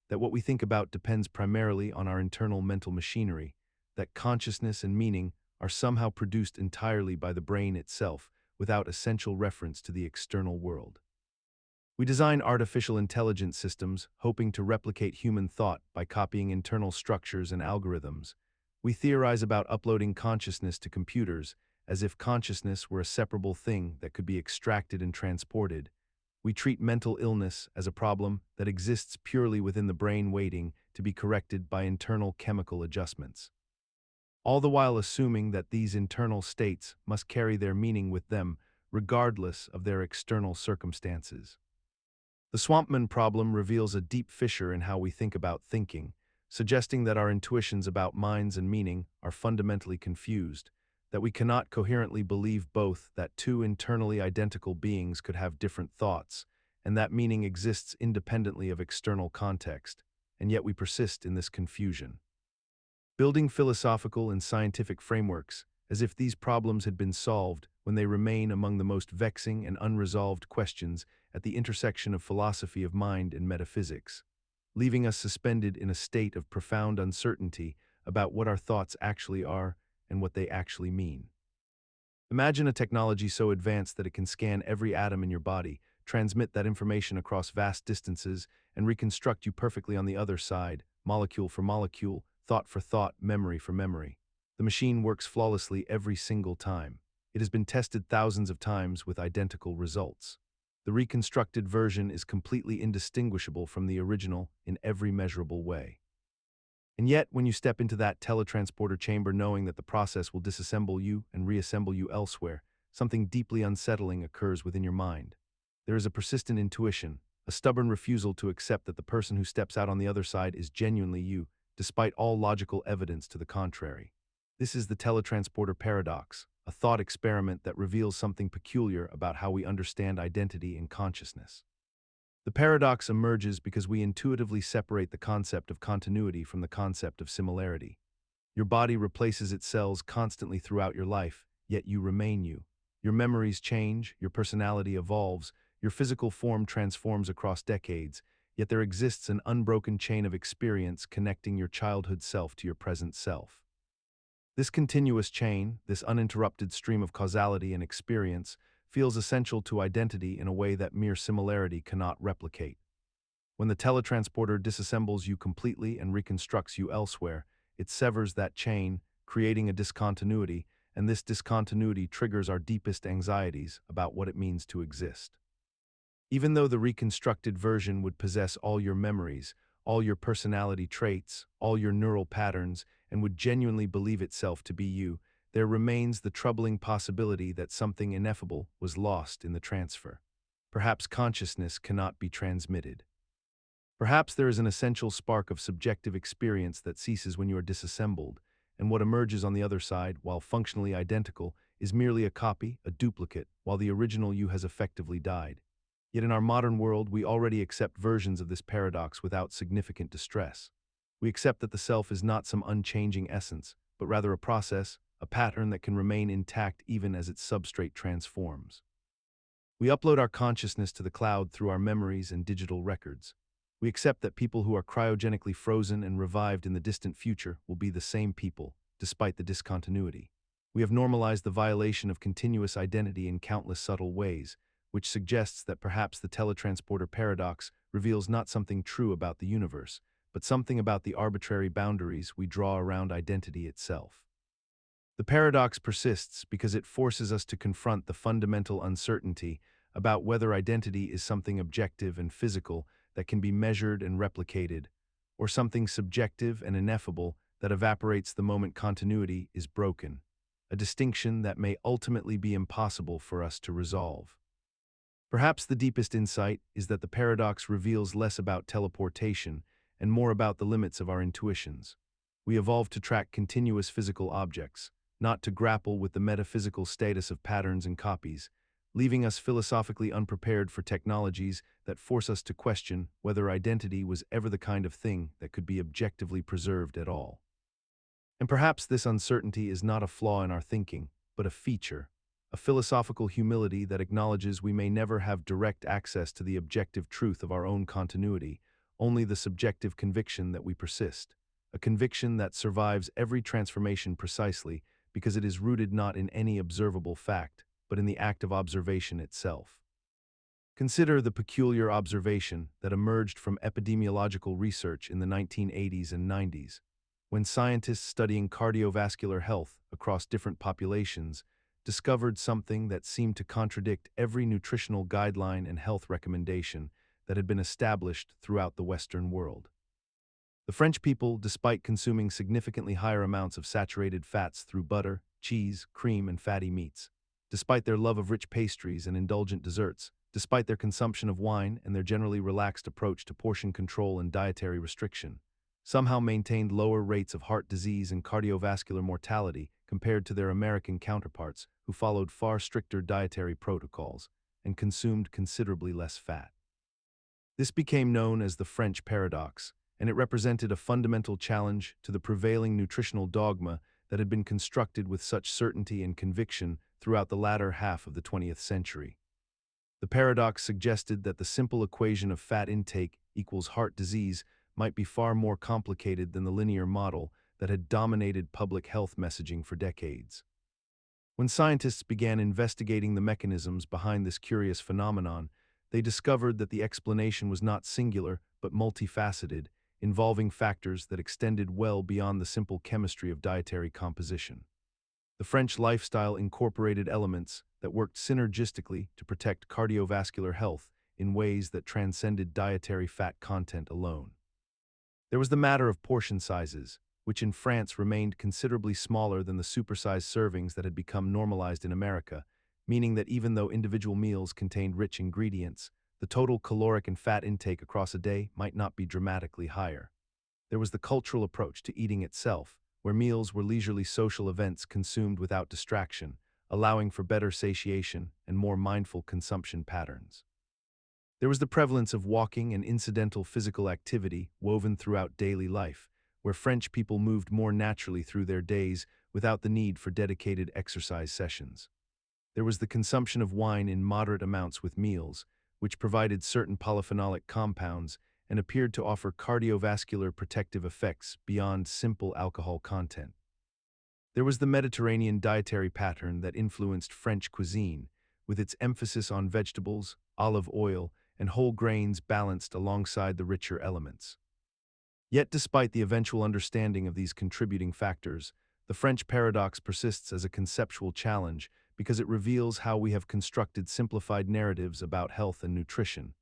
that what we think about depends primarily on our internal mental machinery, that consciousness and meaning are somehow produced entirely by the brain itself, without essential reference to the external world. We design artificial intelligence systems hoping to replicate human thought by copying internal structures and algorithms. We theorize about uploading consciousness to computers as if consciousness were a separable thing that could be extracted and transported. We treat mental illness as a problem that exists purely within the brain waiting to be corrected by internal chemical adjustments, all the while assuming that these internal states must carry their meaning with them regardless of their external circumstances. The Swampman Problem reveals a deep fissure in how we think about thinking, suggesting that our intuitions about minds and meaning are fundamentally confused, that we cannot coherently believe both that two internally identical beings could have different thoughts, and that meaning exists independently of external context, and yet we persist in this confusion, building philosophical and scientific frameworks as if these problems had been solved when they remain among the most vexing and unresolved questions at the intersection of philosophy of mind and metaphysics, leaving us suspended in a state of profound uncertainty about what our thoughts actually are and what they actually mean. Imagine a technology so advanced that it can scan every atom in your body, transmit that information across vast distances, and reconstruct you perfectly on the other side, molecule for molecule, thought for thought, memory for memory. The machine works flawlessly every single time. It has been tested thousands of times with identical results. The reconstructed version is completely indistinguishable from the original in every measurable way. And yet, when you step into that teletransporter chamber knowing that the process will disassemble you and reassemble you elsewhere, something deeply unsettling occurs within your mind. There is a persistent intuition, a stubborn refusal to accept that the person who steps out on the other side is genuinely you, despite all logical evidence to the contrary. This is the Teletransporter Paradox, a thought experiment that reveals something peculiar about how we understand identity and consciousness. The paradox emerges because we intuitively separate the concept of continuity from the concept of similarity. Your body replaces its cells constantly throughout your life, yet you remain you. Your memories change, your personality evolves, your physical form transforms across decades, yet there exists an unbroken chain of experience connecting your childhood self to your present self. This continuous chain, this uninterrupted stream of causality and experience, feels essential to identity in a way that mere similarity cannot replicate. When the teletransporter disassembles you completely and reconstructs you elsewhere, it severs that chain, creating a discontinuity, and this discontinuity triggers our deepest anxieties about what it means to exist. Even though the reconstructed version would possess all your memories, all your personality traits, all your neural patterns, and would genuinely believe itself to be you, there remains the troubling possibility that something ineffable was lost in the transfer. Perhaps consciousness cannot be transmitted. Perhaps there is an essential spark of subjective experience that ceases when you are disassembled, and what emerges on the other side, while functionally identical, is merely a copy, a duplicate, while the original you has effectively died. Yet in our modern world, we already accept versions of this paradox without significant distress. We accept that the self is not some unchanging essence, but rather a process, a pattern that can remain intact even as its substrate transforms. We upload our consciousness to the cloud through our memories and digital records. We accept that people who are cryogenically frozen and revived in the distant future will be the same people, despite the discontinuity. We have normalized the violation of continuous identity in countless subtle ways, which suggests that perhaps the Teletransporter Paradox reveals not something true about the universe, but something about the arbitrary boundaries we draw around identity itself. The paradox persists because it forces us to confront the fundamental uncertainty about whether identity is something objective and physical that can be measured and replicated, or something subjective and ineffable that evaporates the moment continuity is broken, a distinction that may ultimately be impossible for us to resolve. Perhaps the deepest insight is that the paradox reveals less about teleportation and more about the limits of our intuitions. We evolved to track continuous physical objects, not to grapple with the metaphysical status of patterns and copies, leaving us philosophically unprepared for technologies that force us to question whether identity was ever the kind of thing that could be objectively preserved at all. And perhaps this uncertainty is not a flaw in our thinking, but a feature, a philosophical humility that acknowledges we may never have direct access to the objective truth of our own continuity, only the subjective conviction that we persist, a conviction that survives every transformation precisely because it is rooted not in any observable fact, but in the act of observation itself. Consider the peculiar observation that emerged from epidemiological research in the 1980s and 90s, when scientists studying cardiovascular health across different populations discovered something that seemed to contradict every nutritional guideline and health recommendation that had been established throughout the Western world. The French people, despite consuming significantly higher amounts of saturated fats through butter, cheese, cream, and fatty meats, despite their love of rich pastries and indulgent desserts, despite their consumption of wine and their generally relaxed approach to portion control and dietary restriction, somehow maintained lower rates of heart disease and cardiovascular mortality compared to their American counterparts who followed far stricter dietary protocols and consumed considerably less fat. This became known as the French paradox, and it represented a fundamental challenge to the prevailing nutritional dogma that had been constructed with such certainty and conviction throughout the latter half of the 20th century. The paradox suggested that the simple equation of fat intake equals heart disease might be far more complicated than the linear model that had dominated public health messaging for decades. When scientists began investigating the mechanisms behind this curious phenomenon, they discovered that the explanation was not singular but multifaceted, involving factors that extended well beyond the simple chemistry of dietary composition. The French lifestyle incorporated elements that worked synergistically to protect cardiovascular health in ways that transcended dietary fat content alone. There was the matter of portion sizes, which in France remained considerably smaller than the supersized servings that had become normalized in America, meaning that even though individual meals contained rich ingredients, the total caloric and fat intake across a day might not be dramatically higher. There was the cultural approach to eating itself, where meals were leisurely social events consumed without distraction, allowing for better satiation and more mindful consumption patterns. There was the prevalence of walking and incidental physical activity woven throughout daily life, where French people moved more naturally through their days without the need for dedicated exercise sessions. There was the consumption of wine in moderate amounts with meals, which provided certain polyphenolic compounds and appeared to offer cardiovascular protective effects beyond simple alcohol content. There was the Mediterranean dietary pattern that influenced French cuisine, with its emphasis on vegetables, olive oil, and whole grains balanced alongside the richer elements. Yet despite the eventual understanding of these contributing factors, the French paradox persists as a conceptual challenge because it reveals how we have constructed simplified narratives about health and nutrition,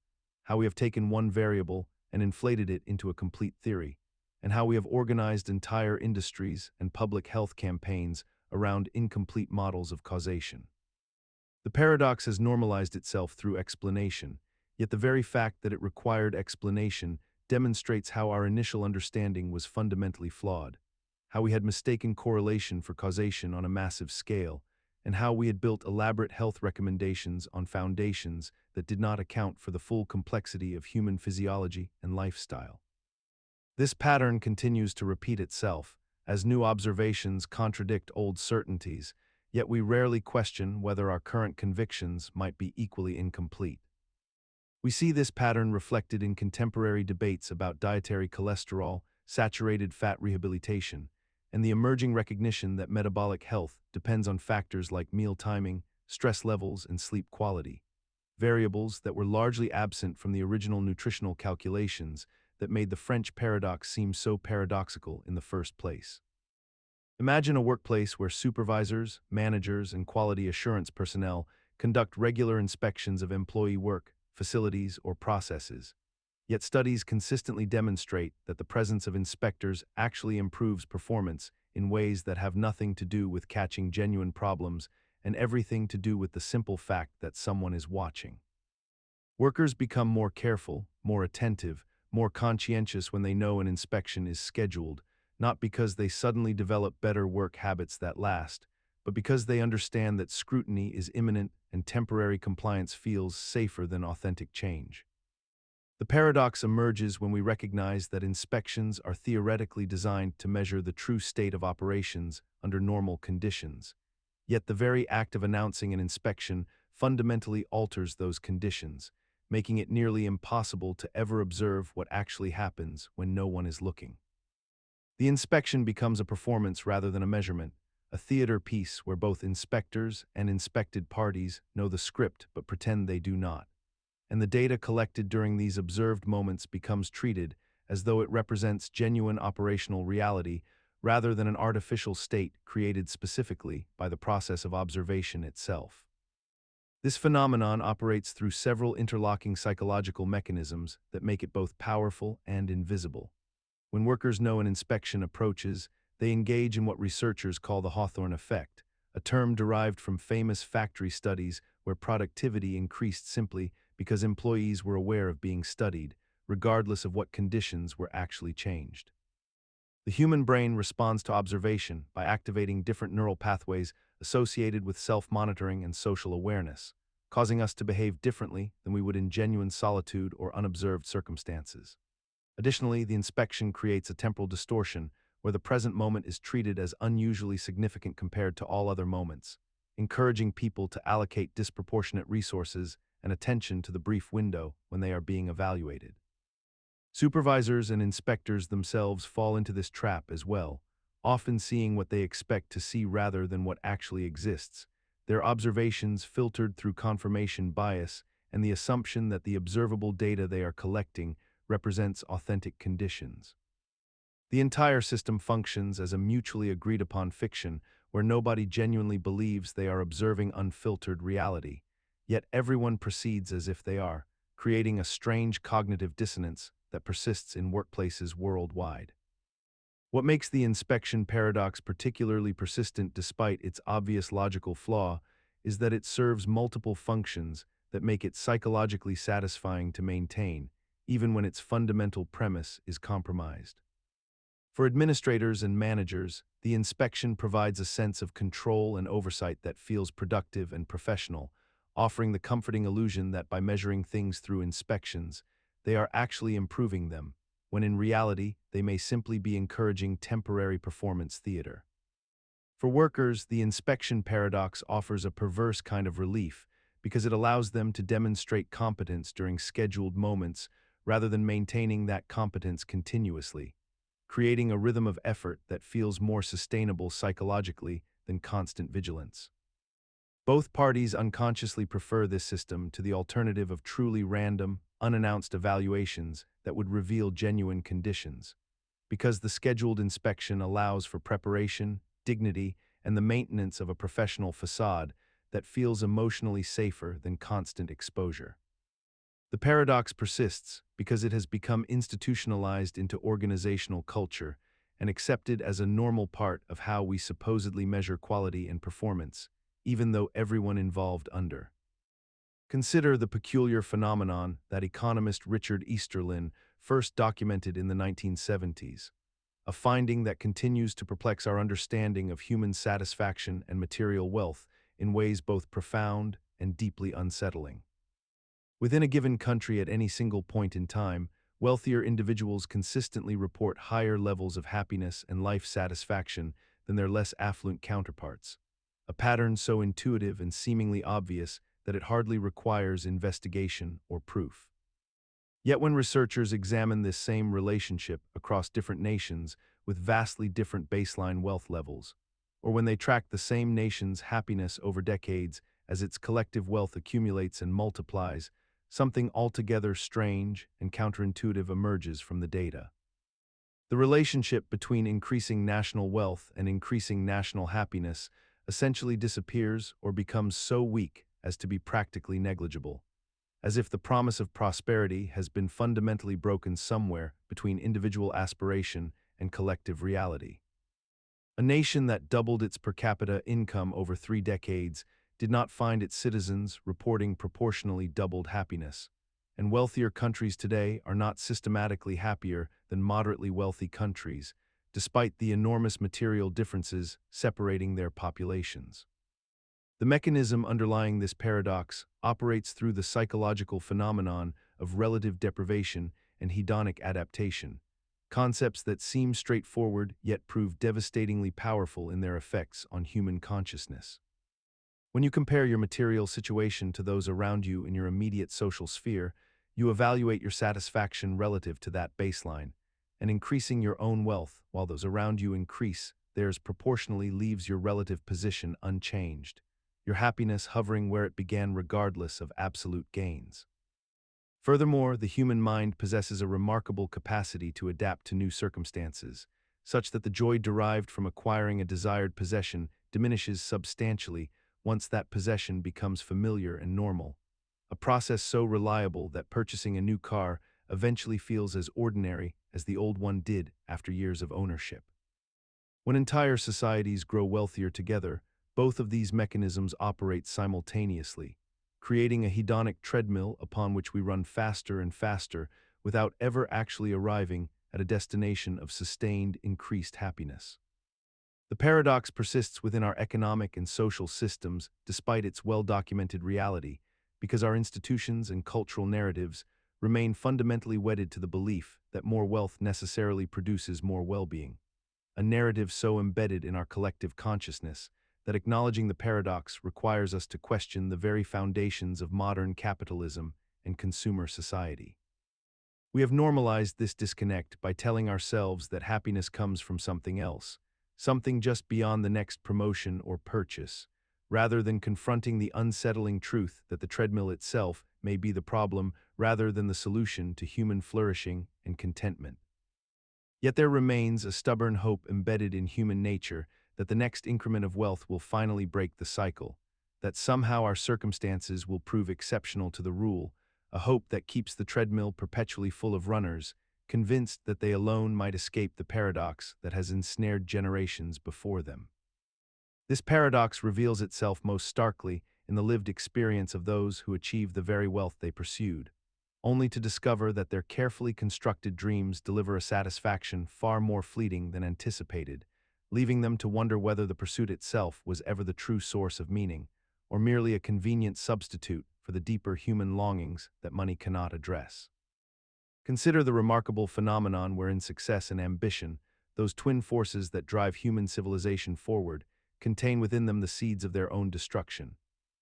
how we have taken one variable and inflated it into a complete theory, and how we have organized entire industries and public health campaigns around incomplete models of causation. The paradox has normalized itself through explanation, yet the very fact that it required explanation demonstrates how our initial understanding was fundamentally flawed, how we had mistaken correlation for causation on a massive scale, and how we had built elaborate health recommendations on foundations that did not account for the full complexity of human physiology and lifestyle. This pattern continues to repeat itself, as new observations contradict old certainties, yet we rarely question whether our current convictions might be equally incomplete. We see this pattern reflected in contemporary debates about dietary cholesterol, saturated fat rehabilitation, and the emerging recognition that metabolic health depends on factors like meal timing, stress levels, and sleep quality, variables that were largely absent from the original nutritional calculations that made the French paradox seem so paradoxical in the first place. Imagine a workplace where supervisors, managers, and quality assurance personnel conduct regular inspections of employee work, facilities, or processes. Yet studies consistently demonstrate that the presence of inspectors actually improves performance in ways that have nothing to do with catching genuine problems and everything to do with the simple fact that someone is watching. Workers become more careful, more attentive, more conscientious when they know an inspection is scheduled, not because they suddenly develop better work habits that last, but because they understand that scrutiny is imminent and temporary compliance feels safer than authentic change. The paradox emerges when we recognize that inspections are theoretically designed to measure the true state of operations under normal conditions, yet the very act of announcing an inspection fundamentally alters those conditions, making it nearly impossible to ever observe what actually happens when no one is looking. The inspection becomes a performance rather than a measurement, a theater piece where both inspectors and inspected parties know the script but pretend they do not, and the data collected during these observed moments becomes treated as though it represents genuine operational reality rather than an artificial state created specifically by the process of observation itself. This phenomenon operates through several interlocking psychological mechanisms that make it both powerful and invisible. When workers know an inspection approaches, they engage in what researchers call the Hawthorne effect, a term derived from famous factory studies where productivity increased simply because employees were aware of being studied, regardless of what conditions were actually changed. The human brain responds to observation by activating different neural pathways associated with self-monitoring and social awareness, causing us to behave differently than we would in genuine solitude or unobserved circumstances. Additionally, the inspection creates a temporal distortion where the present moment is treated as unusually significant compared to all other moments, encouraging people to allocate disproportionate resources and attention to the brief window when they are being evaluated. Supervisors and inspectors themselves fall into this trap as well, often seeing what they expect to see rather than what actually exists, their observations filtered through confirmation bias and the assumption that the observable data they are collecting represents authentic conditions. The entire system functions as a mutually agreed-upon fiction where nobody genuinely believes they are observing unfiltered reality. Yet everyone proceeds as if they are, creating a strange cognitive dissonance that persists in workplaces worldwide. What makes the inspection paradox particularly persistent despite its obvious logical flaw is that it serves multiple functions that make it psychologically satisfying to maintain, even when its fundamental premise is compromised. For administrators and managers, the inspection provides a sense of control and oversight that feels productive and professional, offering the comforting illusion that by measuring things through inspections, they are actually improving them, when in reality, they may simply be encouraging temporary performance theater. For workers, the inspection paradox offers a perverse kind of relief because it allows them to demonstrate competence during scheduled moments rather than maintaining that competence continuously, creating a rhythm of effort that feels more sustainable psychologically than constant vigilance. Both parties unconsciously prefer this system to the alternative of truly random, unannounced evaluations that would reveal genuine conditions, because the scheduled inspection allows for preparation, dignity, and the maintenance of a professional facade that feels emotionally safer than constant exposure. The paradox persists because it has become institutionalized into organizational culture and accepted as a normal part of how we supposedly measure quality and performance, even though everyone involved under. Consider the peculiar phenomenon that economist Richard Easterlin first documented in the 1970s, a finding that continues to perplex our understanding of human satisfaction and material wealth in ways both profound and deeply unsettling. Within a given country at any single point in time, wealthier individuals consistently report higher levels of happiness and life satisfaction than their less affluent counterparts, a pattern so intuitive and seemingly obvious that it hardly requires investigation or proof. Yet when researchers examine this same relationship across different nations with vastly different baseline wealth levels, or when they track the same nation's happiness over decades as its collective wealth accumulates and multiplies, something altogether strange and counterintuitive emerges from the data. The relationship between increasing national wealth and increasing national happiness essentially disappears or becomes so weak as to be practically negligible, as if the promise of prosperity has been fundamentally broken somewhere between individual aspiration and collective reality. A nation that doubled its per capita income over 3 decades did not find its citizens reporting proportionally doubled happiness, and wealthier countries today are not systematically happier than moderately wealthy countries, despite the enormous material differences separating their populations. The mechanism underlying this paradox operates through the psychological phenomenon of relative deprivation and hedonic adaptation, concepts that seem straightforward yet prove devastatingly powerful in their effects on human consciousness. When you compare your material situation to those around you in your immediate social sphere, you evaluate your satisfaction relative to that baseline, and increasing your own wealth while those around you increase, theirs proportionally leaves your relative position unchanged, your happiness hovering where it began regardless of absolute gains. Furthermore, the human mind possesses a remarkable capacity to adapt to new circumstances, such that the joy derived from acquiring a desired possession diminishes substantially once that possession becomes familiar and normal, a process so reliable that purchasing a new car eventually feels as ordinary as the old one did after years of ownership. When entire societies grow wealthier together, both of these mechanisms operate simultaneously, creating a hedonic treadmill upon which we run faster and faster without ever actually arriving at a destination of sustained, increased happiness. The paradox persists within our economic and social systems despite its well-documented reality, because our institutions and cultural narratives remain fundamentally wedded to the belief that more wealth necessarily produces more well-being, a narrative so embedded in our collective consciousness that acknowledging the paradox requires us to question the very foundations of modern capitalism and consumer society. We have normalized this disconnect by telling ourselves that happiness comes from something else, something just beyond the next promotion or purchase, rather than confronting the unsettling truth that the treadmill itself may be the problem rather than the solution to human flourishing and contentment. Yet there remains a stubborn hope embedded in human nature that the next increment of wealth will finally break the cycle, that somehow our circumstances will prove exceptional to the rule, a hope that keeps the treadmill perpetually full of runners, convinced that they alone might escape the paradox that has ensnared generations before them. This paradox reveals itself most starkly in the lived experience of those who achieved the very wealth they pursued, only to discover that their carefully constructed dreams deliver a satisfaction far more fleeting than anticipated, leaving them to wonder whether the pursuit itself was ever the true source of meaning, or merely a convenient substitute for the deeper human longings that money cannot address. Consider the remarkable phenomenon wherein success and ambition, those twin forces that drive human civilization forward, contain within them the seeds of their own destruction,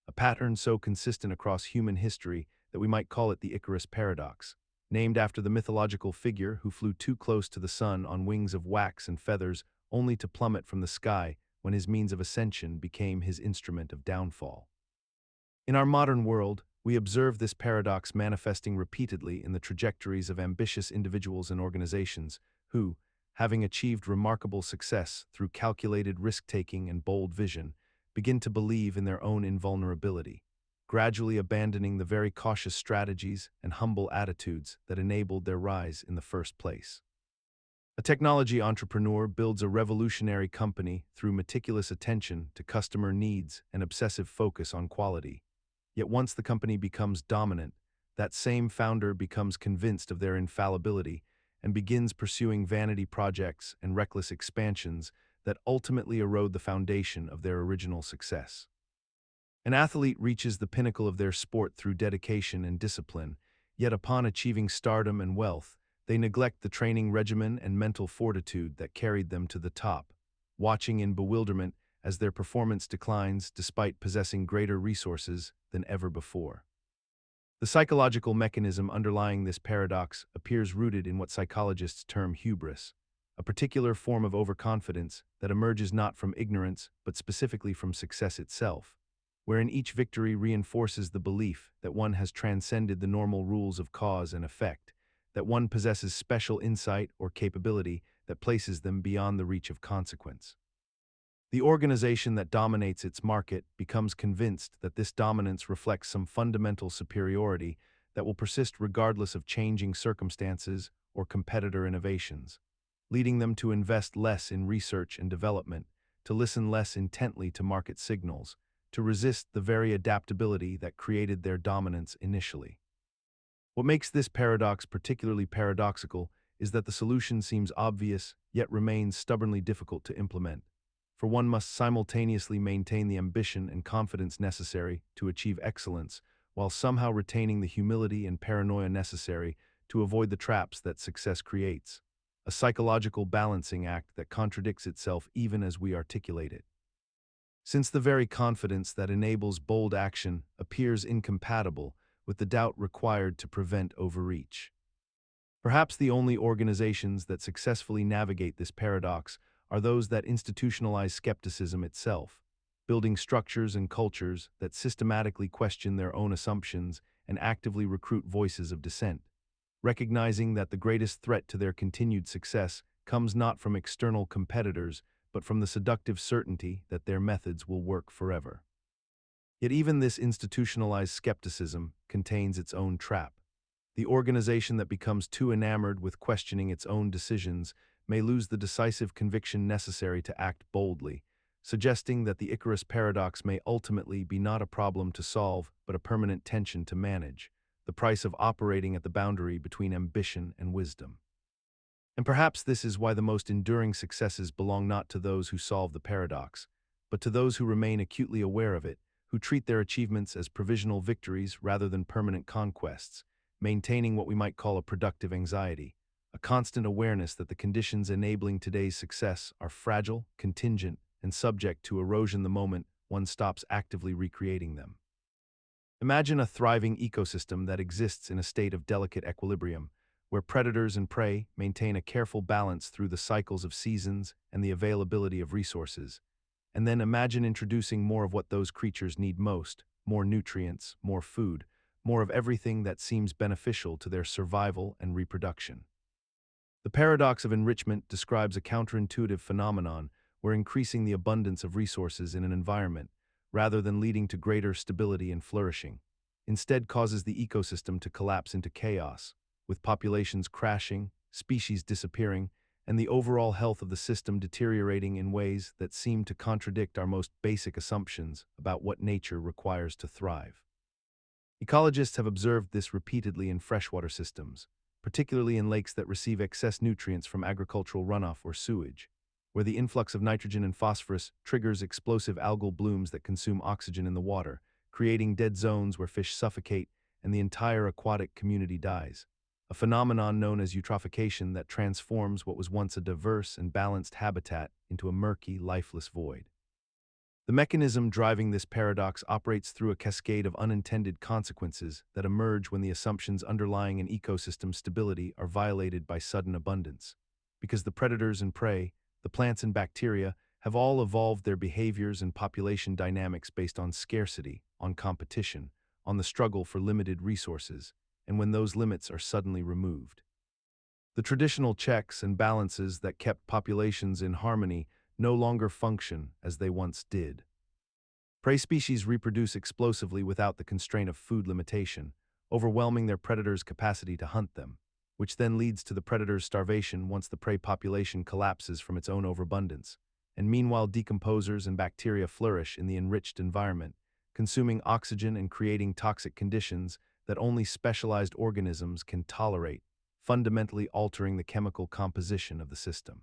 a pattern so consistent across human history that we might call it the Icarus Paradox, named after the mythological figure who flew too close to the sun on wings of wax and feathers only to plummet from the sky when his means of ascension became his instrument of downfall. In our modern world, we observe this paradox manifesting repeatedly in the trajectories of ambitious individuals and organizations who, having achieved remarkable success through calculated risk-taking and bold vision, begin to believe in their own invulnerability, gradually abandoning the very cautious strategies and humble attitudes that enabled their rise in the first place. A technology entrepreneur builds a revolutionary company through meticulous attention to customer needs and obsessive focus on quality. Yet once the company becomes dominant, that same founder becomes convinced of their infallibility and begins pursuing vanity projects and reckless expansions that ultimately erode the foundation of their original success. An athlete reaches the pinnacle of their sport through dedication and discipline, yet upon achieving stardom and wealth, they neglect the training regimen and mental fortitude that carried them to the top, watching in bewilderment as their performance declines despite possessing greater resources than ever before. The psychological mechanism underlying this paradox appears rooted in what psychologists term hubris, a particular form of overconfidence that emerges not from ignorance but specifically from success itself, wherein each victory reinforces the belief that one has transcended the normal rules of cause and effect, that one possesses special insight or capability that places them beyond the reach of consequence. The organization that dominates its market becomes convinced that this dominance reflects some fundamental superiority that will persist regardless of changing circumstances or competitor innovations, leading them to invest less in research and development, to listen less intently to market signals, to resist the very adaptability that created their dominance initially. What makes this paradox particularly paradoxical is that the solution seems obvious yet remains stubbornly difficult to implement, for one must simultaneously maintain the ambition and confidence necessary to achieve excellence while somehow retaining the humility and paranoia necessary to avoid the traps that success creates, a psychological balancing act that contradicts itself even as we articulate it. Since the very confidence that enables bold action appears incompatible with the doubt required to prevent overreach. Perhaps the only organizations that successfully navigate this paradox are those that institutionalize skepticism itself, building structures and cultures that systematically question their own assumptions and actively recruit voices of dissent, recognizing that the greatest threat to their continued success comes not from external competitors, but from the seductive certainty that their methods will work forever. Yet even this institutionalized skepticism contains its own trap. The organization that becomes too enamored with questioning its own decisions may lose the decisive conviction necessary to act boldly, suggesting that the Icarus Paradox may ultimately be not a problem to solve but a permanent tension to manage, the price of operating at the boundary between ambition and wisdom. And perhaps this is why the most enduring successes belong not to those who solve the paradox, but to those who remain acutely aware of it, who treat their achievements as provisional victories rather than permanent conquests, maintaining what we might call a productive anxiety, a constant awareness that the conditions enabling today's success are fragile, contingent, and subject to erosion the moment one stops actively recreating them. Imagine a thriving ecosystem that exists in a state of delicate equilibrium, where predators and prey maintain a careful balance through the cycles of seasons and the availability of resources. And then imagine introducing more of what those creatures need most, more nutrients, more food, more of everything that seems beneficial to their survival and reproduction. The paradox of enrichment describes a counterintuitive phenomenon we're increasing the abundance of resources in an environment, rather than leading to greater stability and flourishing. Instead causes the ecosystem to collapse into chaos, with populations crashing, species disappearing, and the overall health of the system deteriorating in ways that seem to contradict our most basic assumptions about what nature requires to thrive. Ecologists have observed this repeatedly in freshwater systems, particularly in lakes that receive excess nutrients from agricultural runoff or sewage, where the influx of nitrogen and phosphorus triggers explosive algal blooms that consume oxygen in the water, creating dead zones where fish suffocate and the entire aquatic community dies, a phenomenon known as eutrophication that transforms what was once a diverse and balanced habitat into a murky, lifeless void. The mechanism driving this paradox operates through a cascade of unintended consequences that emerge when the assumptions underlying an ecosystem's stability are violated by sudden abundance. Because the predators and prey, the plants and bacteria, have all evolved their behaviors and population dynamics based on scarcity, on competition, on the struggle for limited resources, and when those limits are suddenly removed. The traditional checks and balances that kept populations in harmony no longer function as they once did. Prey species reproduce explosively without the constraint of food limitation, overwhelming their predators' capacity to hunt them, which then leads to the predator's starvation once the prey population collapses from its own overabundance. And meanwhile, decomposers and bacteria flourish in the enriched environment, consuming oxygen and creating toxic conditions that only specialized organisms can tolerate, fundamentally altering the chemical composition of the system.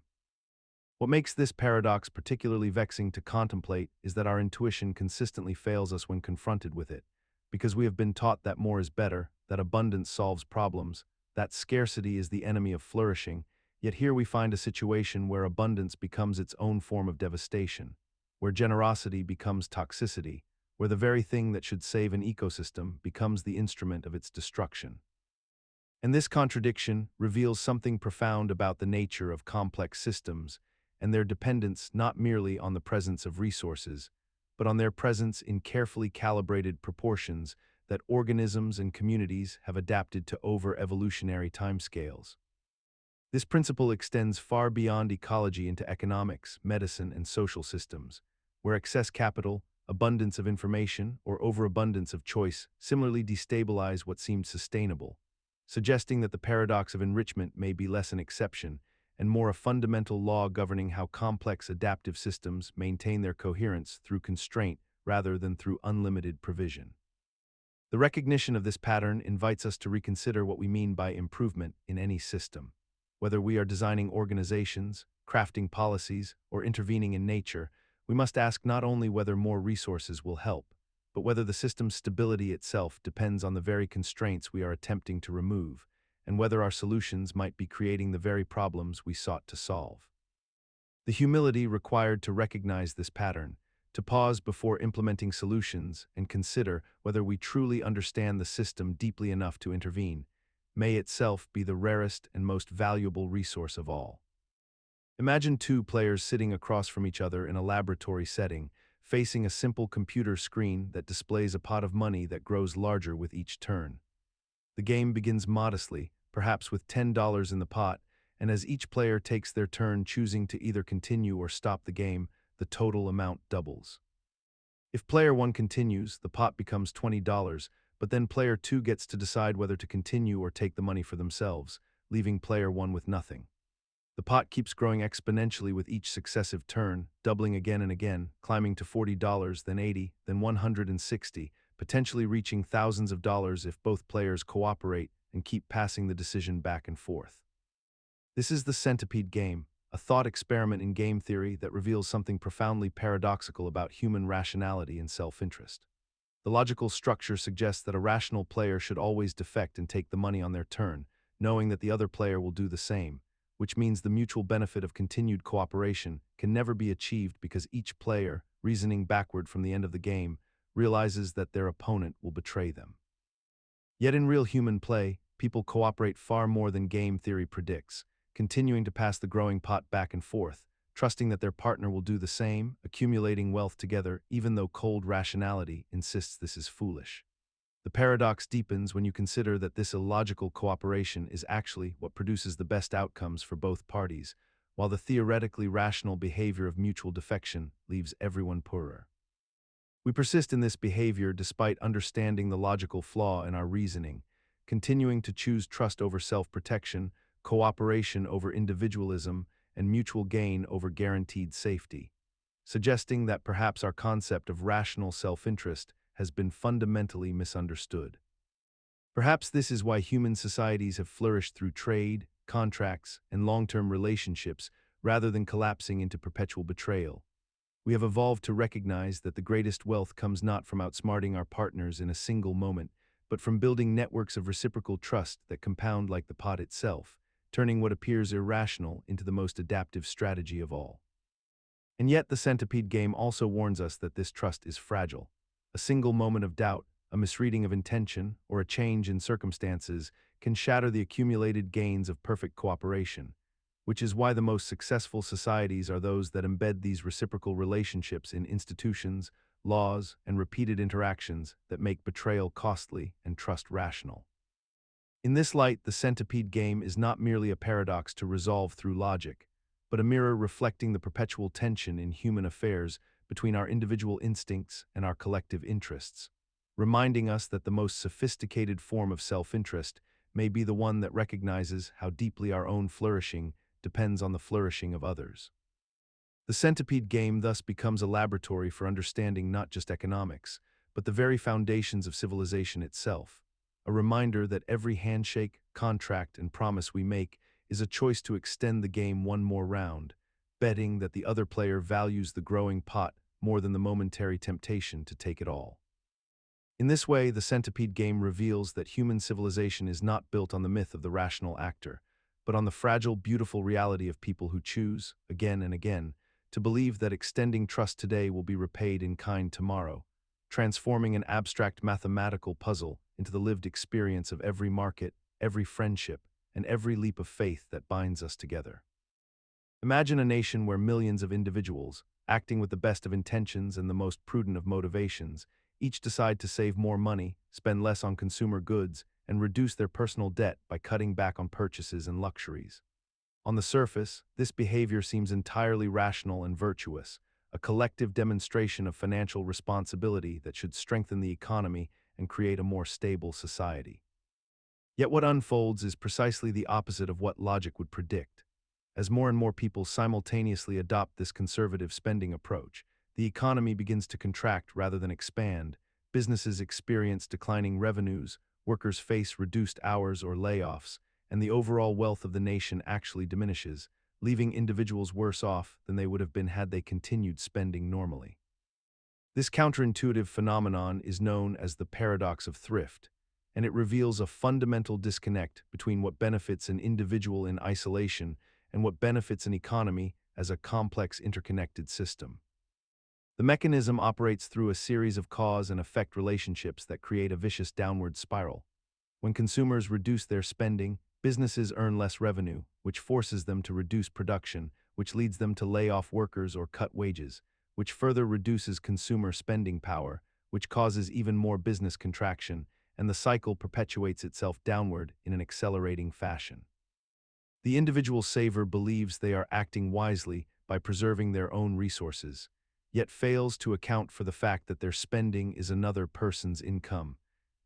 What makes this paradox particularly vexing to contemplate is that our intuition consistently fails us when confronted with it, because we have been taught that more is better, that abundance solves problems, that scarcity is the enemy of flourishing, yet here we find a situation where abundance becomes its own form of devastation, where generosity becomes toxicity, where the very thing that should save an ecosystem becomes the instrument of its destruction. And this contradiction reveals something profound about the nature of complex systems and their dependence not merely on the presence of resources, but on their presence in carefully calibrated proportions that organisms and communities have adapted to over evolutionary timescales. This principle extends far beyond ecology into economics, medicine, and social systems, where excess capital, abundance of information, or overabundance of choice similarly destabilize what seemed sustainable, suggesting that the paradox of enrichment may be less an exception and more a fundamental law governing how complex adaptive systems maintain their coherence through constraint rather than through unlimited provision. The recognition of this pattern invites us to reconsider what we mean by improvement in any system. Whether we are designing organizations, crafting policies, or intervening in nature, we must ask not only whether more resources will help, but whether the system's stability itself depends on the very constraints we are attempting to remove, and whether our solutions might be creating the very problems we sought to solve. The humility required to recognize this pattern, to pause before implementing solutions and consider whether we truly understand the system deeply enough to intervene, may itself be the rarest and most valuable resource of all. Imagine two players sitting across from each other in a laboratory setting, facing a simple computer screen that displays a pot of money that grows larger with each turn. The game begins modestly, perhaps with $10 in the pot, and as each player takes their turn choosing to either continue or stop the game, the total amount doubles. If player 1 continues, the pot becomes $20, but then player 2 gets to decide whether to continue or take the money for themselves, leaving player 1 with nothing. The pot keeps growing exponentially with each successive turn, doubling again and again, climbing to $40, then $80, then $160, potentially reaching thousands of dollars if both players cooperate and keep passing the decision back and forth. This is the Centipede Game, a thought experiment in game theory that reveals something profoundly paradoxical about human rationality and self-interest. The logical structure suggests that a rational player should always defect and take the money on their turn, knowing that the other player will do the same, which means the mutual benefit of continued cooperation can never be achieved because each player, reasoning backward from the end of the game, realizes that their opponent will betray them. Yet in real human play, people cooperate far more than game theory predicts, continuing to pass the growing pot back and forth, trusting that their partner will do the same, accumulating wealth together even though cold rationality insists this is foolish. The paradox deepens when you consider that this illogical cooperation is actually what produces the best outcomes for both parties, while the theoretically rational behavior of mutual defection leaves everyone poorer. We persist in this behavior despite understanding the logical flaw in our reasoning, continuing to choose trust over self-protection, cooperation over individualism, and mutual gain over guaranteed safety, suggesting that perhaps our concept of rational self-interest has been fundamentally misunderstood. Perhaps this is why human societies have flourished through trade, contracts, and long-term relationships rather than collapsing into perpetual betrayal. We have evolved to recognize that the greatest wealth comes not from outsmarting our partners in a single moment, but from building networks of reciprocal trust that compound like the pot itself, turning what appears irrational into the most adaptive strategy of all. And yet the Centipede Game also warns us that this trust is fragile. A single moment of doubt, a misreading of intention, or a change in circumstances can shatter the accumulated gains of perfect cooperation, which is why the most successful societies are those that embed these reciprocal relationships in institutions, laws, and repeated interactions that make betrayal costly and trust rational. In this light, the Centipede Game is not merely a paradox to resolve through logic, but a mirror reflecting the perpetual tension in human affairs between our individual instincts and our collective interests, reminding us that the most sophisticated form of self-interest may be the one that recognizes how deeply our own flourishing depends on the flourishing of others. The Centipede Game thus becomes a laboratory for understanding not just economics, but the very foundations of civilization itself, a reminder that every handshake, contract, and promise we make is a choice to extend the game one more round, betting that the other player values the growing pot more than the momentary temptation to take it all. In this way, the Centipede Game reveals that human civilization is not built on the myth of the rational actor, but on the fragile, beautiful reality of people who choose, again and again, to believe that extending trust today will be repaid in kind tomorrow, transforming an abstract mathematical puzzle into the lived experience of every market, every friendship, and every leap of faith that binds us together. Imagine a nation where millions of individuals, acting with the best of intentions and the most prudent of motivations, each decide to save more money, spend less on consumer goods, and reduce their personal debt by cutting back on purchases and luxuries. On the surface, this behavior seems entirely rational and virtuous, a collective demonstration of financial responsibility that should strengthen the economy and create a more stable society. Yet what unfolds is precisely the opposite of what logic would predict. As more and more people simultaneously adopt this conservative spending approach, the economy begins to contract rather than expand, businesses experience declining revenues, workers face reduced hours or layoffs, and the overall wealth of the nation actually diminishes, leaving individuals worse off than they would have been had they continued spending normally. This counterintuitive phenomenon is known as the paradox of thrift, and it reveals a fundamental disconnect between what benefits an individual in isolation and what benefits an economy as a complex interconnected system. The mechanism operates through a series of cause and effect relationships that create a vicious downward spiral. When consumers reduce their spending, businesses earn less revenue, which forces them to reduce production, which leads them to lay off workers or cut wages, which further reduces consumer spending power, which causes even more business contraction, and the cycle perpetuates itself downward in an accelerating fashion. The individual saver believes they are acting wisely by preserving their own resources, yet fails to account for the fact that their spending is another person's income,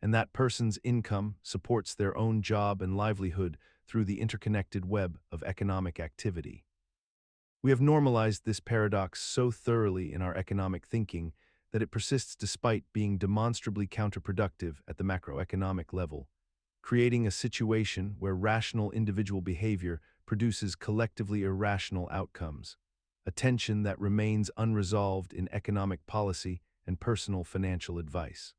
and that person's income supports their own job and livelihood through the interconnected web of economic activity. We have normalized this paradox so thoroughly in our economic thinking that it persists despite being demonstrably counterproductive at the macroeconomic level, creating a situation where rational individual behavior produces collectively irrational outcomes, a tension that remains unresolved in economic policy and personal financial advice.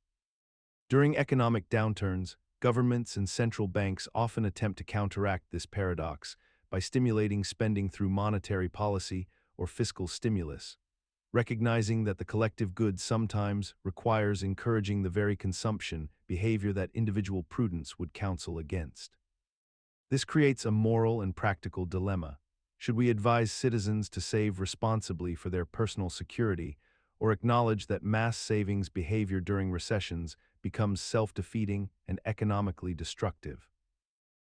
During economic downturns, governments and central banks often attempt to counteract this paradox by stimulating spending through monetary policy or fiscal stimulus, recognizing that the collective good sometimes requires encouraging the very consumption behavior that individual prudence would counsel against. This creates a moral and practical dilemma. Should we advise citizens to save responsibly for their personal security, or acknowledge that mass savings behavior during recessions becomes self-defeating and economically destructive?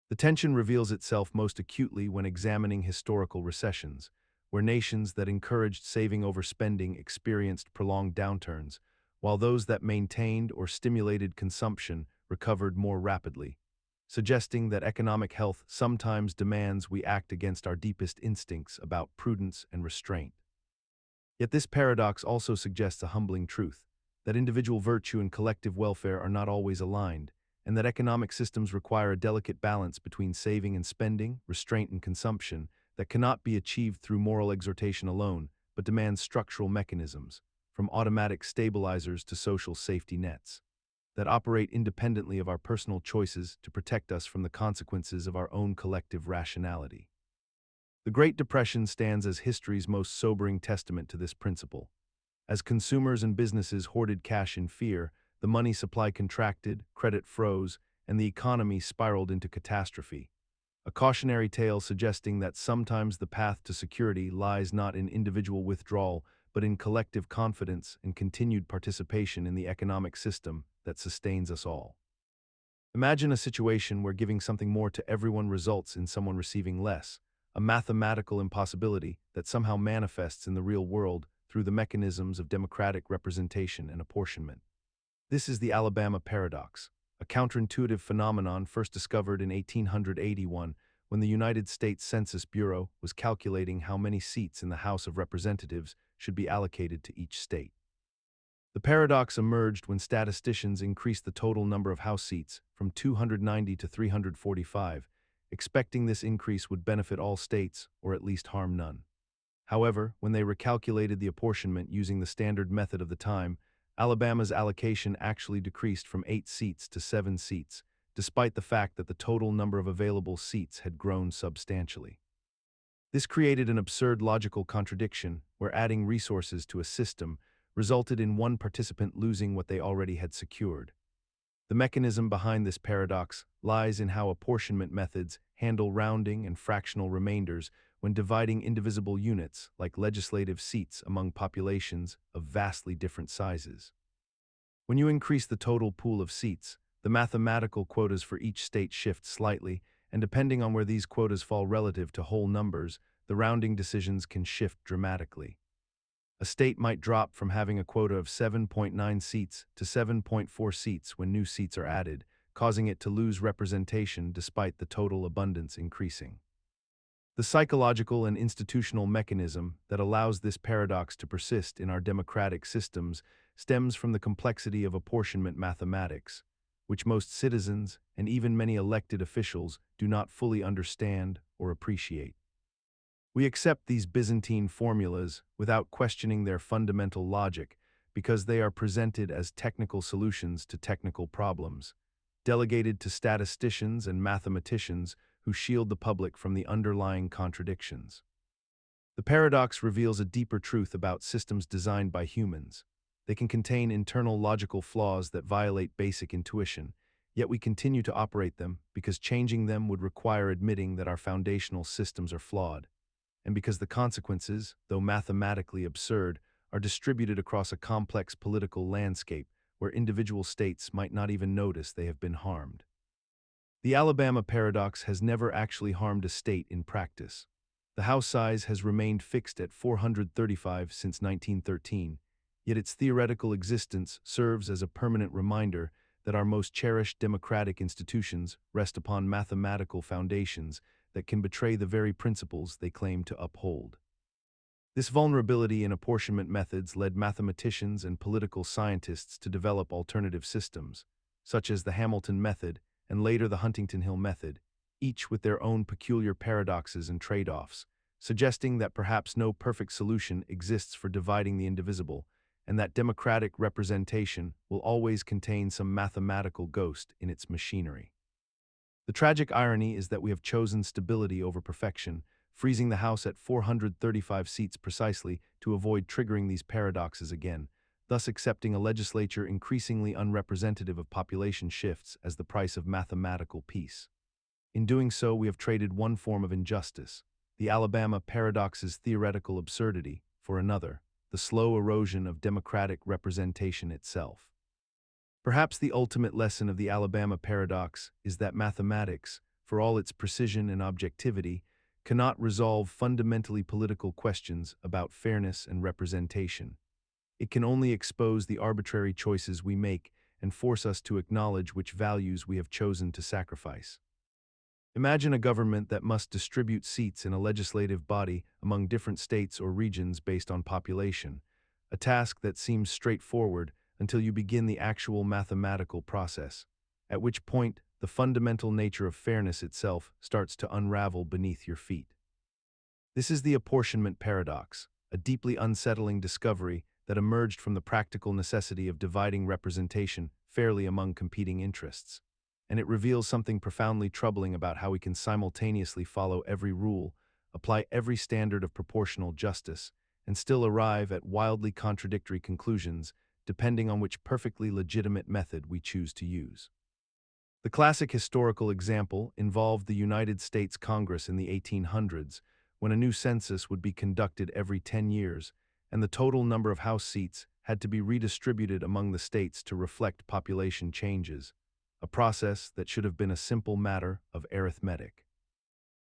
The tension reveals itself most acutely when examining historical recessions, where nations that encouraged saving over spending experienced prolonged downturns, while those that maintained or stimulated consumption recovered more rapidly, suggesting that economic health sometimes demands we act against our deepest instincts about prudence and restraint. Yet this paradox also suggests a humbling truth, that individual virtue and collective welfare are not always aligned, and that economic systems require a delicate balance between saving and spending, restraint and consumption, that cannot be achieved through moral exhortation alone, but demands structural mechanisms, from automatic stabilizers to social safety nets, that operate independently of our personal choices to protect us from the consequences of our own collective rationality. The Great Depression stands as history's most sobering testament to this principle. As consumers and businesses hoarded cash in fear, the money supply contracted, credit froze, and the economy spiraled into catastrophe. A cautionary tale suggesting that sometimes the path to security lies not in individual withdrawal, but in collective confidence and continued participation in the economic system that sustains us all. Imagine a situation where giving something more to everyone results in someone receiving less, a mathematical impossibility that somehow manifests in the real world through the mechanisms of democratic representation and apportionment. This is the Alabama Paradox, a counterintuitive phenomenon first discovered in 1881 when the United States Census Bureau was calculating how many seats in the House of Representatives should be allocated to each state. The paradox emerged when statisticians increased the total number of House seats from 290 to 345, expecting this increase would benefit all states or at least harm none. However, when they recalculated the apportionment using the standard method of the time, Alabama's allocation actually decreased from 8 seats to 7 seats, despite the fact that the total number of available seats had grown substantially. This created an absurd logical contradiction where adding resources to a system resulted in one participant losing what they already had secured. The mechanism behind this paradox lies in how apportionment methods handle rounding and fractional remainders when dividing indivisible units like legislative seats among populations of vastly different sizes. When you increase the total pool of seats, the mathematical quotas for each state shift slightly, and depending on where these quotas fall relative to whole numbers, the rounding decisions can shift dramatically. A state might drop from having a quota of 7.9 seats to 7.4 seats when new seats are added, causing it to lose representation despite the total abundance increasing. The psychological and institutional mechanism that allows this paradox to persist in our democratic systems stems from the complexity of apportionment mathematics, which most citizens and even many elected officials do not fully understand or appreciate. We accept these Byzantine formulas without questioning their fundamental logic because they are presented as technical solutions to technical problems, delegated to statisticians and mathematicians who shield the public from the underlying contradictions. The paradox reveals a deeper truth about systems designed by humans. They can contain internal logical flaws that violate basic intuition, yet we continue to operate them because changing them would require admitting that our foundational systems are flawed, and because the consequences, though mathematically absurd, are distributed across a complex political landscape where individual states might not even notice they have been harmed. The Alabama paradox has never actually harmed a state in practice. The House size has remained fixed at 435 since 1913, yet its theoretical existence serves as a permanent reminder that our most cherished democratic institutions rest upon mathematical foundations that can betray the very principles they claim to uphold. This vulnerability in apportionment methods led mathematicians and political scientists to develop alternative systems, such as the Hamilton method and later the Huntington Hill method, each with their own peculiar paradoxes and trade-offs, suggesting that perhaps no perfect solution exists for dividing the indivisible, and that democratic representation will always contain some mathematical ghost in its machinery. The tragic irony is that we have chosen stability over perfection, freezing the House at 435 seats precisely to avoid triggering these paradoxes again, thus accepting a legislature increasingly unrepresentative of population shifts as the price of mathematical peace. In doing so, we have traded one form of injustice, the Alabama paradox's theoretical absurdity, for another, the slow erosion of democratic representation itself. Perhaps the ultimate lesson of the Alabama paradox is that mathematics, for all its precision and objectivity, cannot resolve fundamentally political questions about fairness and representation. It can only expose the arbitrary choices we make and force us to acknowledge which values we have chosen to sacrifice. Imagine a government that must distribute seats in a legislative body among different states or regions based on population, a task that seems straightforward until you begin the actual mathematical process, at which point the fundamental nature of fairness itself starts to unravel beneath your feet. This is the Apportionment Paradox, a deeply unsettling discovery that emerged from the practical necessity of dividing representation fairly among competing interests. And it reveals something profoundly troubling about how we can simultaneously follow every rule, apply every standard of proportional justice, and still arrive at wildly contradictory conclusions depending on which perfectly legitimate method we choose to use. The classic historical example involved the United States Congress in the 1800s, when a new census would be conducted every 10 years, and the total number of House seats had to be redistributed among the states to reflect population changes, a process that should have been a simple matter of arithmetic.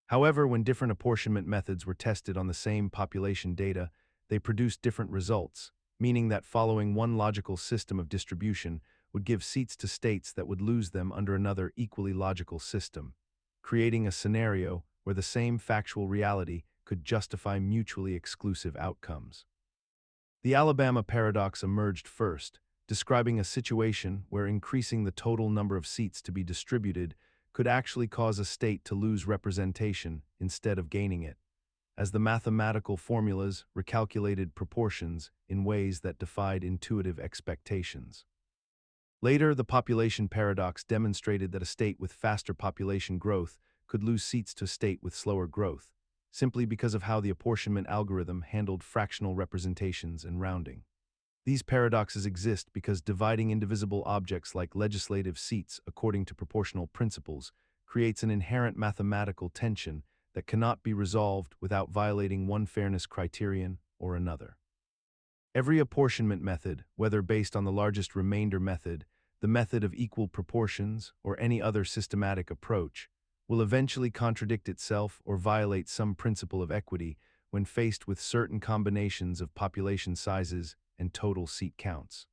However, when different apportionment methods were tested on the same population data, they produced different results, meaning that following one logical system of distribution would give seats to states that would lose them under another equally logical system, creating a scenario where the same factual reality could justify mutually exclusive outcomes. The Alabama paradox emerged first, describing a situation where increasing the total number of seats to be distributed could actually cause a state to lose representation instead of gaining it, as the mathematical formulas recalculated proportions in ways that defied intuitive expectations. Later, the population paradox demonstrated that a state with faster population growth could lose seats to a state with slower growth, simply because of how the apportionment algorithm handled fractional representations and rounding. These paradoxes exist because dividing indivisible objects like legislative seats according to proportional principles creates an inherent mathematical tension that cannot be resolved without violating one fairness criterion or another. Every apportionment method, whether based on the largest remainder method, the method of equal proportions, or any other systematic approach, will eventually contradict itself or violate some principle of equity when faced with certain combinations of population sizes and total seat counts.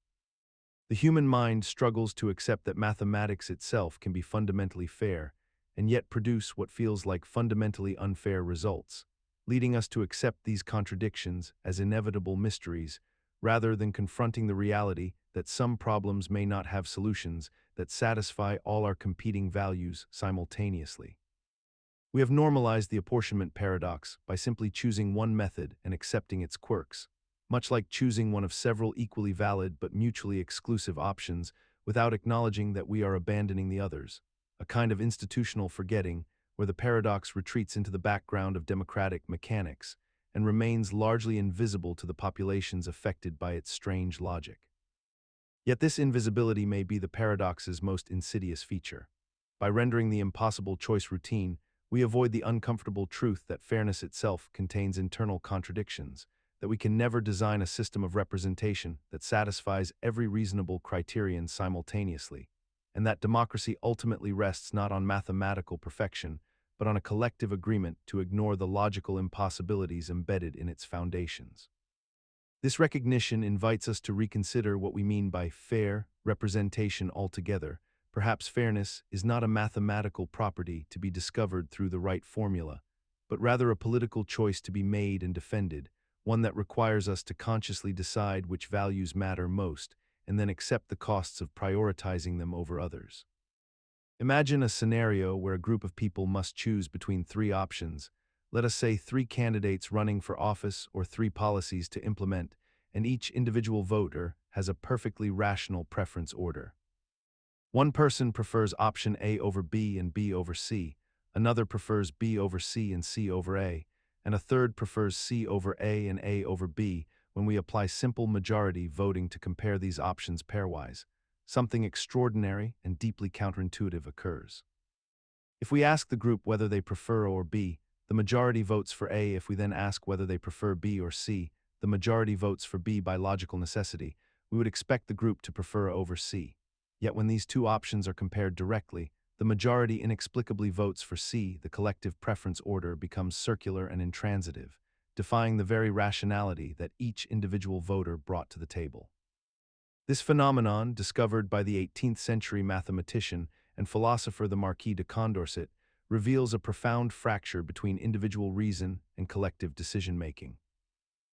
The human mind struggles to accept that mathematics itself can be fundamentally fair, and yet produce what feels like fundamentally unfair results, leading us to accept these contradictions as inevitable mysteries, rather than confronting the reality that some problems may not have solutions that satisfy all our competing values simultaneously. We have normalized the apportionment paradox by simply choosing one method and accepting its quirks, much like choosing one of several equally valid but mutually exclusive options without acknowledging that we are abandoning the others, a kind of institutional forgetting where the paradox retreats into the background of democratic mechanics and remains largely invisible to the populations affected by its strange logic. Yet this invisibility may be the paradox's most insidious feature. By rendering the impossible choice routine, we avoid the uncomfortable truth that fairness itself contains internal contradictions, that we can never design a system of representation that satisfies every reasonable criterion simultaneously, and that democracy ultimately rests not on mathematical perfection, but on a collective agreement to ignore the logical impossibilities embedded in its foundations. This recognition invites us to reconsider what we mean by fair representation altogether. Perhaps fairness is not a mathematical property to be discovered through the right formula, but rather a political choice to be made and defended, one that requires us to consciously decide which values matter most and then accept the costs of prioritizing them over others. Imagine a scenario where a group of people must choose between three options, let us say 3 candidates running for office or 3 policies to implement, and each individual voter has a perfectly rational preference order. One person prefers option A over B and B over C, another prefers B over C and C over A, and a third prefers C over A and A over B. When we apply simple majority voting to compare these options pairwise, something extraordinary and deeply counterintuitive occurs. If we ask the group whether they prefer A or B, the majority votes for A. If we then ask whether they prefer B or C, the majority votes for B. By logical necessity, we would expect the group to prefer A over C. Yet when these two options are compared directly, the majority inexplicably votes for C, the collective preference order becomes circular and intransitive, defying the very rationality that each individual voter brought to the table. This phenomenon, discovered by the 18th century mathematician and philosopher the Marquis de Condorcet, reveals a profound fracture between individual reason and collective decision-making.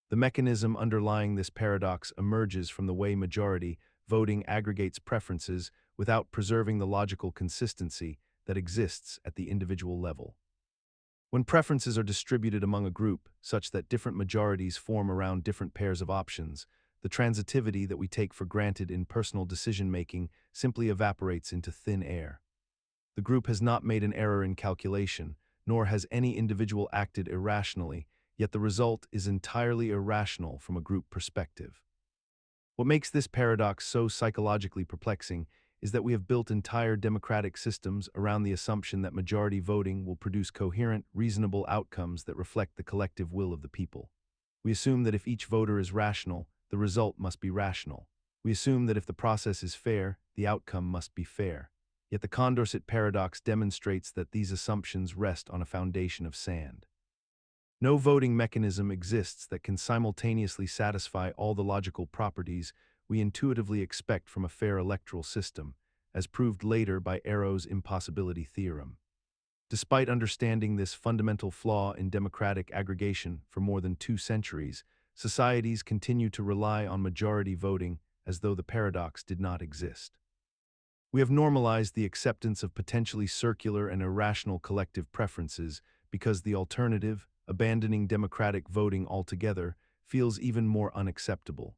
The mechanism underlying this paradox emerges from the way majority voting aggregates preferences without preserving the logical consistency that exists at the individual level. When preferences are distributed among a group such that different majorities form around different pairs of options, the transitivity that we take for granted in personal decision-making simply evaporates into thin air. The group has not made an error in calculation, nor has any individual acted irrationally, yet the result is entirely irrational from a group perspective. What makes this paradox so psychologically perplexing is that we have built entire democratic systems around the assumption that majority voting will produce coherent, reasonable outcomes that reflect the collective will of the people. We assume that if each voter is rational, the result must be rational. We assume that if the process is fair, the outcome must be fair. Yet the Condorcet Paradox demonstrates that these assumptions rest on a foundation of sand. No voting mechanism exists that can simultaneously satisfy all the logical properties we intuitively expect from a fair electoral system, as proved later by Arrow's impossibility theorem. Despite understanding this fundamental flaw in democratic aggregation for more than 2 centuries, societies continue to rely on majority voting as though the paradox did not exist. We have normalized the acceptance of potentially circular and irrational collective preferences because the alternative, abandoning democratic voting altogether, feels even more unacceptable.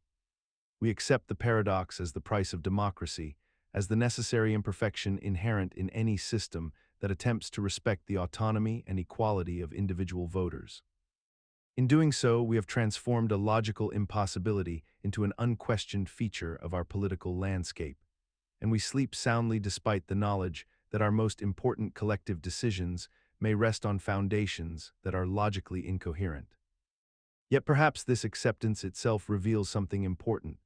We accept the paradox as the price of democracy, as the necessary imperfection inherent in any system that attempts to respect the autonomy and equality of individual voters. In doing so, we have transformed a logical impossibility into an unquestioned feature of our political landscape, and we sleep soundly despite the knowledge that our most important collective decisions may rest on foundations that are logically incoherent. Yet perhaps this acceptance itself reveals something important,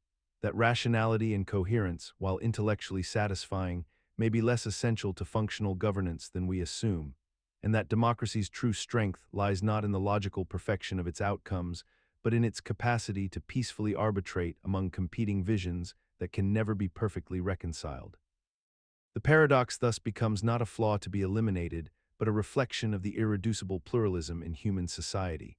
that rationality and coherence, while intellectually satisfying, may be less essential to functional governance than we assume, and that democracy's true strength lies not in the logical perfection of its outcomes, but in its capacity to peacefully arbitrate among competing visions that can never be perfectly reconciled. The paradox thus becomes not a flaw to be eliminated, but a reflection of the irreducible pluralism in human society.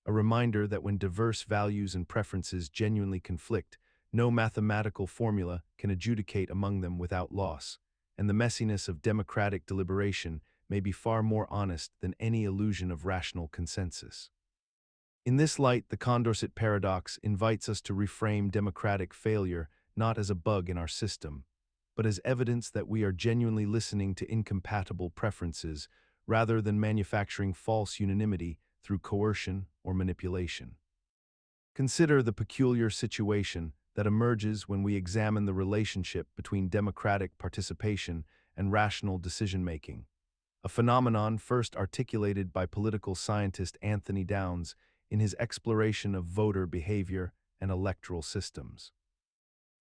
A reminder that when diverse values and preferences genuinely conflict, no mathematical formula can adjudicate among them without loss, and the messiness of democratic deliberation may be far more honest than any illusion of rational consensus. In this light, the Condorcet Paradox invites us to reframe democratic failure not as a bug in our system, but as evidence that we are genuinely listening to incompatible preferences rather than manufacturing false unanimity through coercion or manipulation. Consider the peculiar situation that emerges when we examine the relationship between democratic participation and rational decision-making, a phenomenon first articulated by political scientist Anthony Downs in his exploration of voter behavior and electoral systems.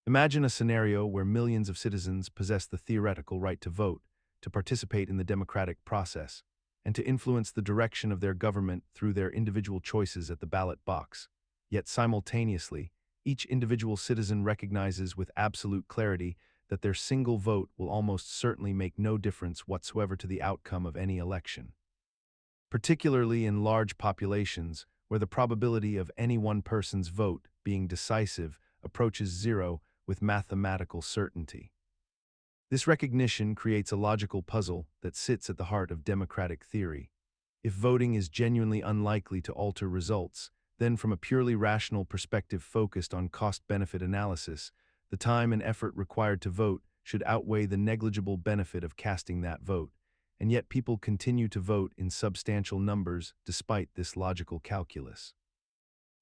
Imagine a scenario where millions of citizens possess the theoretical right to vote, to participate in the democratic process, and to influence the direction of their government through their individual choices at the ballot box. Yet simultaneously, each individual citizen recognizes with absolute clarity that their single vote will almost certainly make no difference whatsoever to the outcome of any election. Particularly in large populations, where the probability of any one person's vote being decisive approaches zero with mathematical certainty. This recognition creates a logical puzzle that sits at the heart of democratic theory. If voting is genuinely unlikely to alter results, then from a purely rational perspective focused on cost-benefit analysis, the time and effort required to vote should outweigh the negligible benefit of casting that vote, and yet people continue to vote in substantial numbers despite this logical calculus.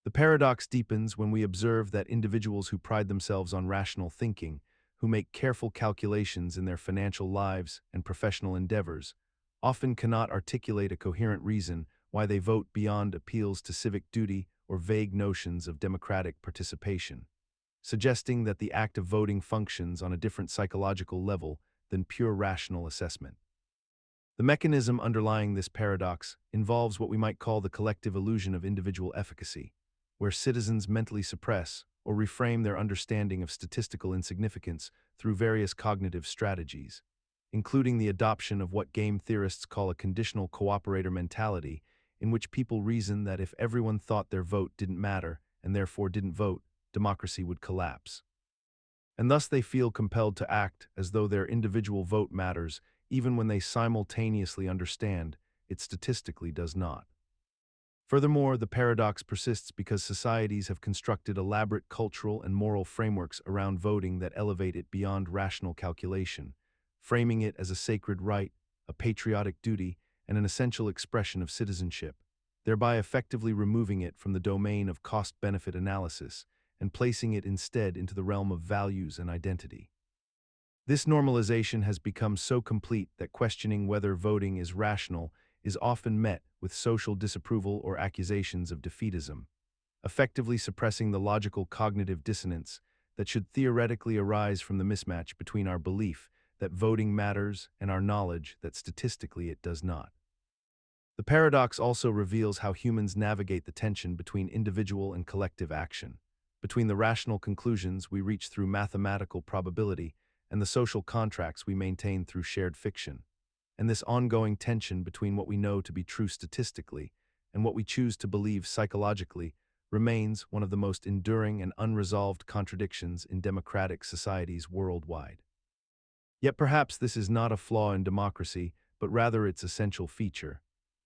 The paradox deepens when we observe that individuals who pride themselves on rational thinking, who make careful calculations in their financial lives and professional endeavors, often cannot articulate a coherent reason why they vote beyond appeals to civic duty or vague notions of democratic participation, suggesting that the act of voting functions on a different psychological level than pure rational assessment. The mechanism underlying this paradox involves what we might call the collective illusion of individual efficacy, where citizens mentally suppress or reframe their understanding of statistical insignificance through various cognitive strategies, including the adoption of what game theorists call a conditional cooperator mentality, in which people reason that if everyone thought their vote didn't matter and therefore didn't vote, democracy would collapse. And thus they feel compelled to act as though their individual vote matters, even when they simultaneously understand it statistically does not. Furthermore, the paradox persists because societies have constructed elaborate cultural and moral frameworks around voting that elevate it beyond rational calculation, framing it as a sacred right, a patriotic duty, and an essential expression of citizenship, thereby effectively removing it from the domain of cost-benefit analysis and placing it instead into the realm of values and identity. This normalization has become so complete that questioning whether voting is rational is often met with social disapproval or accusations of defeatism, effectively suppressing the logical cognitive dissonance that should theoretically arise from the mismatch between our belief that voting matters and our knowledge that statistically it does not. The paradox also reveals how humans navigate the tension between individual and collective action, between the rational conclusions we reach through mathematical probability and the social contracts we maintain through shared fiction, and this ongoing tension between what we know to be true statistically and what we choose to believe psychologically remains one of the most enduring and unresolved contradictions in democratic societies worldwide. Yet perhaps this is not a flaw in democracy, but rather its essential feature,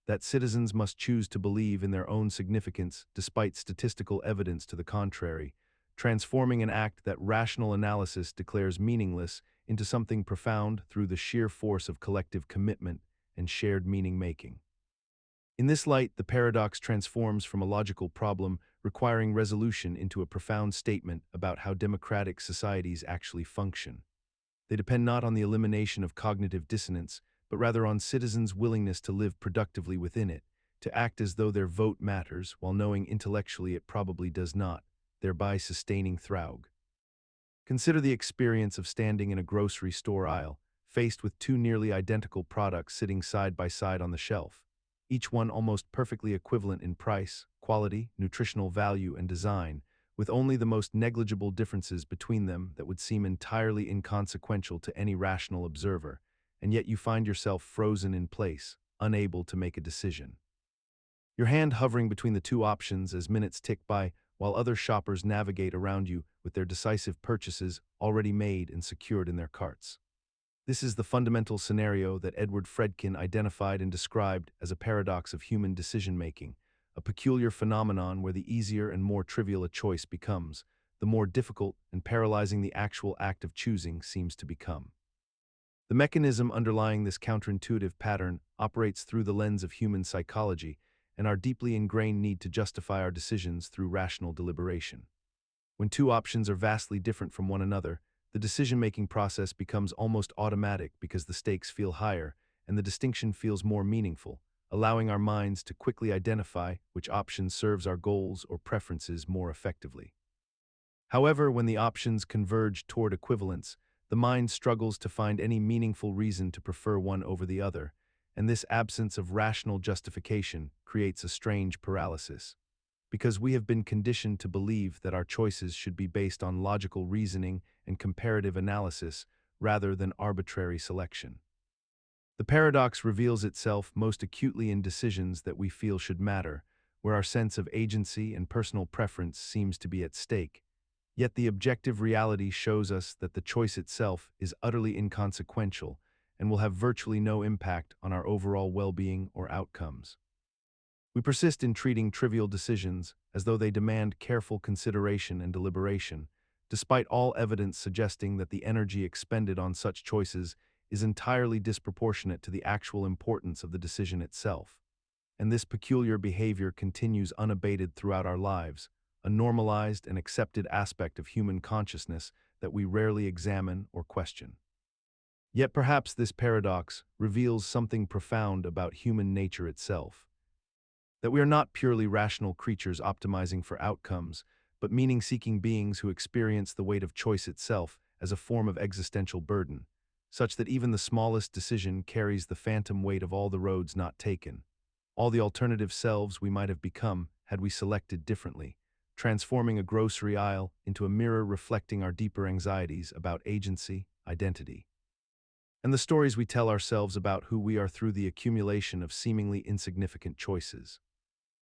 that citizens must choose to believe in their own significance despite statistical evidence to the contrary, transforming an act that rational analysis declares meaningless into something profound through the sheer force of collective commitment and shared meaning-making. In this light, the paradox transforms from a logical problem requiring resolution into a profound statement about how democratic societies actually function. They depend not on the elimination of cognitive dissonance, but rather on citizens' willingness to live productively within it, to act as though their vote matters while knowing intellectually it probably does not, thereby sustaining Thraug. Consider the experience of standing in a grocery store aisle, faced with two nearly identical products sitting side by side on the shelf, each one almost perfectly equivalent in price, quality, nutritional value, and design, with only the most negligible differences between them that would seem entirely inconsequential to any rational observer, and yet you find yourself frozen in place, unable to make a decision. Your hand hovering between the two options as minutes tick by, while other shoppers navigate around you with their decisive purchases already made and secured in their carts. This is the fundamental scenario that Edward Fredkin identified and described as a paradox of human decision-making, a peculiar phenomenon where the easier and more trivial a choice becomes, the more difficult and paralyzing the actual act of choosing seems to become. The mechanism underlying this counterintuitive pattern operates through the lens of human psychology and our deeply ingrained need to justify our decisions through rational deliberation. When two options are vastly different from one another, the decision-making process becomes almost automatic because the stakes feel higher and the distinction feels more meaningful, allowing our minds to quickly identify which option serves our goals or preferences more effectively. However, when the options converge toward equivalence, the mind struggles to find any meaningful reason to prefer one over the other, and this absence of rational justification creates a strange paralysis. Because we have been conditioned to believe that our choices should be based on logical reasoning and comparative analysis rather than arbitrary selection. The paradox reveals itself most acutely in decisions that we feel should matter, where our sense of agency and personal preference seems to be at stake. Yet the objective reality shows us that the choice itself is utterly inconsequential and will have virtually no impact on our overall well-being or outcomes. We persist in treating trivial decisions as though they demand careful consideration and deliberation, despite all evidence suggesting that the energy expended on such choices is entirely disproportionate to the actual importance of the decision itself. And this peculiar behavior continues unabated throughout our lives, a normalized and accepted aspect of human consciousness that we rarely examine or question. Yet perhaps this paradox reveals something profound about human nature itself. That we are not purely rational creatures optimizing for outcomes, but meaning-seeking beings who experience the weight of choice itself as a form of existential burden, such that even the smallest decision carries the phantom weight of all the roads not taken, all the alternative selves we might have become had we selected differently, transforming a grocery aisle into a mirror reflecting our deeper anxieties about agency, identity, and the stories we tell ourselves about who we are through the accumulation of seemingly insignificant choices.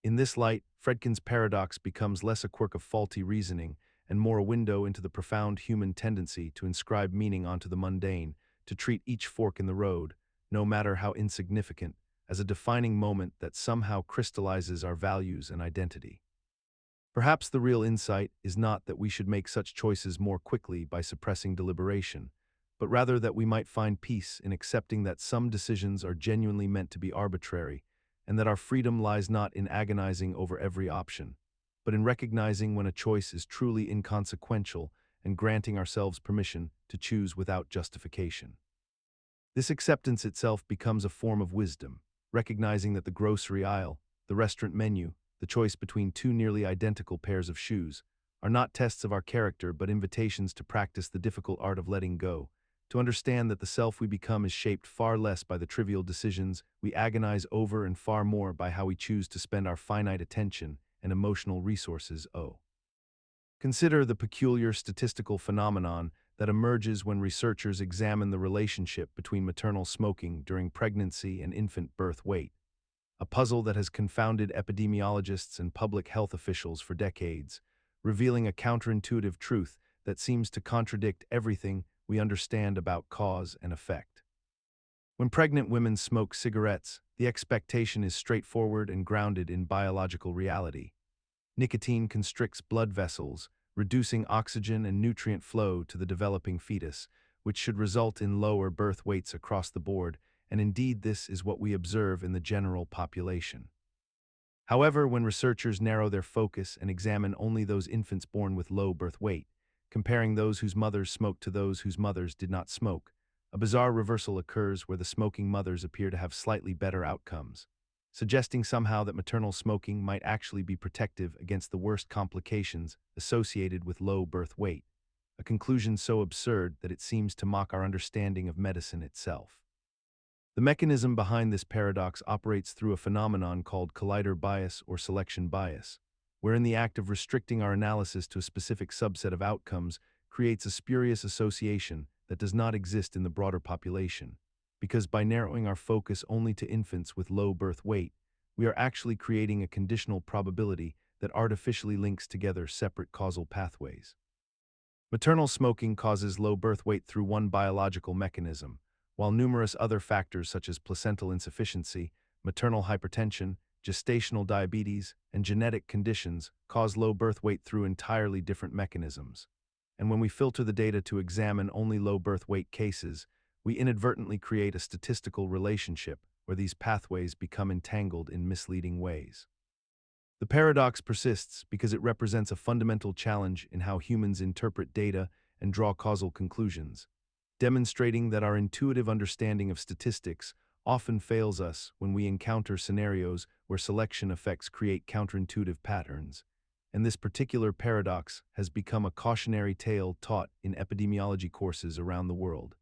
In this light, Fredkin's paradox becomes less a quirk of faulty reasoning and more a window into the profound human tendency to inscribe meaning onto the mundane, to treat each fork in the road, no matter how insignificant, as a defining moment that somehow crystallizes our values and identity. Perhaps the real insight is not that we should make such choices more quickly by suppressing deliberation, but rather that we might find peace in accepting that some decisions are genuinely meant to be arbitrary, and that our freedom lies not in agonizing over every option, but in recognizing when a choice is truly inconsequential and granting ourselves permission to choose without justification. This acceptance itself becomes a form of wisdom, recognizing that the grocery aisle, the restaurant menu, the choice between two nearly identical pairs of shoes, are not tests of our character but invitations to practice the difficult art of letting go, to understand that the self we become is shaped far less by the trivial decisions we agonize over and far more by how we choose to spend our finite attention and emotional resources. Consider the peculiar statistical phenomenon that emerges when researchers examine the relationship between maternal smoking during pregnancy and infant birth weight, a puzzle that has confounded epidemiologists and public health officials for decades, revealing a counterintuitive truth that seems to contradict everything we understand about cause and effect. When pregnant women smoke cigarettes, the expectation is straightforward and grounded in biological reality. Nicotine constricts blood vessels, reducing oxygen and nutrient flow to the developing fetus, which should result in lower birth weights across the board, and indeed this is what we observe in the general population. However, when researchers narrow their focus and examine only those infants born with low birth weight, comparing those whose mothers smoked to those whose mothers did not smoke, a bizarre reversal occurs where the smoking mothers appear to have slightly better outcomes, suggesting somehow that maternal smoking might actually be protective against the worst complications associated with low birth weight, a conclusion so absurd that it seems to mock our understanding of medicine itself. The mechanism behind this paradox operates through a phenomenon called collider bias or selection bias, wherein the act of restricting our analysis to a specific subset of outcomes creates a spurious association that does not exist in the broader population, because by narrowing our focus only to infants with low birth weight, we are actually creating a conditional probability that artificially links together separate causal pathways. Maternal smoking causes low birth weight through one biological mechanism, while numerous other factors such as placental insufficiency, maternal hypertension, gestational diabetes, and genetic conditions cause low birth weight through entirely different mechanisms. And when we filter the data to examine only low birth weight cases, we inadvertently create a statistical relationship where these pathways become entangled in misleading ways. The paradox persists because it represents a fundamental challenge in how humans interpret data and draw causal conclusions, demonstrating that our intuitive understanding of statistics often fails us when we encounter scenarios where selection effects create counterintuitive patterns, and this particular paradox has become a cautionary tale taught in epidemiology courses around the world.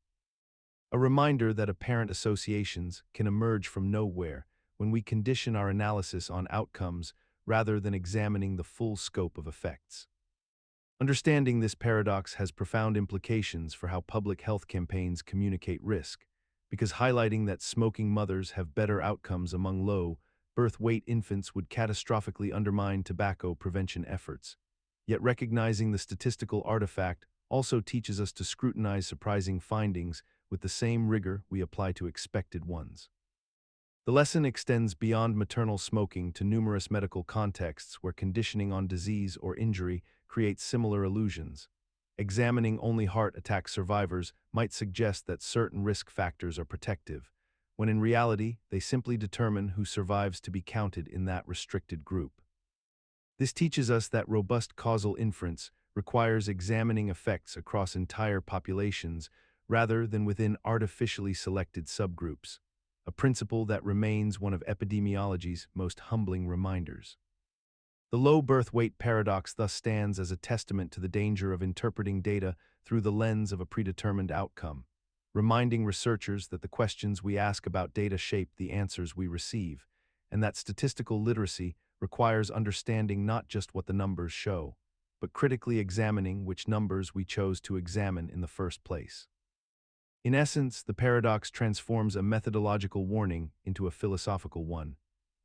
A reminder that apparent associations can emerge from nowhere when we condition our analysis on outcomes rather than examining the full scope of effects. Understanding this paradox has profound implications for how public health campaigns communicate risk, because highlighting that smoking mothers have better outcomes among low birth weight infants would catastrophically undermine tobacco prevention efforts. Yet recognizing the statistical artifact also teaches us to scrutinize surprising findings with the same rigor we apply to expected ones. The lesson extends beyond maternal smoking to numerous medical contexts where conditioning on disease or injury creates similar illusions. Examining only heart attack survivors might suggest that certain risk factors are protective, when in reality they simply determine who survives to be counted in that restricted group. This teaches us that robust causal inference requires examining effects across entire populations rather than within artificially selected subgroups, a principle that remains one of epidemiology's most humbling reminders. The low birth weight paradox thus stands as a testament to the danger of interpreting data through the lens of a predetermined outcome, reminding researchers that the questions we ask about data shape the answers we receive, and that statistical literacy requires understanding not just what the numbers show, but critically examining which numbers we chose to examine in the first place. In essence, the paradox transforms a methodological warning into a philosophical one.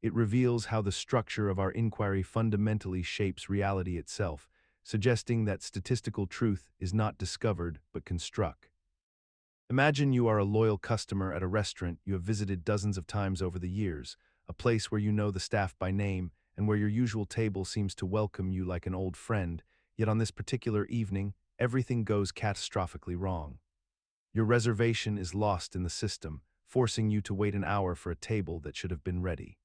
It reveals how the structure of our inquiry fundamentally shapes reality itself, suggesting that statistical truth is not discovered but construct. Imagine you are a loyal customer at a restaurant you have visited dozens of times over the years, a place where you know the staff by name and where your usual table seems to welcome you like an old friend, yet on this particular evening, everything goes catastrophically wrong. Your reservation is lost in the system, forcing you to wait an hour for a table that should have been ready.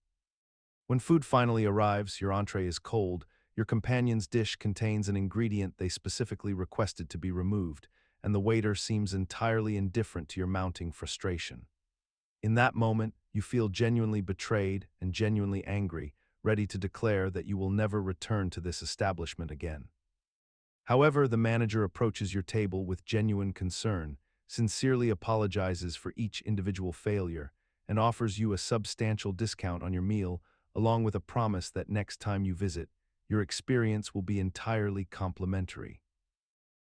When food finally arrives, your entree is cold, your companion's dish contains an ingredient they specifically requested to be removed, and the waiter seems entirely indifferent to your mounting frustration. In that moment, you feel genuinely betrayed and genuinely angry, ready to declare that you will never return to this establishment again. However, the manager approaches your table with genuine concern, sincerely apologizes for each individual failure, and offers you a substantial discount on your meal, along with a promise that next time you visit, your experience will be entirely complimentary.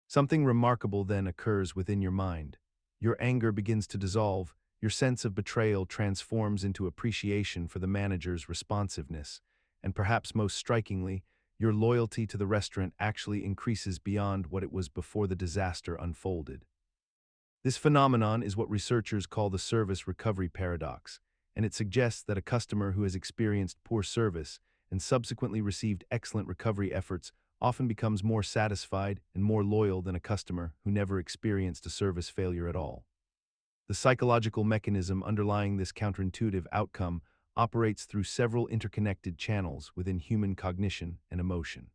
Something remarkable then occurs within your mind. Your anger begins to dissolve, your sense of betrayal transforms into appreciation for the manager's responsiveness, and perhaps most strikingly, your loyalty to the restaurant actually increases beyond what it was before the disaster unfolded. This phenomenon is what researchers call the service recovery paradox, and it suggests that a customer who has experienced poor service and subsequently received excellent recovery efforts often becomes more satisfied and more loyal than a customer who never experienced a service failure at all. The psychological mechanism underlying this counterintuitive outcome operates through several interconnected channels within human cognition and emotion.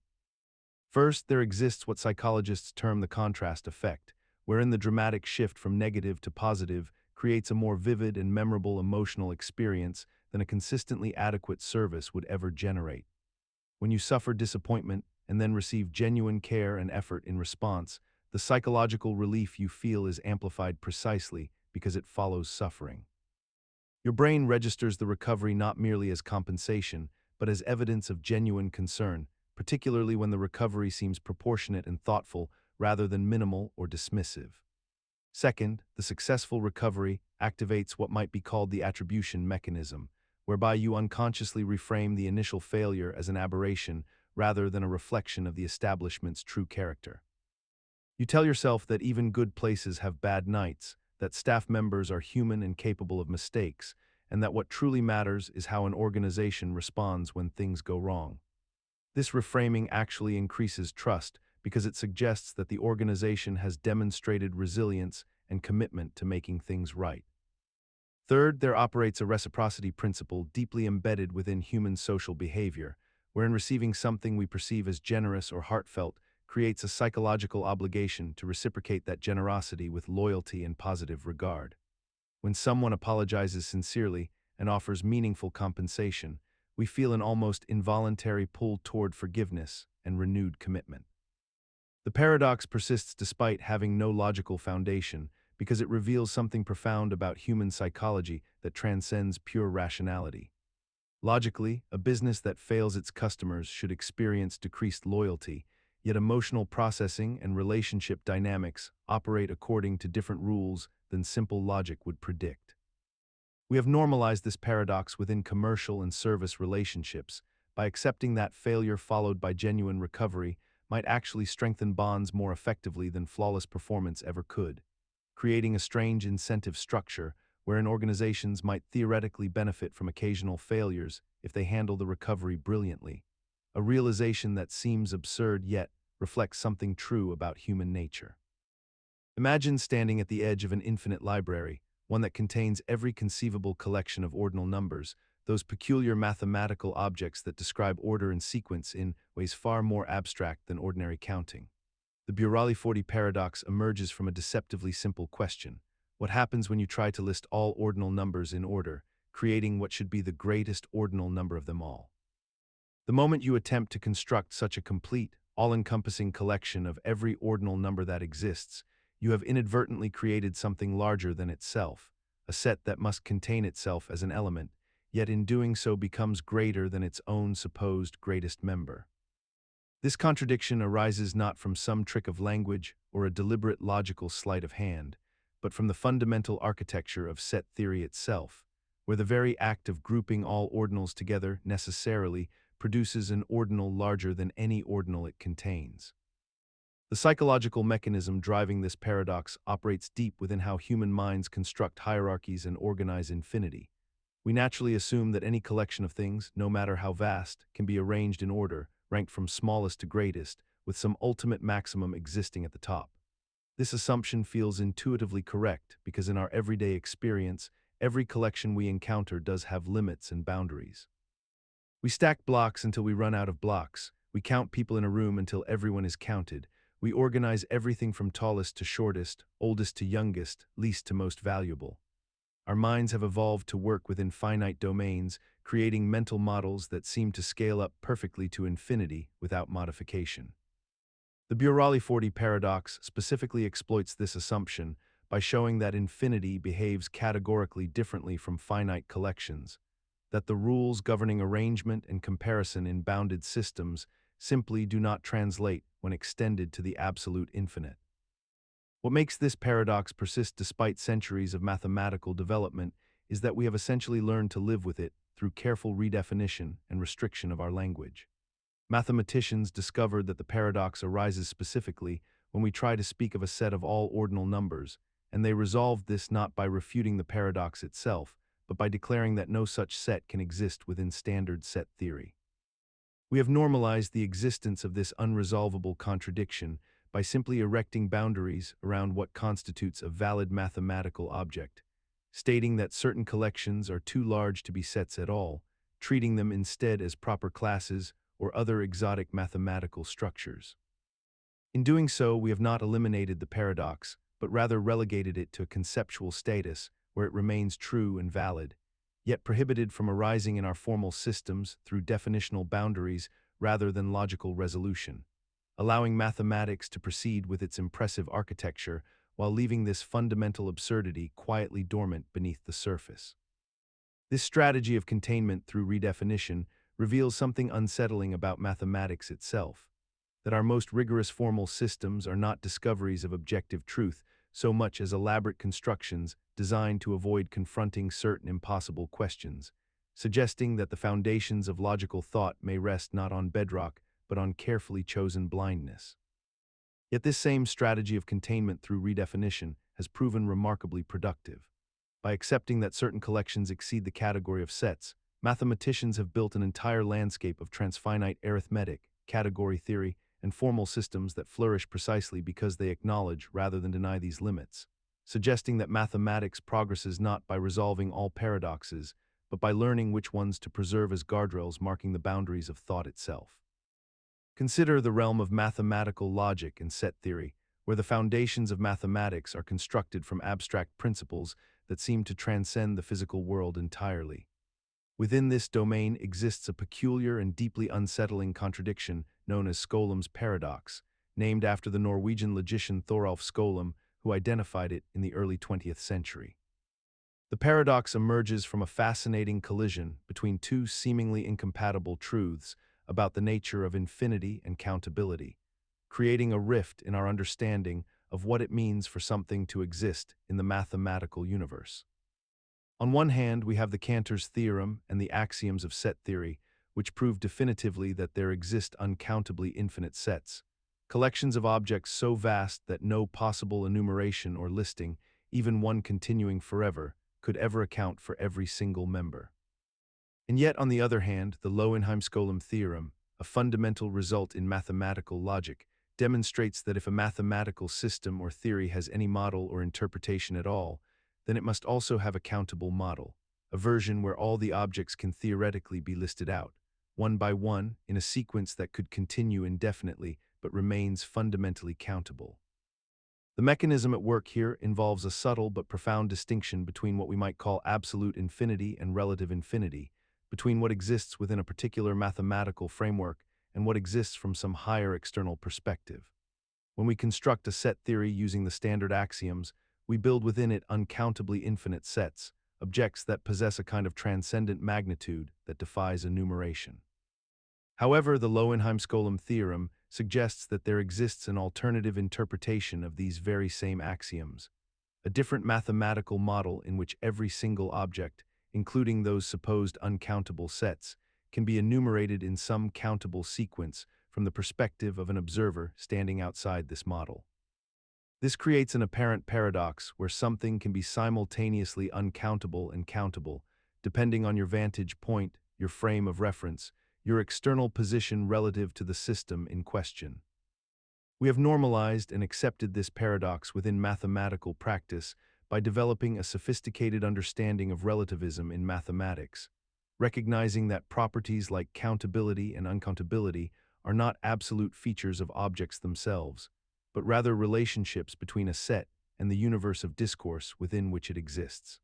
First, there exists what psychologists term the contrast effect, wherein the dramatic shift from negative to positive creates a more vivid and memorable emotional experience than a consistently adequate service would ever generate. When you suffer disappointment and then receive genuine care and effort in response, the psychological relief you feel is amplified precisely because it follows suffering. Your brain registers the recovery not merely as compensation, but as evidence of genuine concern, particularly when the recovery seems proportionate and thoughtful rather than minimal or dismissive. Second, the successful recovery activates what might be called the attribution mechanism, whereby you unconsciously reframe the initial failure as an aberration rather than a reflection of the establishment's true character. You tell yourself that even good places have bad nights, that staff members are human and capable of mistakes, and that what truly matters is how an organization responds when things go wrong. This reframing actually increases trust because it suggests that the organization has demonstrated resilience and commitment to making things right. Third, there operates a reciprocity principle deeply embedded within human social behavior, wherein receiving something we perceive as generous or heartfelt creates a psychological obligation to reciprocate that generosity with loyalty and positive regard. When someone apologizes sincerely and offers meaningful compensation, we feel an almost involuntary pull toward forgiveness and renewed commitment. The paradox persists despite having no logical foundation because it reveals something profound about human psychology that transcends pure rationality. Logically, a business that fails its customers should experience decreased loyalty, yet emotional processing and relationship dynamics operate according to different rules than simple logic would predict. We have normalized this paradox within commercial and service relationships by accepting that failure followed by genuine recovery might actually strengthen bonds more effectively than flawless performance ever could, creating a strange incentive structure wherein organizations might theoretically benefit from occasional failures if they handle the recovery brilliantly, a realization that seems absurd yet reflects something true about human nature. Imagine standing at the edge of an infinite library, one that contains every conceivable collection of ordinal numbers, those peculiar mathematical objects that describe order and sequence in ways far more abstract than ordinary counting. The Burali-Forti Paradox emerges from a deceptively simple question. What happens when you try to list all ordinal numbers in order, creating what should be the greatest ordinal number of them all? The moment you attempt to construct such a complete, all-encompassing collection of every ordinal number that exists, you have inadvertently created something larger than itself, a set that must contain itself as an element, yet in doing so becomes greater than its own supposed greatest member. This contradiction arises not from some trick of language or a deliberate logical sleight of hand, but from the fundamental architecture of set theory itself, where the very act of grouping all ordinals together necessarily produces an ordinal larger than any ordinal it contains. The psychological mechanism driving this paradox operates deep within how human minds construct hierarchies and organize infinity. We naturally assume that any collection of things, no matter how vast, can be arranged in order, ranked from smallest to greatest, with some ultimate maximum existing at the top. This assumption feels intuitively correct because in our everyday experience, every collection we encounter does have limits and boundaries. We stack blocks until we run out of blocks. We count people in a room until everyone is counted. We organize everything from tallest to shortest, oldest to youngest, least to most valuable. Our minds have evolved to work within finite domains, creating mental models that seem to scale up perfectly to infinity without modification. The Burali-Forti Paradox specifically exploits this assumption by showing that infinity behaves categorically differently from finite collections, that the rules governing arrangement and comparison in bounded systems simply do not translate when extended to the absolute infinite. What makes this paradox persist despite centuries of mathematical development is that we have essentially learned to live with it through careful redefinition and restriction of our language. Mathematicians discovered that the paradox arises specifically when we try to speak of a set of all ordinal numbers, and they resolved this not by refuting the paradox itself, but by declaring that no such set can exist within standard set theory. We have normalized the existence of this unresolvable contradiction by simply erecting boundaries around what constitutes a valid mathematical object, stating that certain collections are too large to be sets at all, treating them instead as proper classes or other exotic mathematical structures. In doing so, we have not eliminated the paradox, but rather relegated it to a conceptual status where it remains true and valid, yet prohibited from arising in our formal systems through definitional boundaries rather than logical resolution, allowing mathematics to proceed with its impressive architecture while leaving this fundamental absurdity quietly dormant beneath the surface. This strategy of containment through redefinition reveals something unsettling about mathematics itself, that our most rigorous formal systems are not discoveries of objective truth so much as elaborate constructions designed to avoid confronting certain impossible questions, suggesting that the foundations of logical thought may rest not on bedrock but on carefully chosen blindness. Yet this same strategy of containment through redefinition has proven remarkably productive. By accepting that certain collections exceed the category of sets, mathematicians have built an entire landscape of transfinite arithmetic, category theory, and formal systems that flourish precisely because they acknowledge rather than deny these limits, suggesting that mathematics progresses not by resolving all paradoxes, but by learning which ones to preserve as guardrails marking the boundaries of thought itself. Consider the realm of mathematical logic and set theory, where the foundations of mathematics are constructed from abstract principles that seem to transcend the physical world entirely. Within this domain exists a peculiar and deeply unsettling contradiction known as Skolem's Paradox, named after the Norwegian logician Thoralf Skolem, who identified it in the early 20th century. The paradox emerges from a fascinating collision between two seemingly incompatible truths about the nature of infinity and countability, creating a rift in our understanding of what it means for something to exist in the mathematical universe. On one hand, we have the Cantor's theorem and the axioms of set theory, which prove definitively that there exist uncountably infinite sets, collections of objects so vast that no possible enumeration or listing, even one continuing forever, could ever account for every single member. And yet, on the other hand, the Lowenheim-Skolem theorem, a fundamental result in mathematical logic, demonstrates that if a mathematical system or theory has any model or interpretation at all, then it must also have a countable model, a version where all the objects can theoretically be listed out, one by one, in a sequence that could continue indefinitely but remains fundamentally countable. The mechanism at work here involves a subtle but profound distinction between what we might call absolute infinity and relative infinity, between what exists within a particular mathematical framework and what exists from some higher external perspective. When we construct a set theory using the standard axioms, we build within it uncountably infinite sets, objects that possess a kind of transcendent magnitude that defies enumeration. However, the Lowenheim-Skolem theorem suggests that there exists an alternative interpretation of these very same axioms, a different mathematical model in which every single object, including those supposed uncountable sets, can be enumerated in some countable sequence from the perspective of an observer standing outside this model. This creates an apparent paradox where something can be simultaneously uncountable and countable, depending on your vantage point, your frame of reference, your external position relative to the system in question. We have normalized and accepted this paradox within mathematical practice by developing a sophisticated understanding of relativism in mathematics, recognizing that properties like countability and uncountability are not absolute features of objects themselves, but rather relationships between a set and the universe of discourse within which it exists.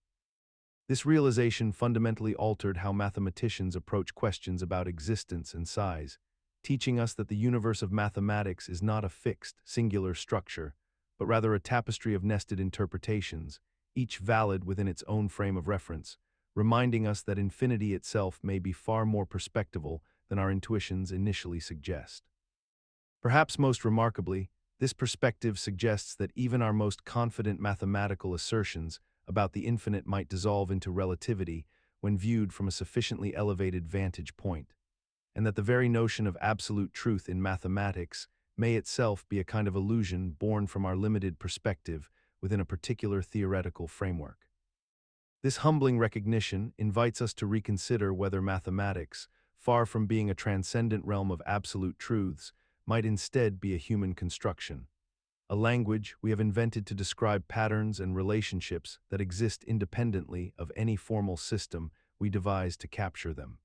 This realization fundamentally altered how mathematicians approach questions about existence and size, teaching us that the universe of mathematics is not a fixed, singular structure, but rather a tapestry of nested interpretations, each valid within its own frame of reference, reminding us that infinity itself may be far more perspectival than our intuitions initially suggest. Perhaps most remarkably, this perspective suggests that even our most confident mathematical assertions about the infinite might dissolve into relativity when viewed from a sufficiently elevated vantage point, and that the very notion of absolute truth in mathematics may itself be a kind of illusion born from our limited perspective within a particular theoretical framework. This humbling recognition invites us to reconsider whether mathematics, far from being a transcendent realm of absolute truths, might instead be a human construction, a language we have invented to describe patterns and relationships that exist independently of any formal system we devise to capture them.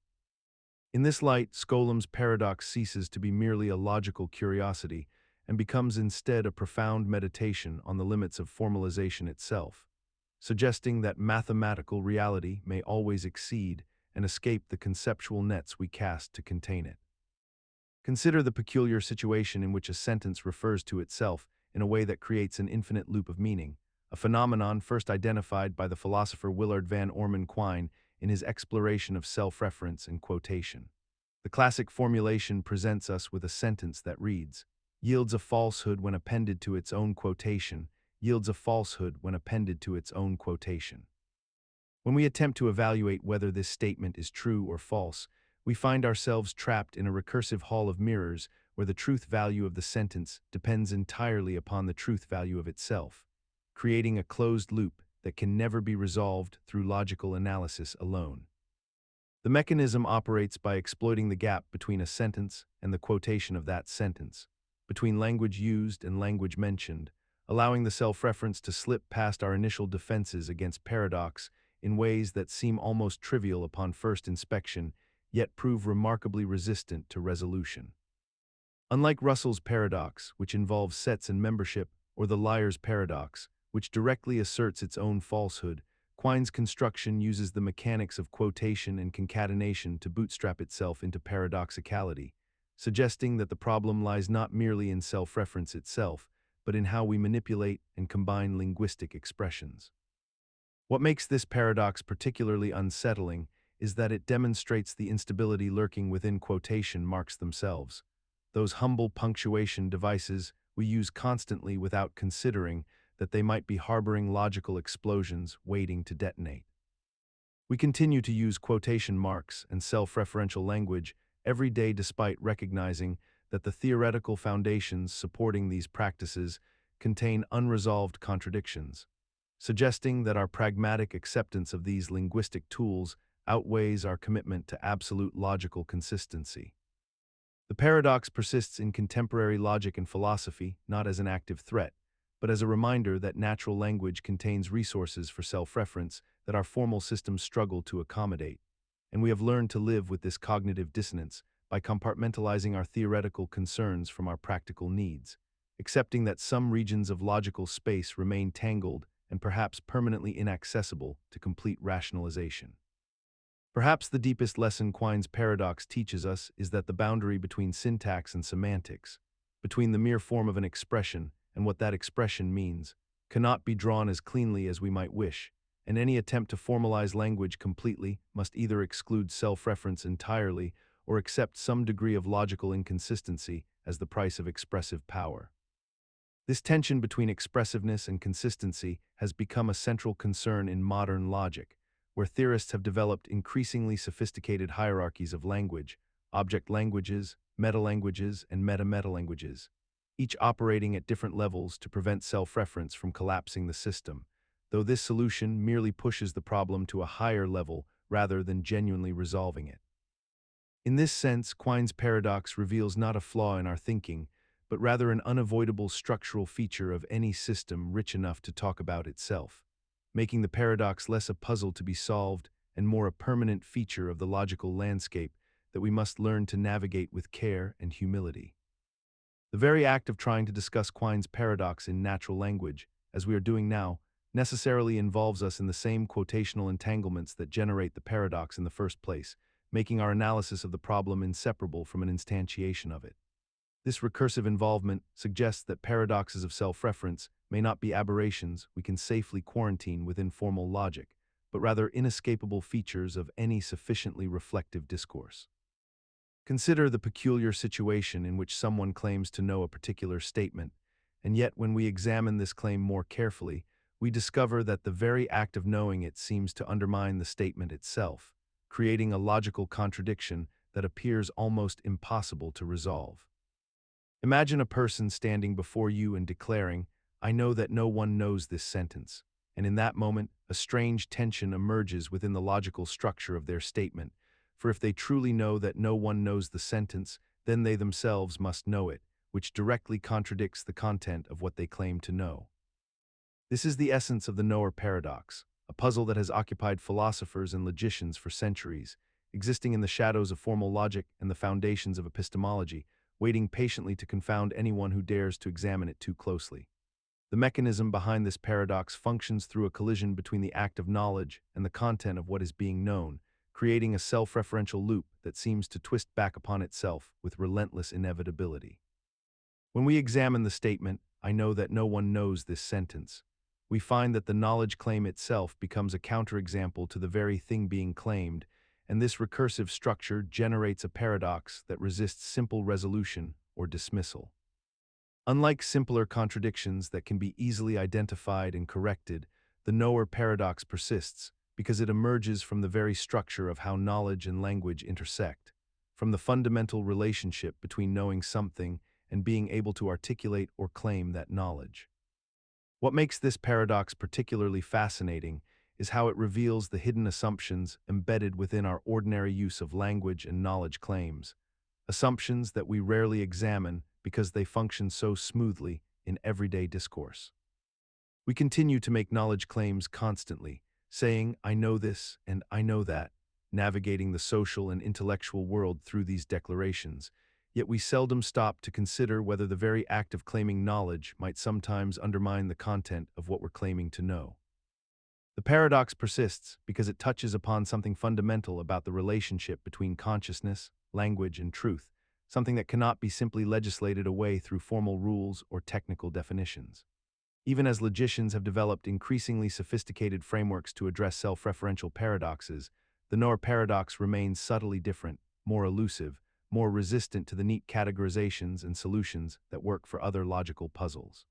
In this light, Skolem's paradox ceases to be merely a logical curiosity and becomes instead a profound meditation on the limits of formalization itself, suggesting that mathematical reality may always exceed and escape the conceptual nets we cast to contain it. Consider the peculiar situation in which a sentence refers to itself in a way that creates an infinite loop of meaning, a phenomenon first identified by the philosopher Willard van Orman Quine in his exploration of self-reference and quotation. The classic formulation presents us with a sentence that reads, "Yields a falsehood when appended to its own quotation, yields a falsehood when appended to its own quotation." When we attempt to evaluate whether this statement is true or false, we find ourselves trapped in a recursive hall of mirrors where the truth value of the sentence depends entirely upon the truth value of itself, creating a closed loop that can never be resolved through logical analysis alone. The mechanism operates by exploiting the gap between a sentence and the quotation of that sentence, between language used and language mentioned, allowing the self-reference to slip past our initial defenses against paradox in ways that seem almost trivial upon first inspection, yet prove remarkably resistant to resolution. Unlike Russell's paradox, which involves sets and membership, or the liar's paradox, which directly asserts its own falsehood, Quine's construction uses the mechanics of quotation and concatenation to bootstrap itself into paradoxicality, suggesting that the problem lies not merely in self-reference itself, but in how we manipulate and combine linguistic expressions. What makes this paradox particularly unsettling is that it demonstrates the instability lurking within quotation marks themselves, those humble punctuation devices we use constantly without considering that they might be harboring logical explosions waiting to detonate. We continue to use quotation marks and self-referential language every day despite recognizing that the theoretical foundations supporting these practices contain unresolved contradictions, suggesting that our pragmatic acceptance of these linguistic tools outweighs our commitment to absolute logical consistency. The paradox persists in contemporary logic and philosophy not as an active threat, but as a reminder that natural language contains resources for self-reference that our formal systems struggle to accommodate, and we have learned to live with this cognitive dissonance by compartmentalizing our theoretical concerns from our practical needs, accepting that some regions of logical space remain tangled and perhaps permanently inaccessible to complete rationalization. Perhaps the deepest lesson Quine's paradox teaches us is that the boundary between syntax and semantics, between the mere form of an expression and what that expression means, cannot be drawn as cleanly as we might wish, and any attempt to formalize language completely must either exclude self-reference entirely or accept some degree of logical inconsistency as the price of expressive power. This tension between expressiveness and consistency has become a central concern in modern logic, where theorists have developed increasingly sophisticated hierarchies of language, object languages, metalanguages, and meta-metalanguages, each operating at different levels to prevent self-reference from collapsing the system, though this solution merely pushes the problem to a higher level rather than genuinely resolving it. In this sense, Quine's paradox reveals not a flaw in our thinking, but rather an unavoidable structural feature of any system rich enough to talk about itself, making the paradox less a puzzle to be solved and more a permanent feature of the logical landscape that we must learn to navigate with care and humility. The very act of trying to discuss Quine's paradox in natural language, as we are doing now, necessarily involves us in the same quotational entanglements that generate the paradox in the first place, making our analysis of the problem inseparable from an instantiation of it. This recursive involvement suggests that paradoxes of self-reference may not be aberrations we can safely quarantine within formal logic, but rather inescapable features of any sufficiently reflective discourse. Consider the peculiar situation in which someone claims to know a particular statement, and yet when we examine this claim more carefully, we discover that the very act of knowing it seems to undermine the statement itself, creating a logical contradiction that appears almost impossible to resolve. Imagine a person standing before you and declaring, "I know that no one knows this sentence," and in that moment, a strange tension emerges within the logical structure of their statement, for if they truly know that no one knows the sentence, then they themselves must know it, which directly contradicts the content of what they claim to know. This is the essence of the knower paradox, a puzzle that has occupied philosophers and logicians for centuries, existing in the shadows of formal logic and the foundations of epistemology, waiting patiently to confound anyone who dares to examine it too closely. The mechanism behind this paradox functions through a collision between the act of knowledge and the content of what is being known, creating a self-referential loop that seems to twist back upon itself with relentless inevitability. When we examine the statement, "I know that no one knows this sentence," we find that the knowledge claim itself becomes a counterexample to the very thing being claimed, and this recursive structure generates a paradox that resists simple resolution or dismissal. Unlike simpler contradictions that can be easily identified and corrected, the knower paradox persists because it emerges from the very structure of how knowledge and language intersect, from the fundamental relationship between knowing something and being able to articulate or claim that knowledge. What makes this paradox particularly fascinating is how it reveals the hidden assumptions embedded within our ordinary use of language and knowledge claims, assumptions that we rarely examine because they function so smoothly in everyday discourse. We continue to make knowledge claims constantly, saying, "I know this and I know that," navigating the social and intellectual world through these declarations, yet we seldom stop to consider whether the very act of claiming knowledge might sometimes undermine the content of what we're claiming to know. The paradox persists because it touches upon something fundamental about the relationship between consciousness, language, and truth, something that cannot be simply legislated away through formal rules or technical definitions. Even as logicians have developed increasingly sophisticated frameworks to address self-referential paradoxes, the knower paradox remains subtly different, more elusive, more resistant to the neat categorizations and solutions that work for other logical puzzles.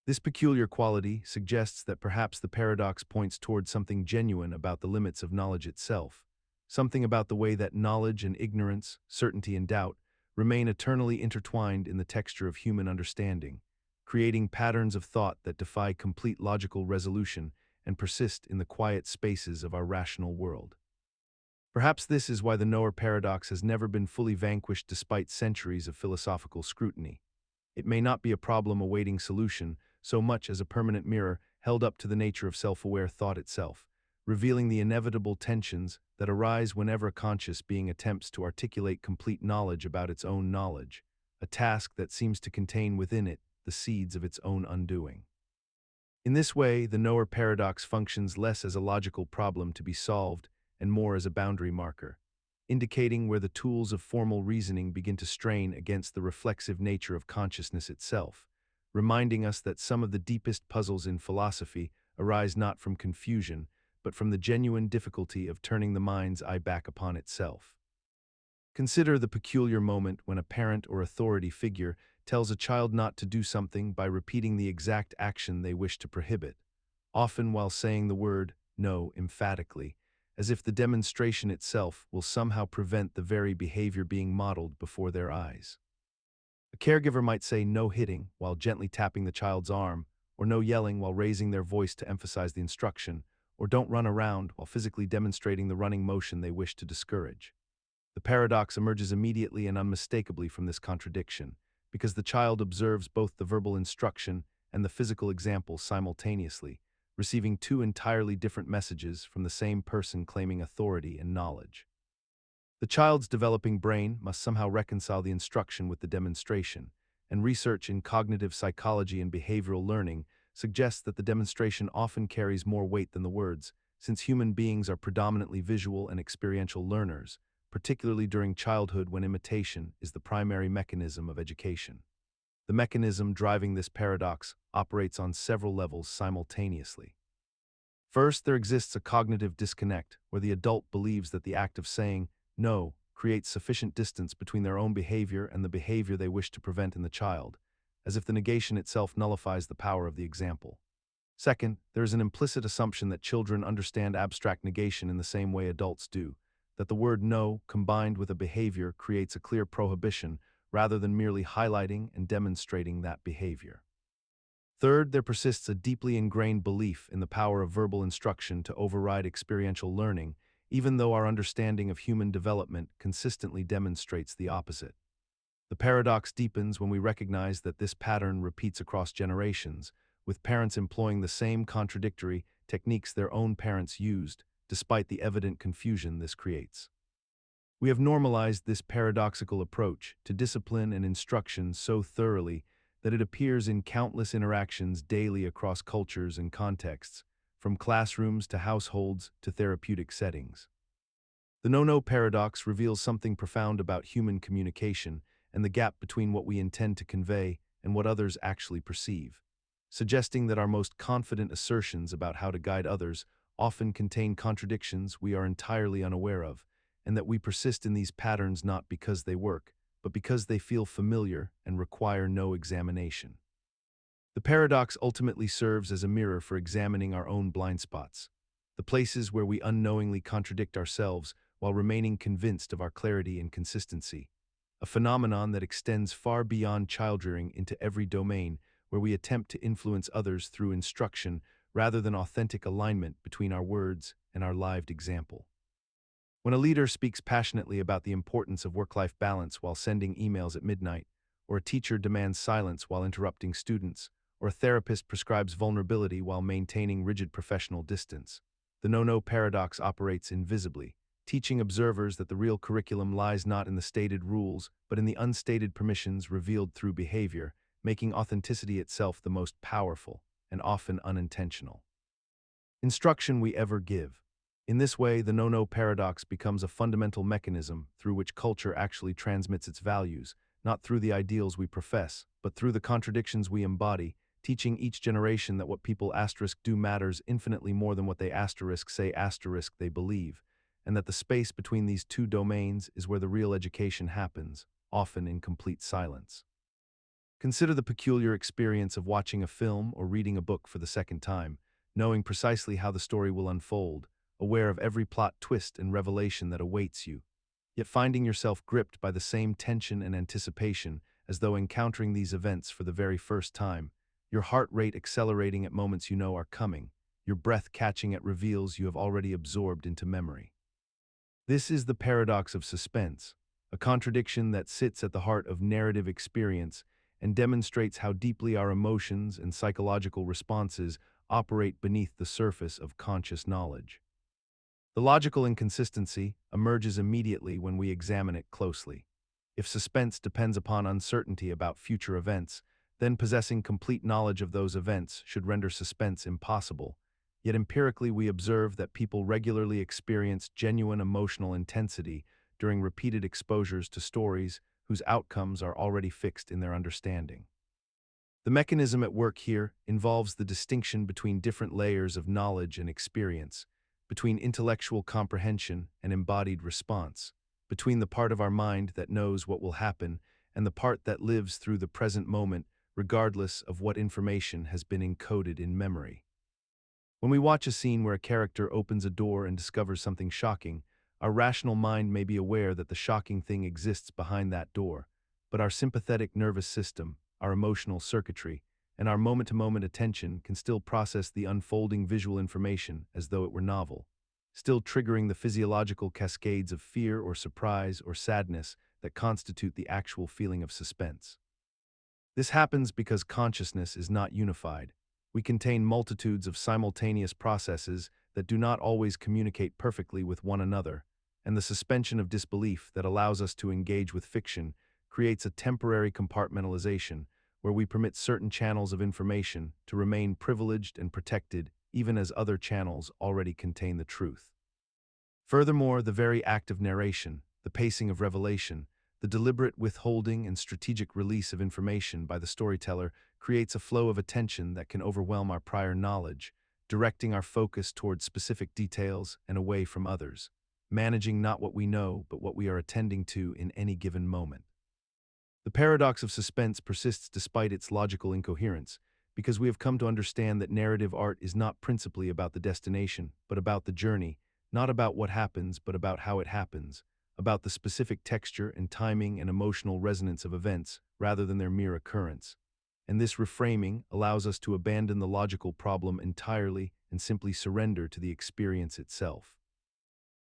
This peculiar quality suggests that perhaps the paradox points towards something genuine about the limits of knowledge itself, something about the way that knowledge and ignorance, certainty and doubt, remain eternally intertwined in the texture of human understanding, creating patterns of thought that defy complete logical resolution and persist in the quiet spaces of our rational world. Perhaps this is why the knower paradox has never been fully vanquished despite centuries of philosophical scrutiny. It may not be a problem awaiting solution so much as a permanent mirror held up to the nature of self-aware thought itself, revealing the inevitable tensions that arise whenever a conscious being attempts to articulate complete knowledge about its own knowledge, a task that seems to contain within it the seeds of its own undoing. In this way, the knower paradox functions less as a logical problem to be solved and more as a boundary marker, indicating where the tools of formal reasoning begin to strain against the reflexive nature of consciousness itself, reminding us that some of the deepest puzzles in philosophy arise not from confusion, but from the genuine difficulty of turning the mind's eye back upon itself. Consider the peculiar moment when a parent or authority figure tells a child not to do something by repeating the exact action they wish to prohibit, often while saying the word no emphatically, as if the demonstration itself will somehow prevent the very behavior being modeled before their eyes. A caregiver might say no hitting while gently tapping the child's arm, or no yelling while raising their voice to emphasize the instruction, or don't run around while physically demonstrating the running motion they wish to discourage. The paradox emerges immediately and unmistakably from this contradiction, because the child observes both the verbal instruction and the physical example simultaneously, receiving two entirely different messages from the same person claiming authority and knowledge. The child's developing brain must somehow reconcile the instruction with the demonstration, and research in cognitive psychology and behavioral learning suggests that the demonstration often carries more weight than the words, since human beings are predominantly visual and experiential learners, particularly during childhood when imitation is the primary mechanism of education. The mechanism driving this paradox operates on several levels simultaneously. First, there exists a cognitive disconnect where the adult believes that the act of saying no creates sufficient distance between their own behavior and the behavior they wish to prevent in the child, as if the negation itself nullifies the power of the example. Second, there is an implicit assumption that children understand abstract negation in the same way adults do, that the word no combined with a behavior creates a clear prohibition rather than merely highlighting and demonstrating that behavior. Third, there persists a deeply ingrained belief in the power of verbal instruction to override experiential learning, even though our understanding of human development consistently demonstrates the opposite. The paradox deepens when we recognize that this pattern repeats across generations, with parents employing the same contradictory techniques their own parents used, despite the evident confusion this creates. We have normalized this paradoxical approach to discipline and instruction so thoroughly that it appears in countless interactions daily across cultures and contexts, from classrooms to households to therapeutic settings. The no-no paradox reveals something profound about human communication and the gap between what we intend to convey and what others actually perceive, suggesting that our most confident assertions about how to guide others often contain contradictions we are entirely unaware of, and that we persist in these patterns not because they work, but because they feel familiar and require no examination. The paradox ultimately serves as a mirror for examining our own blind spots, the places where we unknowingly contradict ourselves while remaining convinced of our clarity and consistency, a phenomenon that extends far beyond childrearing into every domain where we attempt to influence others through instruction rather than authentic alignment between our words and our lived example. When a leader speaks passionately about the importance of work-life balance while sending emails at midnight, or a teacher demands silence while interrupting students, or a therapist prescribes vulnerability while maintaining rigid professional distance, the no-no paradox operates invisibly, teaching observers that the real curriculum lies not in the stated rules, but in the unstated permissions revealed through behavior, making authenticity itself the most powerful and often unintentional instruction we ever give. In this way, the no-no paradox becomes a fundamental mechanism through which culture actually transmits its values, not through the ideals we profess, but through the contradictions we embody, teaching each generation that what people do matters infinitely more than what they say they believe, and that the space between these two domains is where the real education happens, often in complete silence. Consider the peculiar experience of watching a film or reading a book for the second time, knowing precisely how the story will unfold, aware of every plot twist and revelation that awaits you, yet finding yourself gripped by the same tension and anticipation as though encountering these events for the very first time, your heart rate accelerating at moments you know are coming, your breath catching at reveals you have already absorbed into memory. This is the paradox of suspense, a contradiction that sits at the heart of narrative experience and demonstrates how deeply our emotions and psychological responses operate beneath the surface of conscious knowledge. The logical inconsistency emerges immediately when we examine it closely. If suspense depends upon uncertainty about future events, then possessing complete knowledge of those events should render suspense impossible. Yet empirically we observe that people regularly experience genuine emotional intensity during repeated exposures to stories whose outcomes are already fixed in their understanding. The mechanism at work here involves the distinction between different layers of knowledge and experience, between intellectual comprehension and embodied response, between the part of our mind that knows what will happen and the part that lives through the present moment regardless of what information has been encoded in memory. When we watch a scene where a character opens a door and discovers something shocking, our rational mind may be aware that the shocking thing exists behind that door, but our sympathetic nervous system, our emotional circuitry, and our moment-to-moment attention can still process the unfolding visual information as though it were novel, still triggering the physiological cascades of fear or surprise or sadness that constitute the actual feeling of suspense. This happens because consciousness is not unified. We contain multitudes of simultaneous processes that do not always communicate perfectly with one another, and the suspension of disbelief that allows us to engage with fiction creates a temporary compartmentalization where we permit certain channels of information to remain privileged and protected even as other channels already contain the truth. Furthermore, the very act of narration, the pacing of revelation, the deliberate withholding and strategic release of information by the storyteller creates a flow of attention that can overwhelm our prior knowledge, directing our focus towards specific details and away from others, managing not what we know but what we are attending to in any given moment. The paradox of suspense persists despite its logical incoherence, because we have come to understand that narrative art is not principally about the destination, but about the journey, not about what happens, but about how it happens, about the specific texture and timing and emotional resonance of events, rather than their mere occurrence. And this reframing allows us to abandon the logical problem entirely and simply surrender to the experience itself.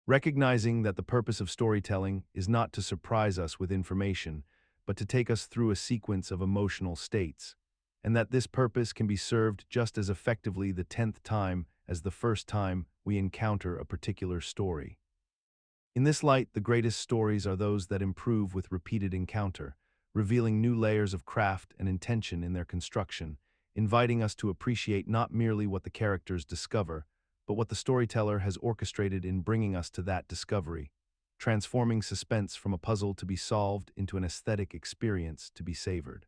Recognizing that the purpose of storytelling is not to surprise us with information, but to take us through a sequence of emotional states, and that this purpose can be served just as effectively the 10th time as the first time we encounter a particular story. In this light, the greatest stories are those that improve with repeated encounter, revealing new layers of craft and intention in their construction, inviting us to appreciate not merely what the characters discover, but what the storyteller has orchestrated in bringing us to that discovery, transforming suspense from a puzzle to be solved into an aesthetic experience to be savored.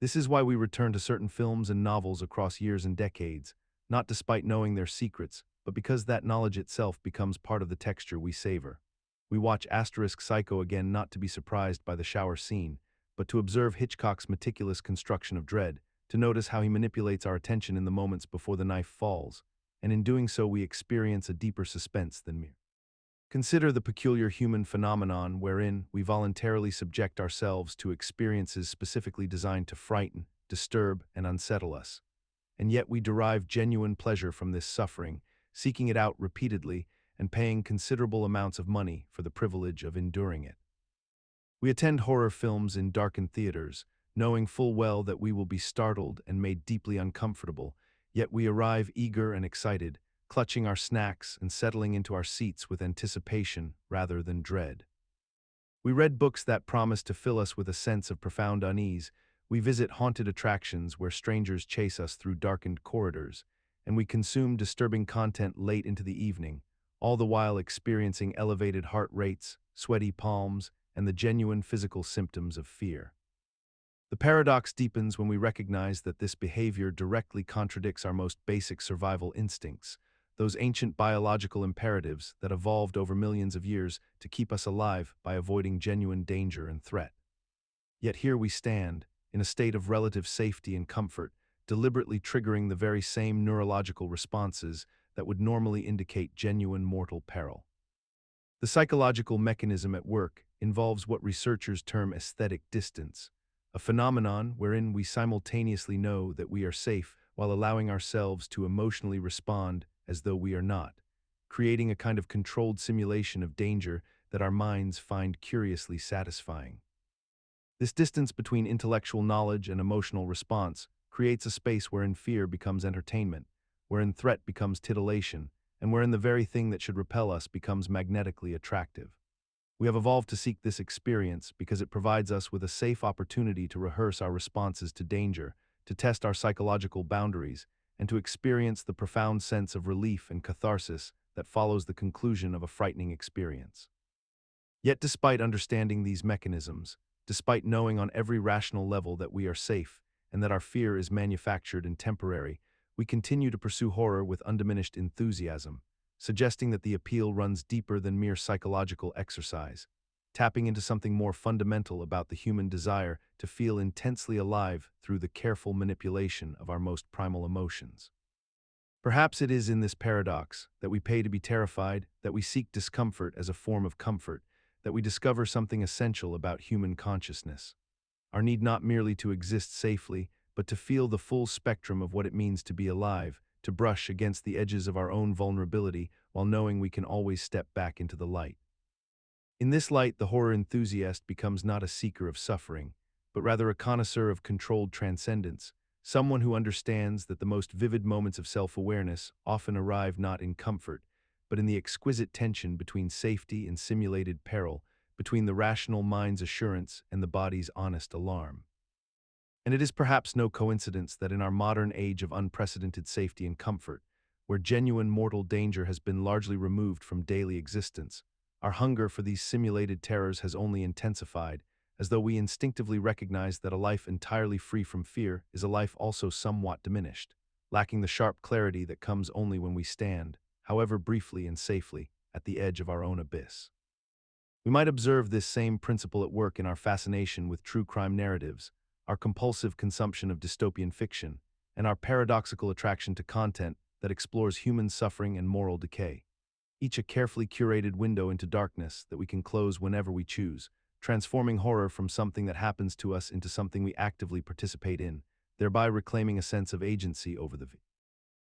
This is why we return to certain films and novels across years and decades, not despite knowing their secrets, but because that knowledge itself becomes part of the texture we savor. We watch Psycho again not to be surprised by the shower scene, but to observe Hitchcock's meticulous construction of dread, to notice how he manipulates our attention in the moments before the knife falls, and in doing so we experience a deeper suspense than mere. Consider the peculiar human phenomenon wherein we voluntarily subject ourselves to experiences specifically designed to frighten, disturb, and unsettle us. And yet we derive genuine pleasure from this suffering, seeking it out repeatedly and paying considerable amounts of money for the privilege of enduring it. We attend horror films in darkened theaters, knowing full well that we will be startled and made deeply uncomfortable, yet we arrive eager and excited, clutching our snacks and settling into our seats with anticipation rather than dread. We read books that promise to fill us with a sense of profound unease. We visit haunted attractions where strangers chase us through darkened corridors, and we consume disturbing content late into the evening, all the while experiencing elevated heart rates, sweaty palms, and the genuine physical symptoms of fear. The paradox deepens when we recognize that this behavior directly contradicts our most basic survival instincts, those ancient biological imperatives that evolved over millions of years to keep us alive by avoiding genuine danger and threat. Yet here we stand, in a state of relative safety and comfort, deliberately triggering the very same neurological responses that would normally indicate genuine mortal peril. The psychological mechanism at work involves what researchers term aesthetic distance, a phenomenon wherein we simultaneously know that we are safe while allowing ourselves to emotionally respond as though we are not, creating a kind of controlled simulation of danger that our minds find curiously satisfying. This distance between intellectual knowledge and emotional response creates a space wherein fear becomes entertainment, wherein threat becomes titillation, and wherein the very thing that should repel us becomes magnetically attractive. We have evolved to seek this experience because it provides us with a safe opportunity to rehearse our responses to danger, to test our psychological boundaries, and to experience the profound sense of relief and catharsis that follows the conclusion of a frightening experience. Yet despite understanding these mechanisms, despite knowing on every rational level that we are safe and that our fear is manufactured and temporary, we continue to pursue horror with undiminished enthusiasm, suggesting that the appeal runs deeper than mere psychological exercise, tapping into something more fundamental about the human desire to feel intensely alive through the careful manipulation of our most primal emotions. Perhaps it is in this paradox that we pay to be terrified, that we seek discomfort as a form of comfort, that we discover something essential about human consciousness. Our need not merely to exist safely, but to feel the full spectrum of what it means to be alive, to brush against the edges of our own vulnerability while knowing we can always step back into the light. In this light, the horror enthusiast becomes not a seeker of suffering, but rather a connoisseur of controlled transcendence, someone who understands that the most vivid moments of self-awareness often arrive not in comfort, but in the exquisite tension between safety and simulated peril, between the rational mind's assurance and the body's honest alarm. And it is perhaps no coincidence that in our modern age of unprecedented safety and comfort, where genuine mortal danger has been largely removed from daily existence, our hunger for these simulated terrors has only intensified, as though we instinctively recognize that a life entirely free from fear is a life also somewhat diminished, lacking the sharp clarity that comes only when we stand, however briefly and safely, at the edge of our own abyss. We might observe this same principle at work in our fascination with true crime narratives, our compulsive consumption of dystopian fiction, and our paradoxical attraction to content that explores human suffering and moral decay. Each a carefully curated window into darkness that we can close whenever we choose, transforming horror from something that happens to us into something we actively participate in, thereby reclaiming a sense of agency over the view.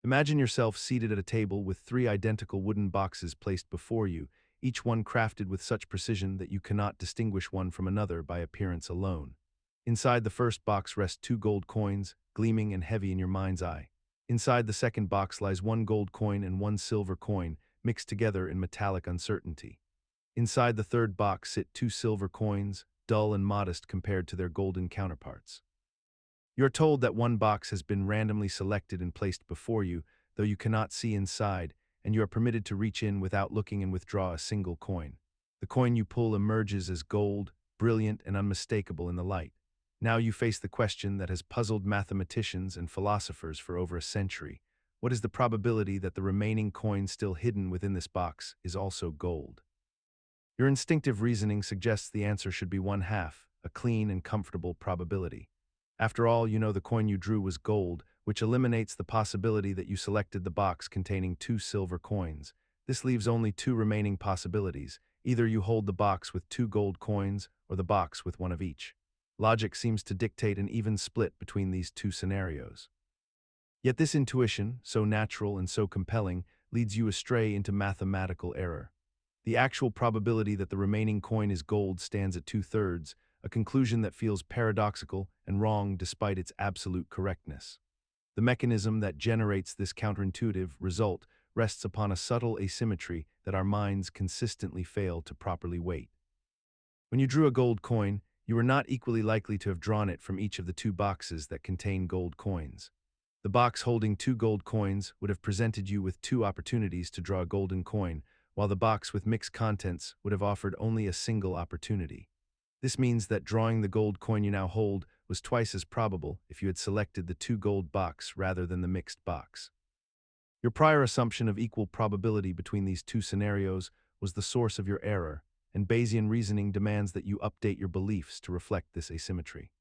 Imagine yourself seated at a table with three identical wooden boxes placed before you, each one crafted with such precision that you cannot distinguish one from another by appearance alone. Inside the first box rest two gold coins, gleaming and heavy in your mind's eye. Inside the second box lies one gold coin and one silver coin, mixed together in metallic uncertainty. Inside the third box sit two silver coins, dull and modest compared to their golden counterparts. You are told that one box has been randomly selected and placed before you, though you cannot see inside, and you are permitted to reach in without looking and withdraw a single coin. The coin you pull emerges as gold, brilliant and unmistakable in the light. Now you face the question that has puzzled mathematicians and philosophers for over a century. What is the probability that the remaining coin still hidden within this box is also gold? Your instinctive reasoning suggests the answer should be 1/2, a clean and comfortable probability. After all, you know the coin you drew was gold, which eliminates the possibility that you selected the box containing two silver coins. This leaves only two remaining possibilities. Either you hold the box with two gold coins or the box with one of each. Logic seems to dictate an even split between these two scenarios. Yet this intuition, so natural and so compelling, leads you astray into mathematical error. The actual probability that the remaining coin is gold stands at 2/3, a conclusion that feels paradoxical and wrong despite its absolute correctness. The mechanism that generates this counterintuitive result rests upon a subtle asymmetry that our minds consistently fail to properly weight. When you drew a gold coin, you were not equally likely to have drawn it from each of the two boxes that contain gold coins. The box holding two gold coins would have presented you with two opportunities to draw a golden coin, while the box with mixed contents would have offered only a single opportunity. This means that drawing the gold coin you now hold was twice as probable if you had selected the two gold box rather than the mixed box. Your prior assumption of equal probability between these two scenarios was the source of your error, and Bayesian reasoning demands that you update your beliefs to reflect this asymmetry.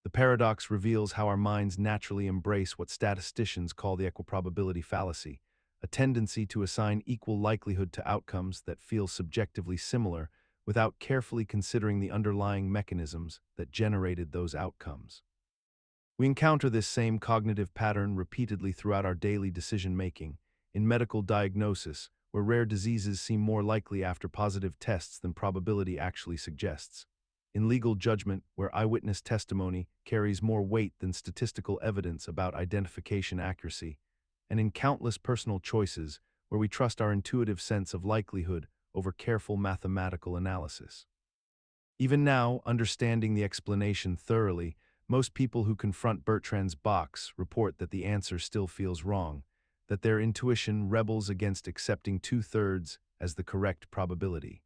The paradox reveals how our minds naturally embrace what statisticians call the equiprobability fallacy, a tendency to assign equal likelihood to outcomes that feel subjectively similar without carefully considering the underlying mechanisms that generated those outcomes. We encounter this same cognitive pattern repeatedly throughout our daily decision-making, in medical diagnosis, where rare diseases seem more likely after positive tests than probability actually suggests, in legal judgment, where eyewitness testimony carries more weight than statistical evidence about identification accuracy, and in countless personal choices, where we trust our intuitive sense of likelihood over careful mathematical analysis. Even now, understanding the explanation thoroughly, most people who confront Bertrand's box report that the answer still feels wrong, that their intuition rebels against accepting 2/3 as the correct probability.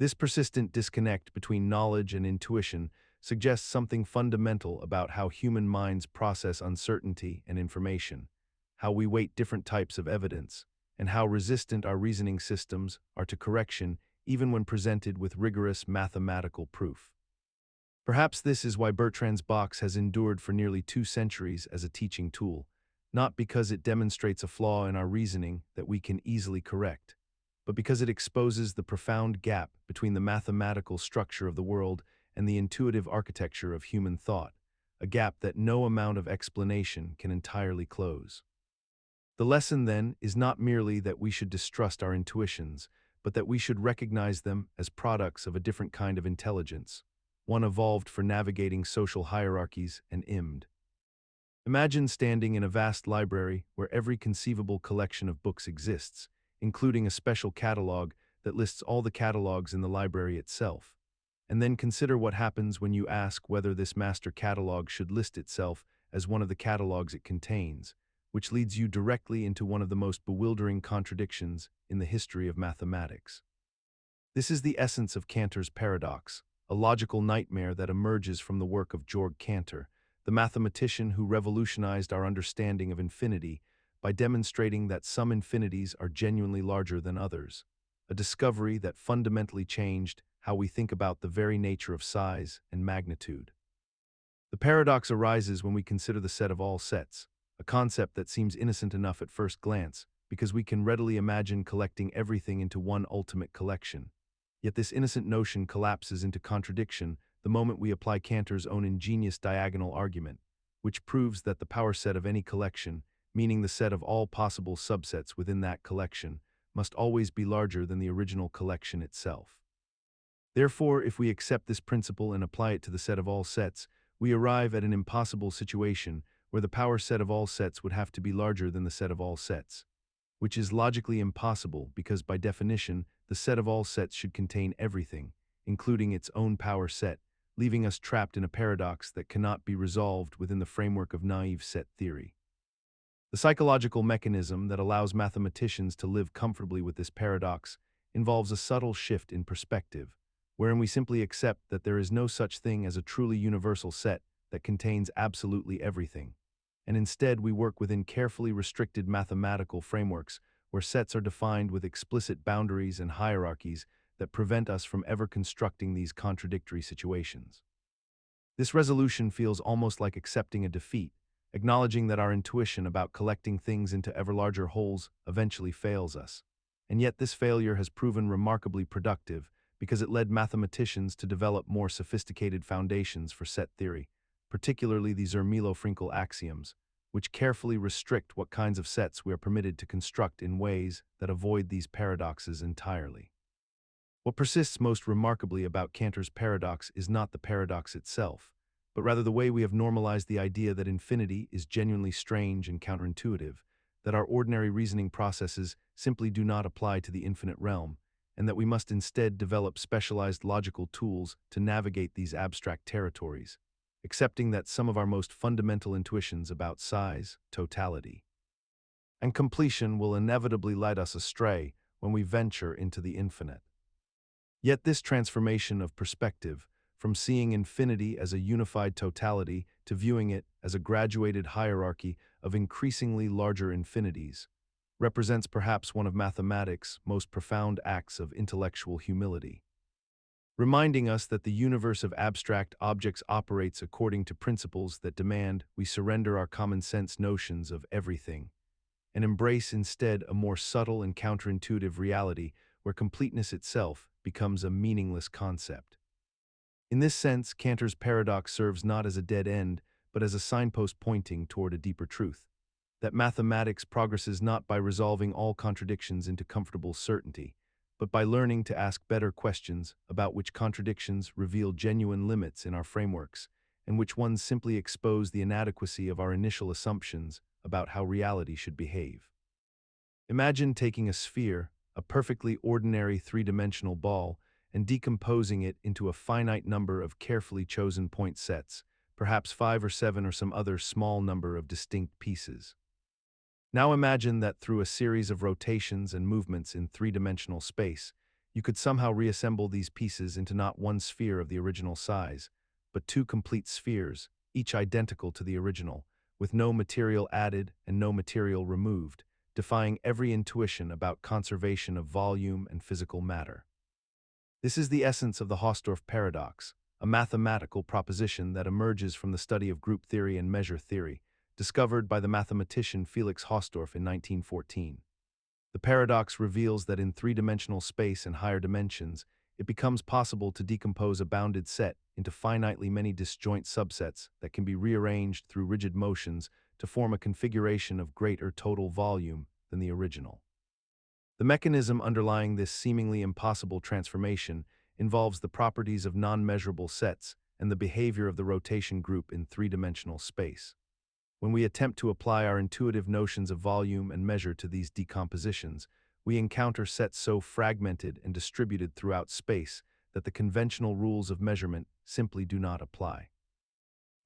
This persistent disconnect between knowledge and intuition suggests something fundamental about how human minds process uncertainty and information, how we weight different types of evidence, and how resistant our reasoning systems are to correction even when presented with rigorous mathematical proof. Perhaps this is why Bertrand's box has endured for nearly 2 centuries as a teaching tool, not because it demonstrates a flaw in our reasoning that we can easily correct, but because it exposes the profound gap between the mathematical structure of the world and the intuitive architecture of human thought, a gap that no amount of explanation can entirely close. The lesson, then, is not merely that we should distrust our intuitions, but that we should recognize them as products of a different kind of intelligence, one evolved for navigating social hierarchies and IMD. Imagine standing in a vast library where every conceivable collection of books exists, including a special catalog that lists all the catalogs in the library itself. And then consider what happens when you ask whether this master catalog should list itself as one of the catalogs it contains, which leads you directly into one of the most bewildering contradictions in the history of mathematics. This is the essence of Cantor's paradox, a logical nightmare that emerges from the work of Georg Cantor, the mathematician who revolutionized our understanding of infinity by demonstrating that some infinities are genuinely larger than others, a discovery that fundamentally changed how we think about the very nature of size and magnitude. The paradox arises when we consider the set of all sets, a concept that seems innocent enough at first glance because we can readily imagine collecting everything into one ultimate collection. Yet this innocent notion collapses into contradiction the moment we apply Cantor's own ingenious diagonal argument, which proves that the power set of any collection, meaning the set of all possible subsets within that collection, must always be larger than the original collection itself. Therefore, if we accept this principle and apply it to the set of all sets, we arrive at an impossible situation where the power set of all sets would have to be larger than the set of all sets, which is logically impossible because by definition, the set of all sets should contain everything, including its own power set, leaving us trapped in a paradox that cannot be resolved within the framework of naive set theory. The psychological mechanism that allows mathematicians to live comfortably with this paradox involves a subtle shift in perspective, wherein we simply accept that there is no such thing as a truly universal set that contains absolutely everything, and instead we work within carefully restricted mathematical frameworks where sets are defined with explicit boundaries and hierarchies that prevent us from ever constructing these contradictory situations. This resolution feels almost like accepting a defeat, acknowledging that our intuition about collecting things into ever larger wholes eventually fails us. And yet this failure has proven remarkably productive because it led mathematicians to develop more sophisticated foundations for set theory, particularly the Zermelo-Fraenkel axioms, which carefully restrict what kinds of sets we are permitted to construct in ways that avoid these paradoxes entirely. What persists most remarkably about Cantor's paradox is not the paradox itself, but rather the way we have normalized the idea that infinity is genuinely strange and counterintuitive, that our ordinary reasoning processes simply do not apply to the infinite realm, and that we must instead develop specialized logical tools to navigate these abstract territories, accepting that some of our most fundamental intuitions about size, totality, and completion will inevitably lead us astray when we venture into the infinite. Yet this transformation of perspective, from seeing infinity as a unified totality to viewing it as a graduated hierarchy of increasingly larger infinities, represents perhaps one of mathematics' most profound acts of intellectual humility, reminding us that the universe of abstract objects operates according to principles that demand we surrender our common-sense notions of everything and embrace instead a more subtle and counterintuitive reality where completeness itself becomes a meaningless concept. In this sense, Cantor's paradox serves not as a dead end, but as a signpost pointing toward a deeper truth, that mathematics progresses not by resolving all contradictions into comfortable certainty, but by learning to ask better questions about which contradictions reveal genuine limits in our frameworks, and which ones simply expose the inadequacy of our initial assumptions about how reality should behave. Imagine taking a sphere, a perfectly ordinary three-dimensional ball, and decomposing it into a finite number of carefully chosen point sets, perhaps 5 or 7 or some other small number of distinct pieces. Now imagine that through a series of rotations and movements in three-dimensional space, you could somehow reassemble these pieces into not one sphere of the original size, but two complete spheres, each identical to the original, with no material added and no material removed, defying every intuition about conservation of volume and physical matter. This is the essence of the Hausdorff Paradox, a mathematical proposition that emerges from the study of group theory and measure theory, discovered by the mathematician Felix Hausdorff in 1914. The paradox reveals that in three-dimensional space and higher dimensions, it becomes possible to decompose a bounded set into finitely many disjoint subsets that can be rearranged through rigid motions to form a configuration of greater total volume than the original. The mechanism underlying this seemingly impossible transformation involves the properties of non-measurable sets and the behavior of the rotation group in three-dimensional space. When we attempt to apply our intuitive notions of volume and measure to these decompositions, we encounter sets so fragmented and distributed throughout space that the conventional rules of measurement simply do not apply.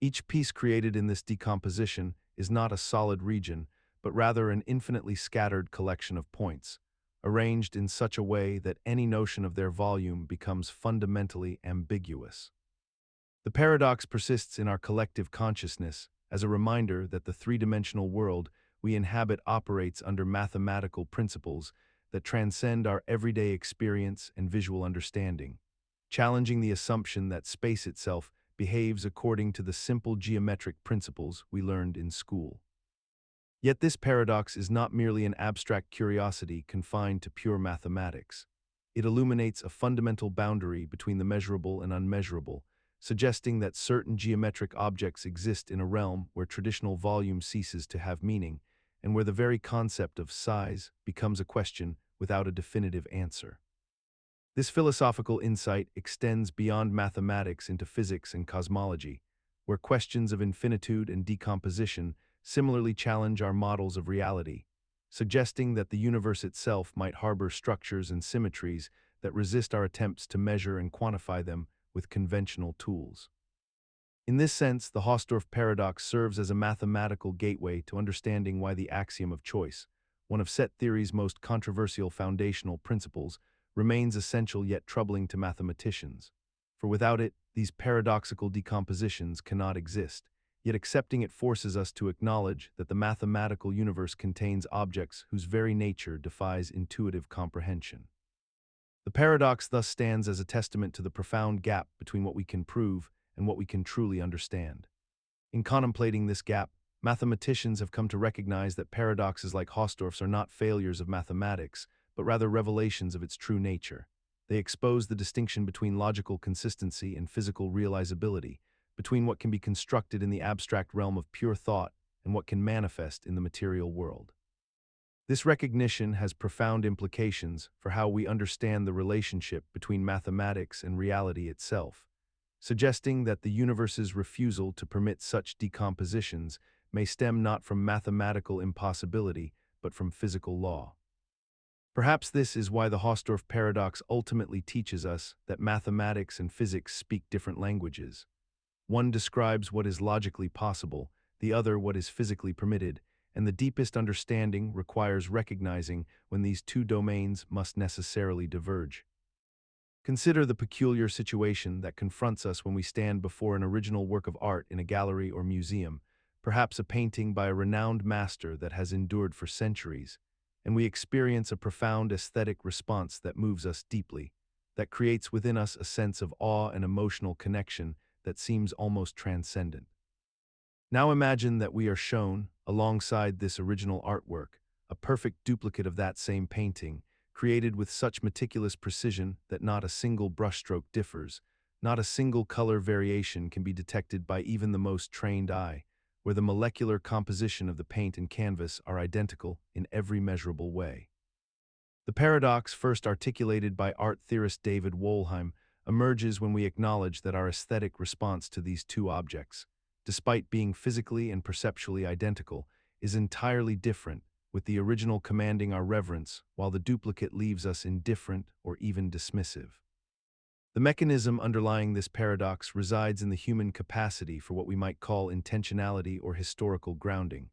Each piece created in this decomposition is not a solid region, but rather an infinitely scattered collection of points, arranged in such a way that any notion of their volume becomes fundamentally ambiguous. The paradox persists in our collective consciousness as a reminder that the three-dimensional world we inhabit operates under mathematical principles that transcend our everyday experience and visual understanding, challenging the assumption that space itself behaves according to the simple geometric principles we learned in school. Yet this paradox is not merely an abstract curiosity confined to pure mathematics. It illuminates a fundamental boundary between the measurable and unmeasurable, suggesting that certain geometric objects exist in a realm where traditional volume ceases to have meaning, and where the very concept of size becomes a question without a definitive answer. This philosophical insight extends beyond mathematics into physics and cosmology, where questions of infinitude and decomposition similarly challenge our models of reality, suggesting that the universe itself might harbor structures and symmetries that resist our attempts to measure and quantify them with conventional tools. In this sense, the Hausdorff Paradox serves as a mathematical gateway to understanding why the axiom of choice, one of set theory's most controversial foundational principles, remains essential yet troubling to mathematicians. For without it, these paradoxical decompositions cannot exist, yet accepting it forces us to acknowledge that the mathematical universe contains objects whose very nature defies intuitive comprehension. The paradox thus stands as a testament to the profound gap between what we can prove and what we can truly understand. In contemplating this gap, mathematicians have come to recognize that paradoxes like Hausdorff's are not failures of mathematics, but rather revelations of its true nature. They expose the distinction between logical consistency and physical realizability, between what can be constructed in the abstract realm of pure thought and what can manifest in the material world. This recognition has profound implications for how we understand the relationship between mathematics and reality itself, suggesting that the universe's refusal to permit such decompositions may stem not from mathematical impossibility, but from physical law. Perhaps this is why the Hausdorff Paradox ultimately teaches us that mathematics and physics speak different languages. One describes what is logically possible, the other what is physically permitted, and the deepest understanding requires recognizing when these two domains must necessarily diverge. Consider the peculiar situation that confronts us when we stand before an original work of art in a gallery or museum, perhaps a painting by a renowned master that has endured for centuries, and we experience a profound aesthetic response that moves us deeply, that creates within us a sense of awe and emotional connection that seems almost transcendent. Now imagine that we are shown, alongside this original artwork, a perfect duplicate of that same painting, created with such meticulous precision that not a single brushstroke differs, not a single color variation can be detected by even the most trained eye, where the molecular composition of the paint and canvas are identical in every measurable way. The paradox, first articulated by art theorist David Wollheim, emerges when we acknowledge that our aesthetic response to these two objects, despite being physically and perceptually identical, is entirely different, with the original commanding our reverence while the duplicate leaves us indifferent or even dismissive. The mechanism underlying this paradox resides in the human capacity for what we might call intentionality or historical grounding,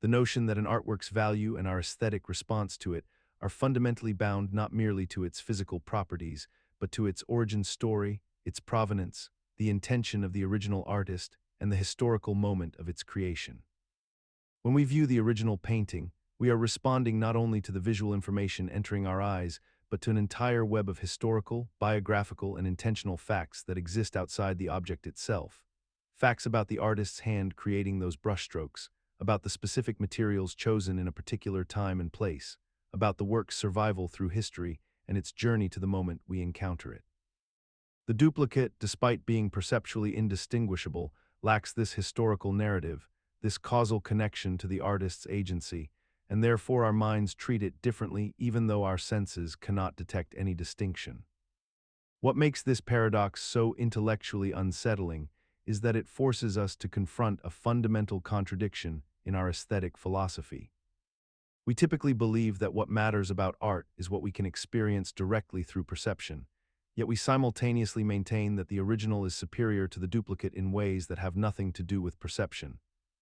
the notion that an artwork's value and our aesthetic response to it are fundamentally bound not merely to its physical properties, but to its origin story, its provenance, the intention of the original artist, and the historical moment of its creation. When we view the original painting, we are responding not only to the visual information entering our eyes, but to an entire web of historical, biographical, and intentional facts that exist outside the object itself. Facts about the artist's hand creating those brushstrokes, about the specific materials chosen in a particular time and place, about the work's survival through history and its journey to the moment we encounter it. The duplicate, despite being perceptually indistinguishable, lacks this historical narrative, this causal connection to the artist's agency, and therefore our minds treat it differently even though our senses cannot detect any distinction. What makes this paradox so intellectually unsettling is that it forces us to confront a fundamental contradiction in our aesthetic philosophy. We typically believe that what matters about art is what we can experience directly through perception, yet we simultaneously maintain that the original is superior to the duplicate in ways that have nothing to do with perception,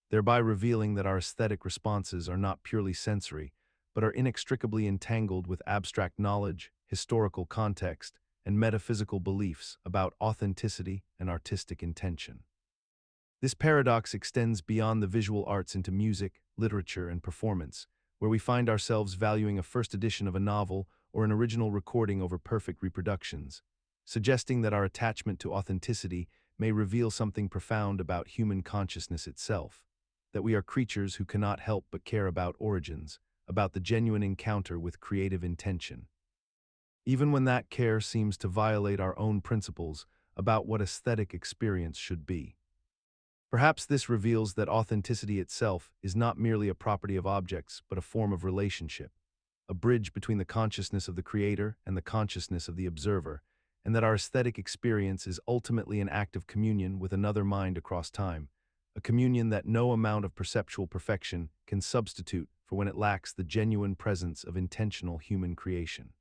thereby revealing that our aesthetic responses are not purely sensory, but are inextricably entangled with abstract knowledge, historical context, and metaphysical beliefs about authenticity and artistic intention. This paradox extends beyond the visual arts into music, literature, and performance, where we find ourselves valuing a first edition of a novel or an original recording over perfect reproductions, suggesting that our attachment to authenticity may reveal something profound about human consciousness itself, that we are creatures who cannot help but care about origins, about the genuine encounter with creative intention. Even when that care seems to violate our own principles about what aesthetic experience should be. Perhaps this reveals that authenticity itself is not merely a property of objects, but a form of relationship, a bridge between the consciousness of the creator and the consciousness of the observer, and that our aesthetic experience is ultimately an act of communion with another mind across time, a communion that no amount of perceptual perfection can substitute for when it lacks the genuine presence of intentional human creation.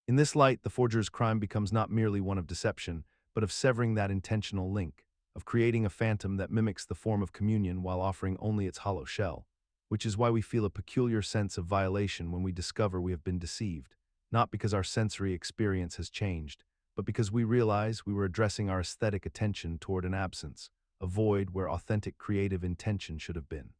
In this light, the forger's crime becomes not merely one of deception, but of severing that intentional link, of creating a phantom that mimics the form of communion while offering only its hollow shell, which is why we feel a peculiar sense of violation when we discover we have been deceived, not because our sensory experience has changed, but because we realize we were addressing our aesthetic attention toward an absence, a void where authentic creative intention should have been.